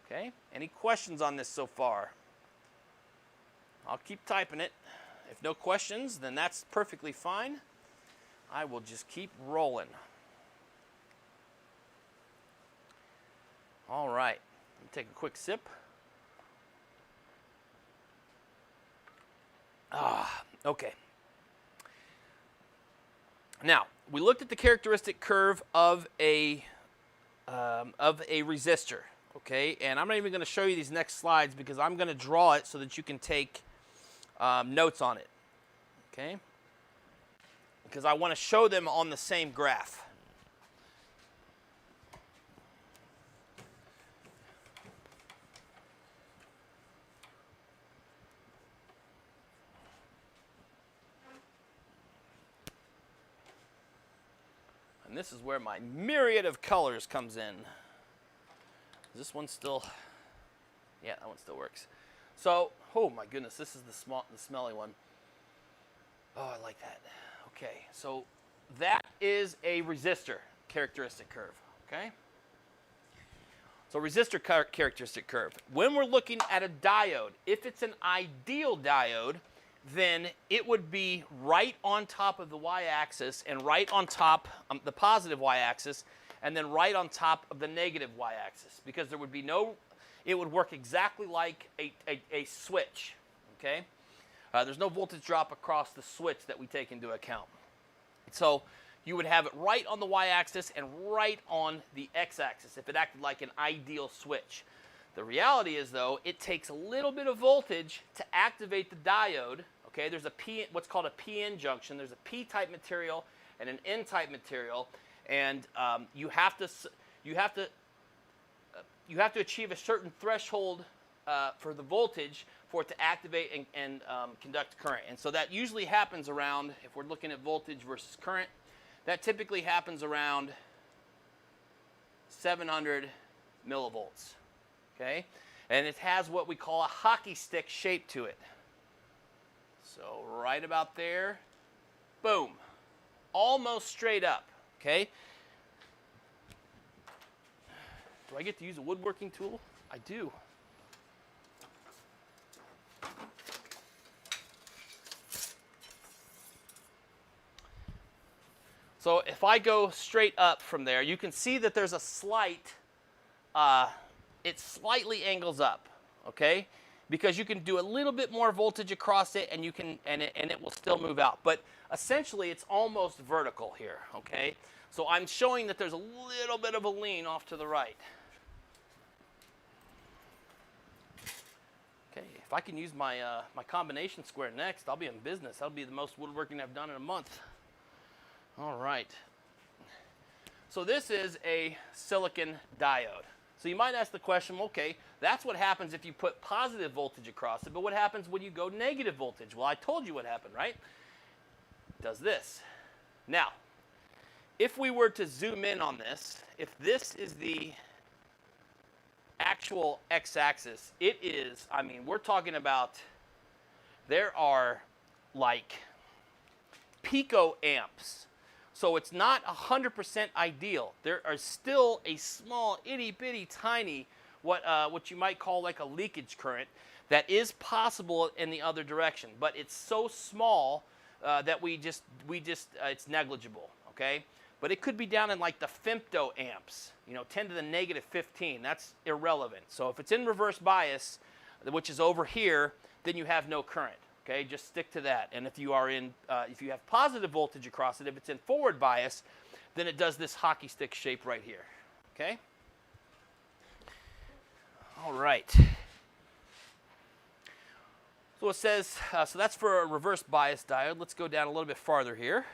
Okay? Any questions on this so far? I'll keep typing it. If no questions, then that's perfectly fine. I will just keep rolling. All right, let me take a quick sip. Okay. Now, we looked at the characteristic curve of a resistor, okay? And I'm not even going to show you these next slides because I'm going to draw it so that you can take notes on it, okay? Because I want to show them on the same graph. And this is where my myriad of colors comes in. Is this one still? Yeah, that one still works. So, oh my goodness, this is the smelly one. Oh, I like that. Okay, so that is a resistor characteristic curve, okay? So resistor characteristic curve. When we're looking at a diode, if it's an ideal diode, then it would be right on top of the y-axis and right on top the positive y-axis, and then right on top of the negative y-axis, because there would be no, it would work exactly like a switch, okay? There's no voltage drop across the switch that we take into account. So you would have it right on the y-axis and right on the x-axis if it acted like an ideal switch. The reality is, though, it takes a little bit of voltage to activate the diode. Okay, there's what's called a p-n junction. There's a p-type material and an n-type material, and you have to achieve a certain threshold for the voltage for it to activate and conduct current. And so that usually happens around, if we're looking at voltage versus current, that typically happens around 700 millivolts. Okay, and it has what we call a hockey stick shape to it. So right about there, boom, almost straight up, okay? Do I get to use a woodworking tool? I do. So if I go straight up from there, you can see that there's a slight, it slightly angles up, okay? Because you can do a little bit more voltage across it, and you can, and it will still move out. But essentially, it's almost vertical here, okay? So I'm showing that there's a little bit of a lean off to the right. Okay, if I can use my my combination square next, I'll be in business. That'll be the most woodworking I've done in a month. All right. So this is a silicon diode. So you might ask the question, okay, that's what happens if you put positive voltage across it, but what happens when you go negative voltage? Well, I told you what happened, right? It does this. Now, if we were to zoom in on this, if this is the actual x-axis, it is, I mean, we're talking about, there are like picoamps. So it's not 100% ideal. There are still a small, itty-bitty, tiny, what you might call like a leakage current That is possible in the other direction, but it's so small that it's negligible, okay? But it could be down in like the femto amps, 10 to the negative 15. That's irrelevant. So if it's in reverse bias, which is over here, then you have no current, okay? Just stick to that. And if you have positive voltage across it, if it's in forward bias, then it does this hockey stick shape right here, okay? All right. So it says, so that's for a reverse bias diode. Let's go down a little bit farther here.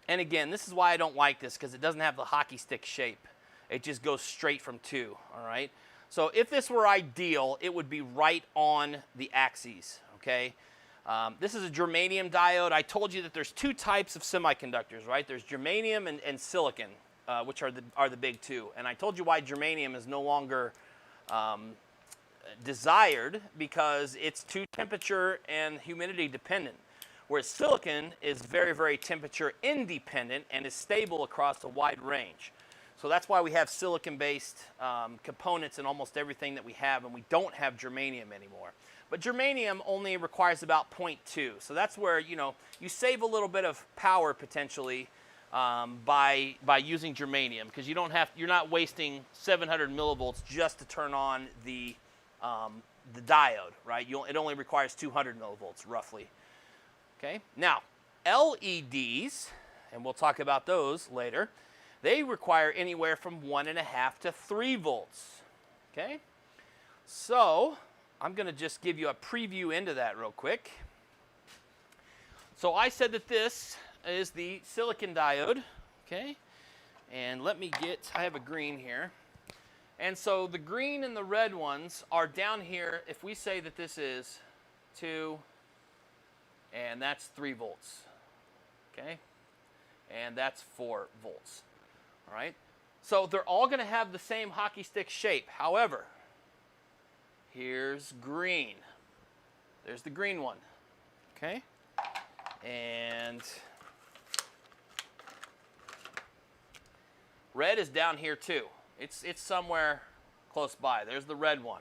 And again, this is why I don't like this, because it doesn't have the hockey stick shape. It just goes straight from 2, all right? So if this were ideal, it would be right on the axes, okay? This is a germanium diode. I told you that there's 2 types of semiconductors, right? There's germanium and silicon, which are the big 2. And I told you why germanium is no longer desired, because it's too temperature and humidity dependent, whereas silicon is very, very temperature independent and is stable across a wide range. So that's why we have silicon-based components in almost everything that we have, and we don't have germanium anymore. But germanium only requires about 0.2, so that's where you save a little bit of power potentially by using germanium, because you're not wasting 700 millivolts just to turn on the diode, right? It only requires 200 millivolts roughly. Okay. Now, LEDs, and we'll talk about those later, they require anywhere from 1.5 to 3 volts. Okay. So I'm going to just give you a preview into that real quick. So I said that this is the silicon diode. Okay. And I have a green here. And so the green and the red ones are down here. If we say that this is 2, and that's 3 volts, okay? And that's 4 volts, all right? So they're all going to have the same hockey stick shape. However, here's green. There's the green one, okay? And red is down here too. It's somewhere close by. There's the red one,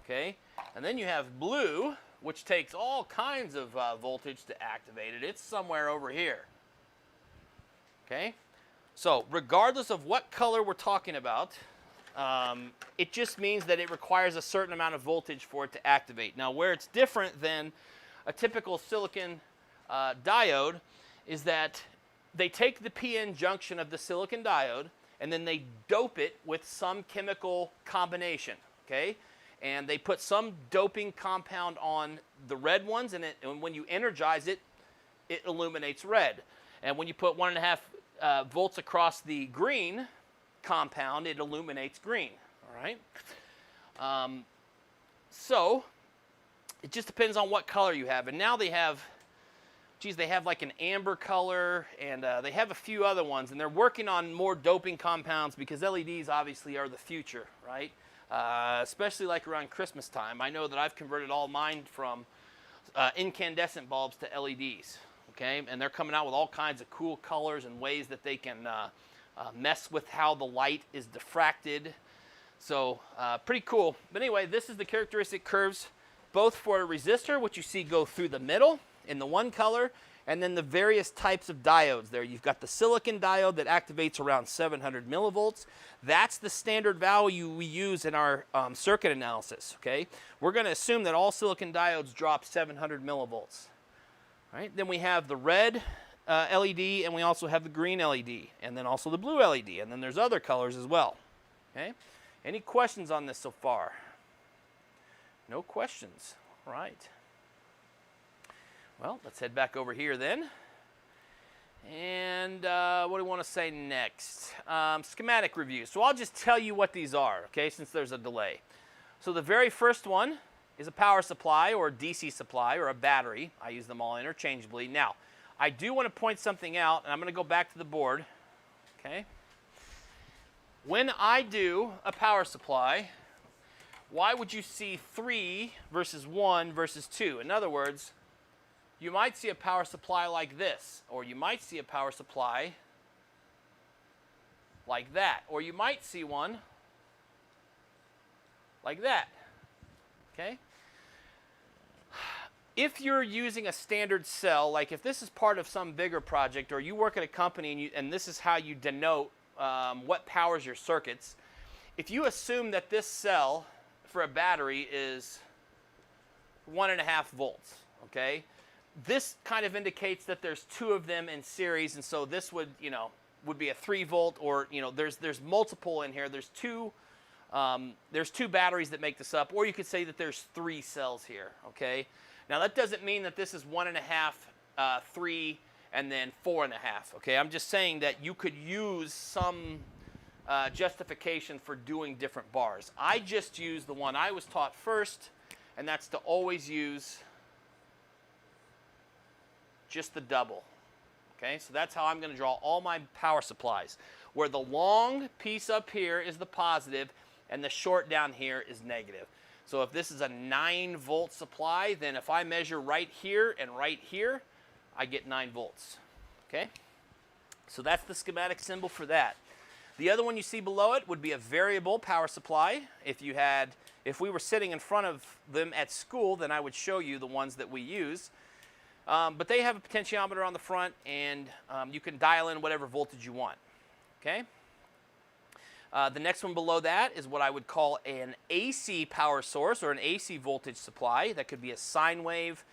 okay? And then you have blue, which takes all kinds of voltage to activate it. It's somewhere over here, okay? So regardless of what color we're talking about, it just means that it requires a certain amount of voltage for it to activate. Now, where it's different than a typical silicon diode is that they take the PN junction of the silicon diode and then they dope it with some chemical combination, okay? And they put some doping compound on the red ones, and when you energize it, it illuminates red. And when you put 1.5 volts across the green compound, it illuminates green, all right? So it just depends on what color you have. And now they have like an amber color, and they have a few other ones, and they're working on more doping compounds because LEDs obviously are the future, right? Especially like around Christmas time. I know that I've converted all mine from incandescent bulbs to LEDs, okay? And they're coming out with all kinds of cool colors and ways that they can mess with how the light is diffracted. So pretty cool. But anyway, this is the characteristic curves both for a resistor, which you see go through the middle in the one color, and then the various types of diodes there. You've got the silicon diode that activates around 700 millivolts. That's the standard value we use in our circuit analysis, okay? We're going to assume that all silicon diodes drop 700 millivolts. Right? Then we have the red LED, and we also have the green LED, and then also the blue LED, and then there's other colors as well, okay? Any questions on this so far? No questions. All right. Well, let's head back over here then. And what do we want to say next? Schematic review. So I'll just tell you what these are, okay, since there's a delay. So the very first one is a power supply or a DC supply or a battery. I use them all interchangeably. Now, I do want to point something out, and I'm going to go back to the board, okay? When I do a power supply, why would you see 3 versus 1 versus 2? In other words, you might see a power supply like this, or you might see a power supply like that, or you might see one like that. Okay? If you're using a standard cell, like if this is part of some bigger project, or you work at a company and this is how you denote what powers your circuits, if you assume that this cell for a battery is 1.5 volts, okay, this kind of indicates that there's two of them in series, and so this would, would be a 3 volt, or there's multiple in here. There's two batteries that make this up, or you could say that there's 3 cells here, okay. Now that doesn't mean that this is 1.5, 3, and then 4.5. Okay, I'm just saying that you could use some justification for doing different bars. I just use the one I was taught first, and that's to always use just the double. Okay, so that's how I'm going to draw all my power supplies, where the long piece up here is the positive, and the short down here is negative. So if this is a 9 volt supply, then if I measure right here and right here, I get 9 volts. Okay? So that's the schematic symbol for that. The other one you see below it would be a variable power supply. If we were sitting in front of them at school, then I would show you the ones that we use. But they have a potentiometer on the front, and you can dial in whatever voltage you want. Okay? The next one below that is what I would call an AC power source, or an AC voltage supply. That could be a sine wave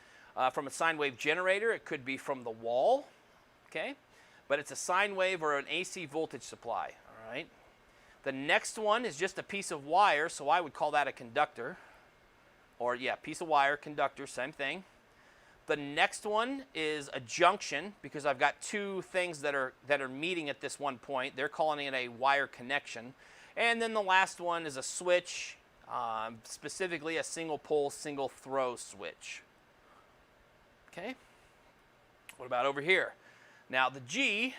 from a sine wave generator. It could be from the wall, okay? But it's a sine wave or an AC voltage supply, all right? The next one is just a piece of wire, so I would call that a conductor. Or, yeah, piece of wire, conductor, same thing. The next one is a junction, because I've got two things that are meeting at this one point. They're calling it a wire connection. And then the last one is a switch, specifically a single pole, single throw switch. Okay? What about over here? Now the G,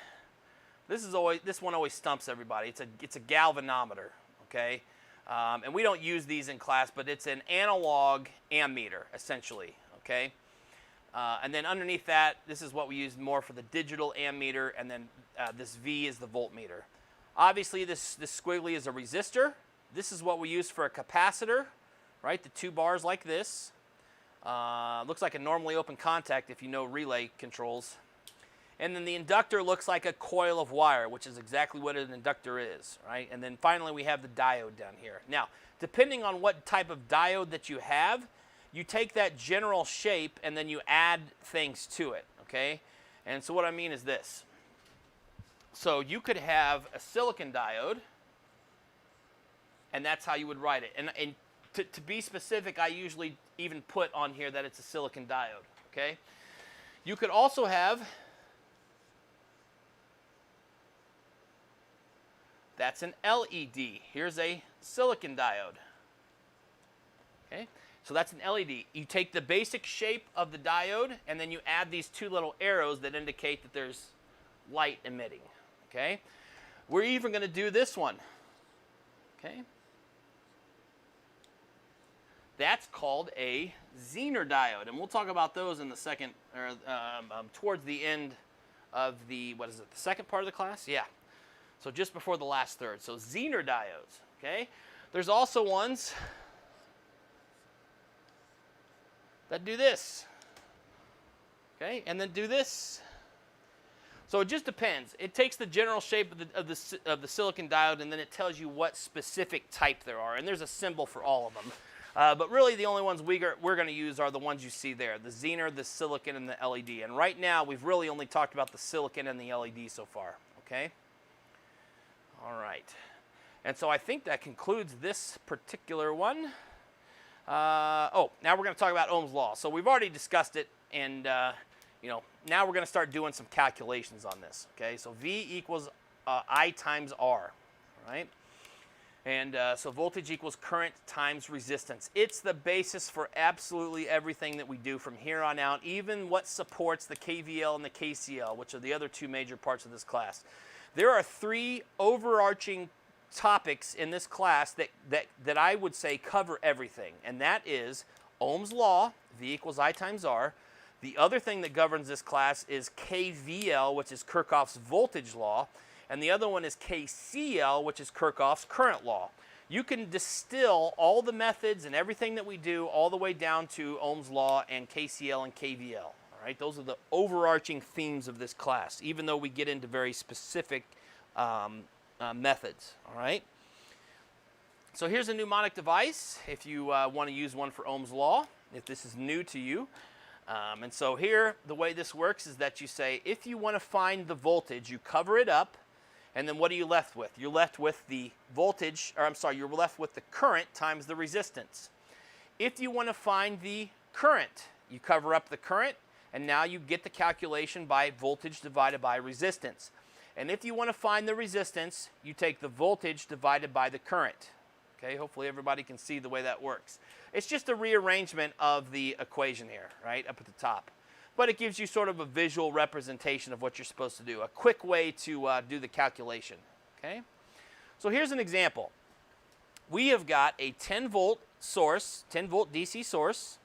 this one always stumps everybody. It's a galvanometer, okay? And we don't use these in class, but it's an analog ammeter, essentially, okay? And then underneath that, this is what we use more for the digital ammeter, and then this V is the voltmeter. Obviously, this squiggly is a resistor. This is what we use for a capacitor, right? The 2 bars like this. Looks like a normally open contact if you know relay controls. And then the inductor looks like a coil of wire, which is exactly what an inductor is, right? And then finally, we have the diode down here. Now, depending on what type of diode that you have, you take that general shape and then you add things to it, okay? And so what I mean is this. So you could have a silicon diode, and that's how you would write it. And to be specific, I usually even put on here that it's a silicon diode, okay? You could also have, that's an LED. Here's a silicon diode, okay? So that's an LED. You take the basic shape of the diode, and then you add these 2 little arrows that indicate that there's light emitting, okay? We're even going to do this one, okay? That's called a Zener diode, and we'll talk about those in the second, or towards the end of the, the second part of the class? Yeah. So just before the last third. So Zener diodes, okay? There's also ones that do this, okay, and then do this. So it just depends. It takes the general shape of the silicon diode, and then it tells you what specific type there are, and there's a symbol for all of them. But really, the only ones we're going to use are the ones you see there: the Zener, the silicon, and the LED. And right now, we've really only talked about the silicon and the LED so far. Okay. All right. And so I think that concludes this particular one. Now we're going to talk about Ohm's law. So we've already discussed it, and now we're going to start doing some calculations on this. Okay, so V equals I times R, right? And so voltage equals current times resistance. It's the basis for absolutely everything that we do from here on out, even what supports the KVL and the KCL, which are the other 2 major parts of this class. There are 3 overarching topics in this class that I would say cover everything, and that is Ohm's law, V equals I times R. The other thing that governs this class is KVL, which is Kirchhoff's voltage law, and the other one is KCL, which is Kirchhoff's current law. you can distill all the methods and everything that we do all the way down to Ohm's law and KCL and KVL. All right, those are the overarching themes of this class, even though we get into very specific methods. All right. So here's a mnemonic device if you want to use one for Ohm's law, if this is new to you. And so here, the way this works is that you say, if you want to find the voltage, you cover it up, and then what are you left with? You're left with the voltage, or I'm sorry, you're left with the current times the resistance. If you want to find the current, you cover up the current, and now you get the calculation by voltage divided by resistance. And if you want to find the resistance, you take the voltage divided by the current. Okay, hopefully everybody can see the way that works. It's just a rearrangement of the equation here, right, up at the top. But it gives you sort of a visual representation of what you're supposed to do, a quick way to do the calculation. Okay, so here's an example. We have got a 10-volt source, 10-volt DC source,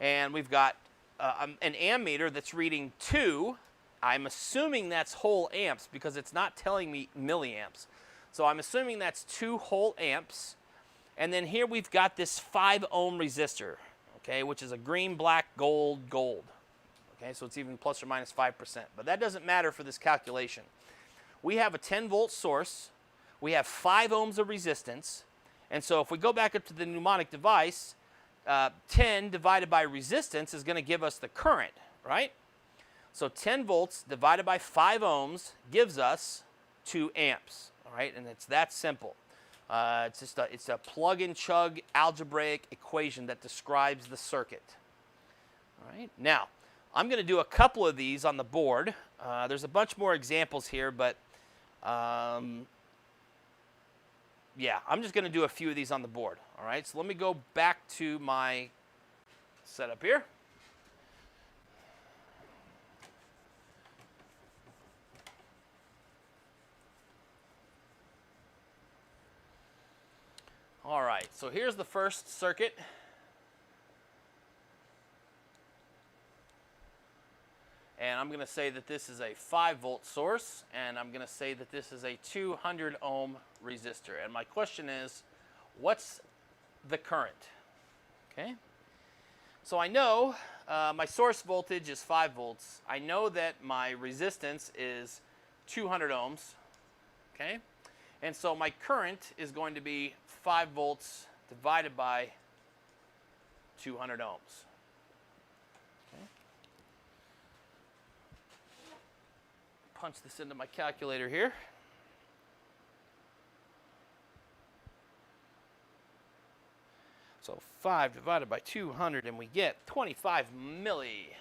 and we've got an ammeter that's reading 2. I'm assuming that's whole amps because it's not telling me milliamps. So I'm assuming that's 2 whole amps. And then here we've got this 5 ohm resistor, okay, which is a green, black, gold, gold. Okay, so it's even plus or minus 5%. But that doesn't matter for this calculation. We have a 10-volt source. We have 5 ohms of resistance. And so if we go back up to the mnemonic device, 10 divided by resistance is going to give us the current, right? So 10 volts divided by 5 ohms gives us 2 amps, all right? And it's that simple. It's a plug-and-chug algebraic equation that describes the circuit. All right. Now, I'm going to do a couple of these on the board. There's a bunch more examples here, but yeah, I'm just going to do a few of these on the board. All right. So let me go back to my setup here. All right, so here's the first circuit. And I'm going to say that this is a 5-volt source, and I'm going to say that this is a 200 ohm resistor. And my question is, what's the current? Okay. So I know my source voltage is 5 volts. I know that my resistance is 200 ohms. Okay. And so my current is going to be 5 volts divided by 200 ohms. Okay. Punch this into my calculator here. So 5 divided by 200, and we get 25 milli.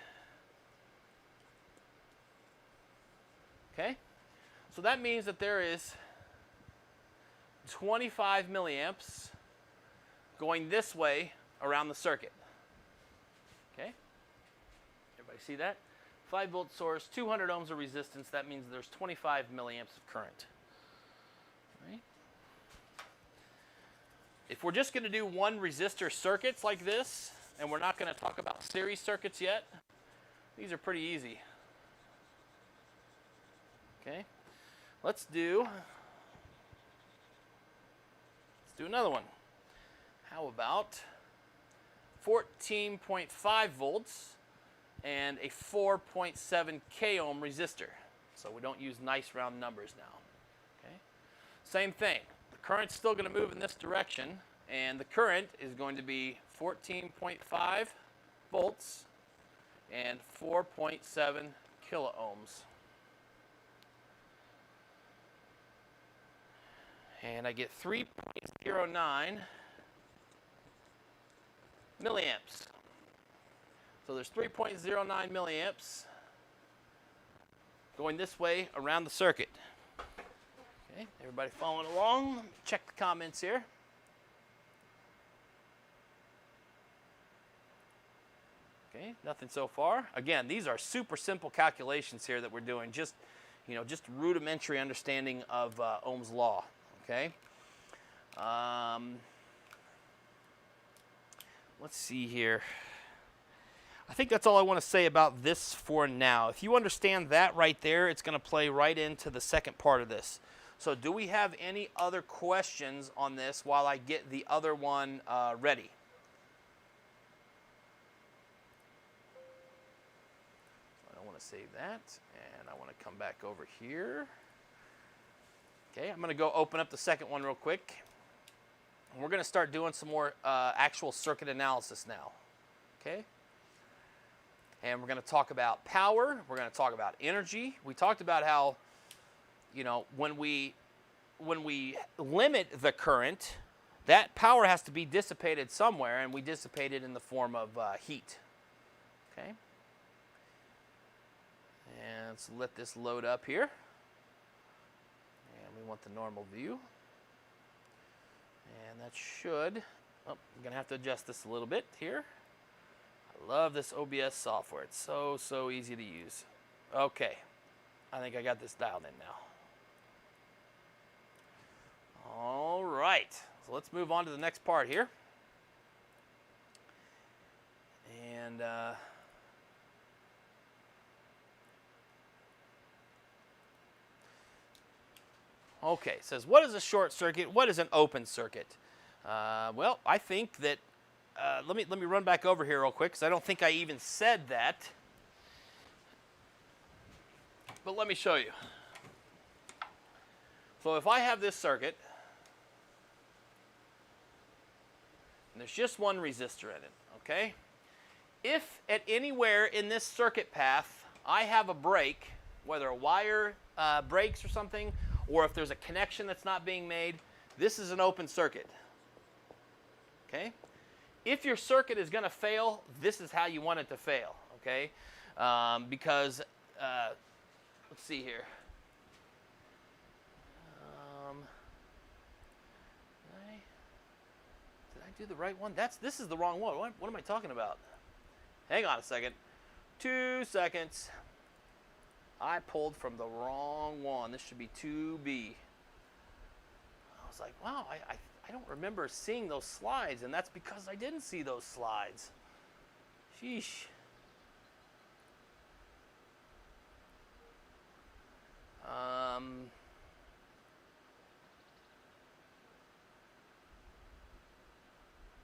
Okay? So that means that there is 25 milliamps going this way around the circuit. Okay? Everybody see that? 5-volt source, 200 ohms of resistance. That means there's 25 milliamps of current. Right? If we're just going to do one resistor circuits like this, and we're not going to talk about series circuits yet, these are pretty easy. Okay? Let's do another one. How about 14.5 volts and a 4.7 k ohm resistor? So we don't use nice round numbers now. Okay? Same thing. The current's still going to move in this direction, and the current is going to be 14.5 volts and 4.7 kilo ohms. And I get 3.09 milliamps. So there's 3.09 milliamps going this way around the circuit. Okay, everybody following along? Check the comments here. Okay, nothing so far. Again, these are super simple calculations here that we're doing. Just rudimentary understanding of Ohm's law. Okay. Let's see here. I think that's all I want to say about this for now. If you understand that right there, it's going to play right into the second part of this. So do we have any other questions on this while I get the other one ready? So I don't want to save that, and I want to come back over here. Okay, I'm going to go open up the second one real quick. And we're going to start doing some more actual circuit analysis now. Okay? And we're going to talk about power. We're going to talk about energy. We talked about how, you know, when we limit the current, that power has to be dissipated somewhere, and we dissipate it in the form of heat. Okay? And let's let this load up here. And we want the normal view. And that should, oh, I'm going to have to adjust this a little bit here. I love this OBS software. It's so easy to use. Okay, I think I got this dialed in now. All right, so let's move on to the next part here. And okay, it says, what is a short circuit? What is an open circuit? Well, I think that, let me run back over here real quick, because I don't think I even said that. But let me show you. So if I have this circuit, and there's just one resistor in it, okay? If at anywhere in this circuit path I have a break, whether a wire breaks or something, or if there's a connection that's not being made, this is an open circuit. Okay? If your circuit is going to fail, this is how you want it to fail. Okay? Because, let's see here. Did I do the right one? This is the wrong one. What am I talking about? Hang on a second. 2 seconds. I pulled from the wrong one. This should be 2B. I was like, wow, I don't remember seeing those slides, and that's because I didn't see those slides. Sheesh.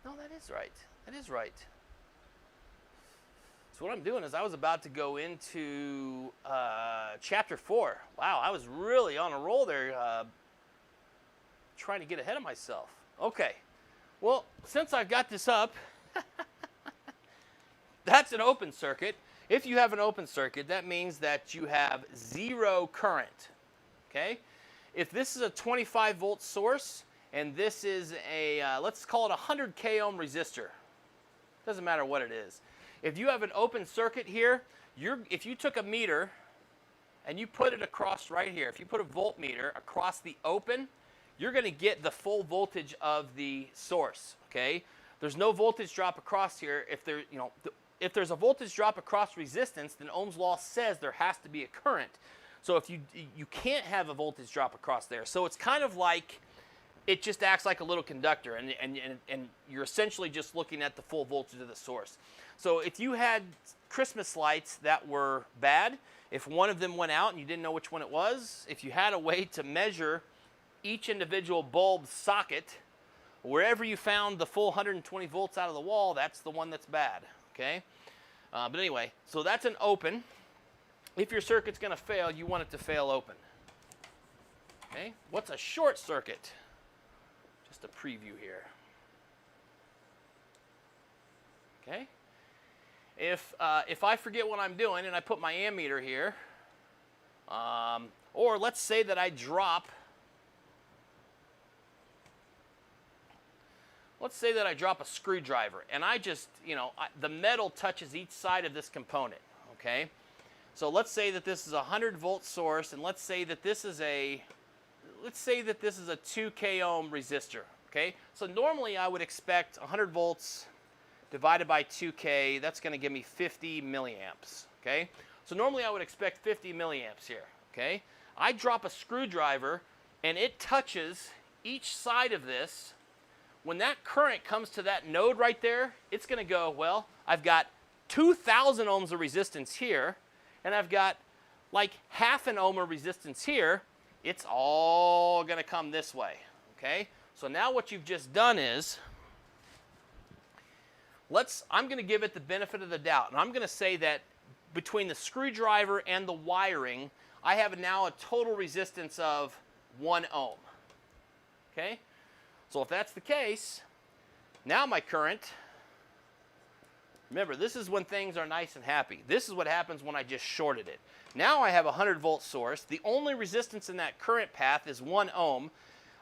No, that is right. That is right. So what I'm doing is I was about to go into chapter 4. Wow, I was really on a roll there, trying to get ahead of myself. Okay, well, since I've got this up, that's an open circuit. If you have an open circuit, that means that you have zero current. Okay, if this is a 25 volt source and this is a, let's call it a 100 k ohm resistor. Doesn't matter what it is. If you have an open circuit here, if you took a meter and you put it across right here, if you put a voltmeter across the open, you're going to get the full voltage of the source. Okay, there's no voltage drop across here. If there's a voltage drop across resistance, then Ohm's law says there has to be a current. So if you can't have a voltage drop across there. So it's kind of like it just acts like a little conductor, and you're essentially just looking at the full voltage of the source. So if you had Christmas lights that were bad, if one of them went out and you didn't know which one it was, if you had a way to measure each individual bulb socket, wherever you found the full 120 volts out of the wall, that's the one that's bad. Okay? But anyway, so that's an open. If your circuit's going to fail, you want it to fail open. Okay? What's a short circuit? Just a preview here. Okay? If I forget what I'm doing and I put my ammeter here, or let's say that I drop, a screwdriver and I just, the metal touches each side of this component, okay? So let's say that this is a 100 volt source, and let's say that this is a 2 k ohm resistor, okay? So normally I would expect 100 volts divided by 2K, that's going to give me 50 milliamps, okay? So normally I would expect 50 milliamps here, okay? I drop a screwdriver and it touches each side of this. When that current comes to that node right there, it's going to go, well, I've got 2,000 ohms of resistance here, and I've got like half an ohm of resistance here. it's all going to come this way, okay? So now what you've just done is, I'm going to give it the benefit of the doubt, and I'm going to say that between the screwdriver and the wiring, I have now a total resistance of 1 ohm, okay? So if that's the case, now my current, remember, this is when things are nice and happy. This is what happens when I just shorted it. Now I have a 100-volt source. The only resistance in that current path is 1 ohm.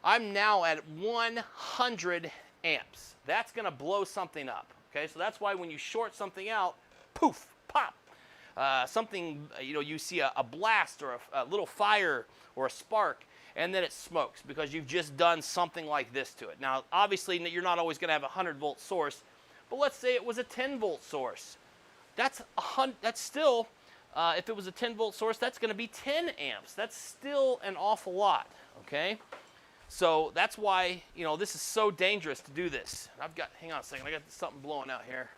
I'm now at 100 amps. That's going to blow something up. Okay, so that's why when you short something out, poof, pop. Something, you see a blast or a little fire or a spark, and then it smokes because you've just done something like this to it. Now, obviously, you're not always going to have a 100-volt source, but let's say it was a 10-volt source. That's still, if it was a 10-volt source, that's going to be 10 amps. That's still an awful lot, okay? So that's why, this is so dangerous to do this. Hang on a second, I got something blowing out here.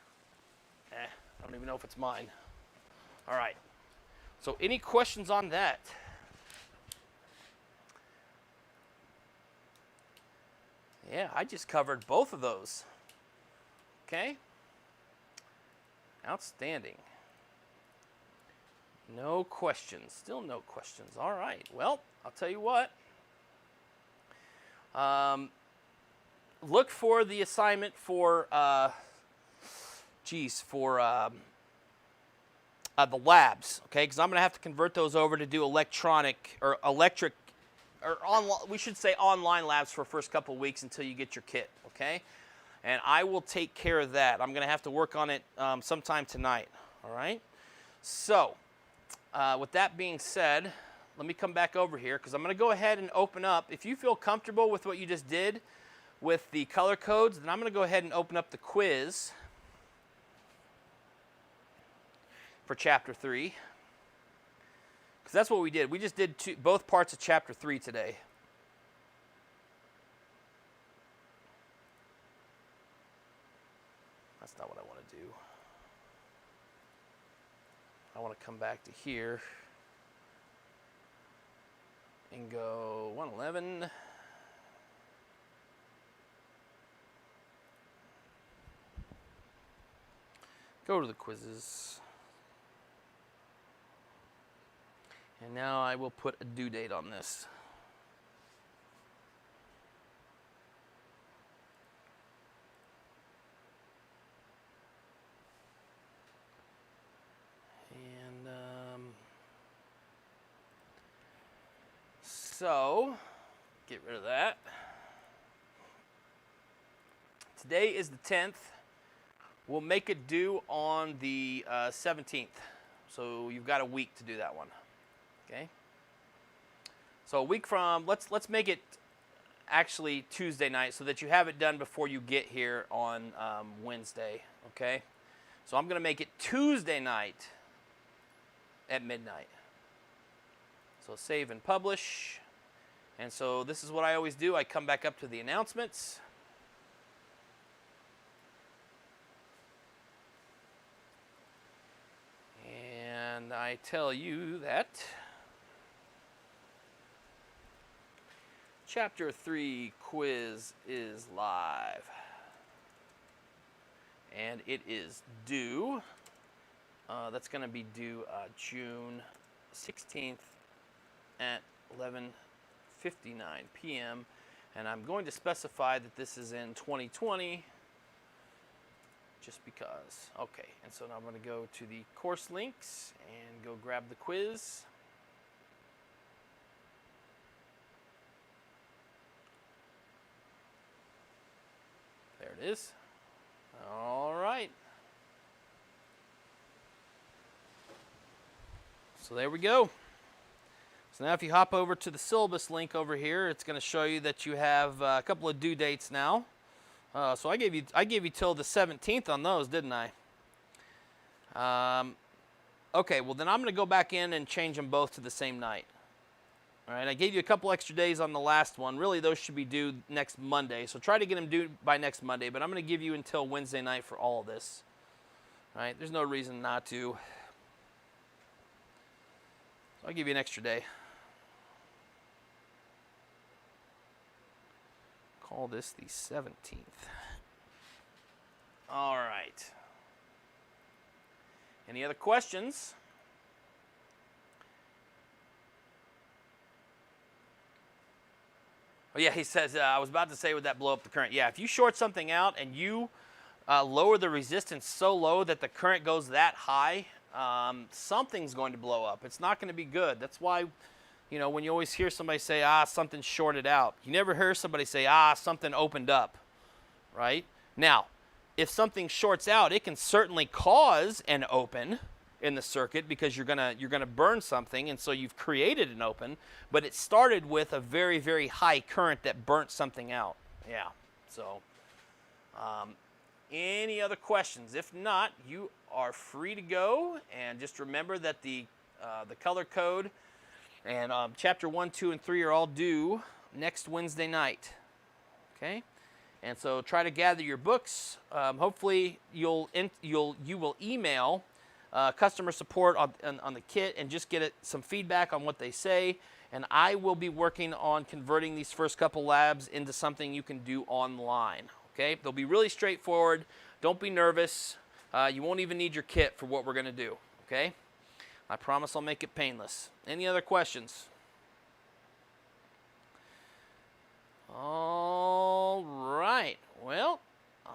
I don't even know if it's mine. All right, so any questions on that? Yeah, I just covered both of those. Okay, outstanding. No questions, still no questions. All right, well, I'll tell you what. Look for the assignment for, the labs, okay? Because I'm going to have to convert those over to do we should say online labs for the first couple of weeks until you get your kit, okay? And I will take care of that. I'm going to have to work on it sometime tonight, all right? So, with that being said, let me come back over here because I'm going to go ahead and open up. If you feel comfortable with what you just did with the color codes, then I'm going to go ahead and open up the quiz for Chapter 3. Because that's what we did. We just did both parts of Chapter 3 today. That's not what I want to do. I want to come back to here and go 111. Go to the quizzes. And now I will put a due date on this. And so, get rid of that. Today is the 10th. We'll make it due on the 17th. So you've got a week to do that one. Okay. So a week from, let's make it actually Tuesday night so that you have it done before you get here on Wednesday. Okay. So I'm going to make it Tuesday night at midnight. So save and publish. And so this is what I always do. I come back up to the announcements. And I tell you that Chapter 3 quiz is live. And it is due. That's going to be due June 16th at 11:59 p.m. And I'm going to specify that this is in 2020 just because. Okay, and so now I'm going to go to the course links and go grab the quiz. There it is. All right. So there we go. So now if you hop over to the syllabus link over here, it's going to show you that you have a couple of due dates now. So I gave you till the 17th on those, didn't I? Okay, well then I'm going to go back in and change them both to the same night. All right, I gave you a couple extra days on the last one. Really, those should be due next Monday. So try to get them due by next Monday, but I'm going to give you until Wednesday night for all of this. All right, there's no reason not to. I'll give you an extra day. call this the 17th. All right. Any other questions? Oh, yeah, he says, I was about to say, would that blow up the current? Yeah, if you short something out and you lower the resistance so low that the current goes that high, something's going to blow up. It's not going to be good. That's why, you know, when you always hear somebody say, something shorted out, you never hear somebody say, something opened up, right? Now, if something shorts out, it can certainly cause an open in the circuit because you're gonna burn something, and so you've created an open, but it started with a very, very high current that burnt something out. Yeah, so any other questions? If not, you are free to go, and just remember that the color code and chapter 1, 2, and 3 are all due next Wednesday night. Okay, and so try to gather your books. Hopefully, you will email customer support on the kit and just get some feedback on what they say. And I will be working on converting these first couple labs into something you can do online. Okay, they'll be really straightforward. Don't be nervous. You won't even need your kit for what we're going to do. Okay, I promise I'll make it painless. Any other questions? All right. Well,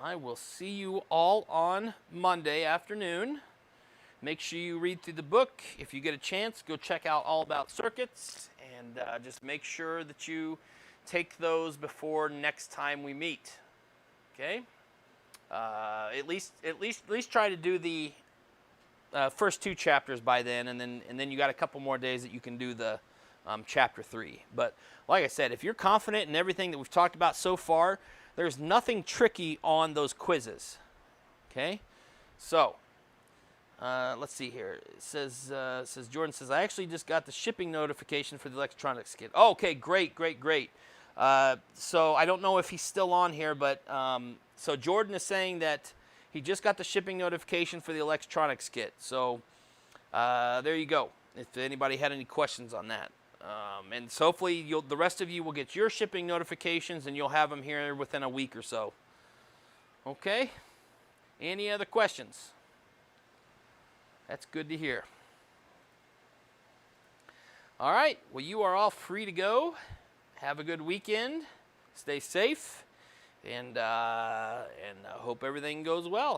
I will see you all on Monday afternoon. Make sure you read through the book. If you get a chance, go check out All About Circuits, and just make sure that you take those before next time we meet. Okay? At least try to do the first 2 chapters by then, and then you got a couple more days that you can do the chapter 3. But like I said, if you're confident in everything that we've talked about so far, there's nothing tricky on those quizzes. Okay? So, let's see here. It says Jordan says, I actually just got the shipping notification for the electronics kit. Oh, okay, great. So I don't know if he's still on here, but so Jordan is saying that he just got the shipping notification for the electronics kit. So there you go. If anybody had any questions on that. And so hopefully the rest of you will get your shipping notifications, and you'll have them here within a week or so. Okay? Any other questions? That's good to hear. All right. Well, you are all free to go. Have a good weekend. Stay safe. And hope everything goes well.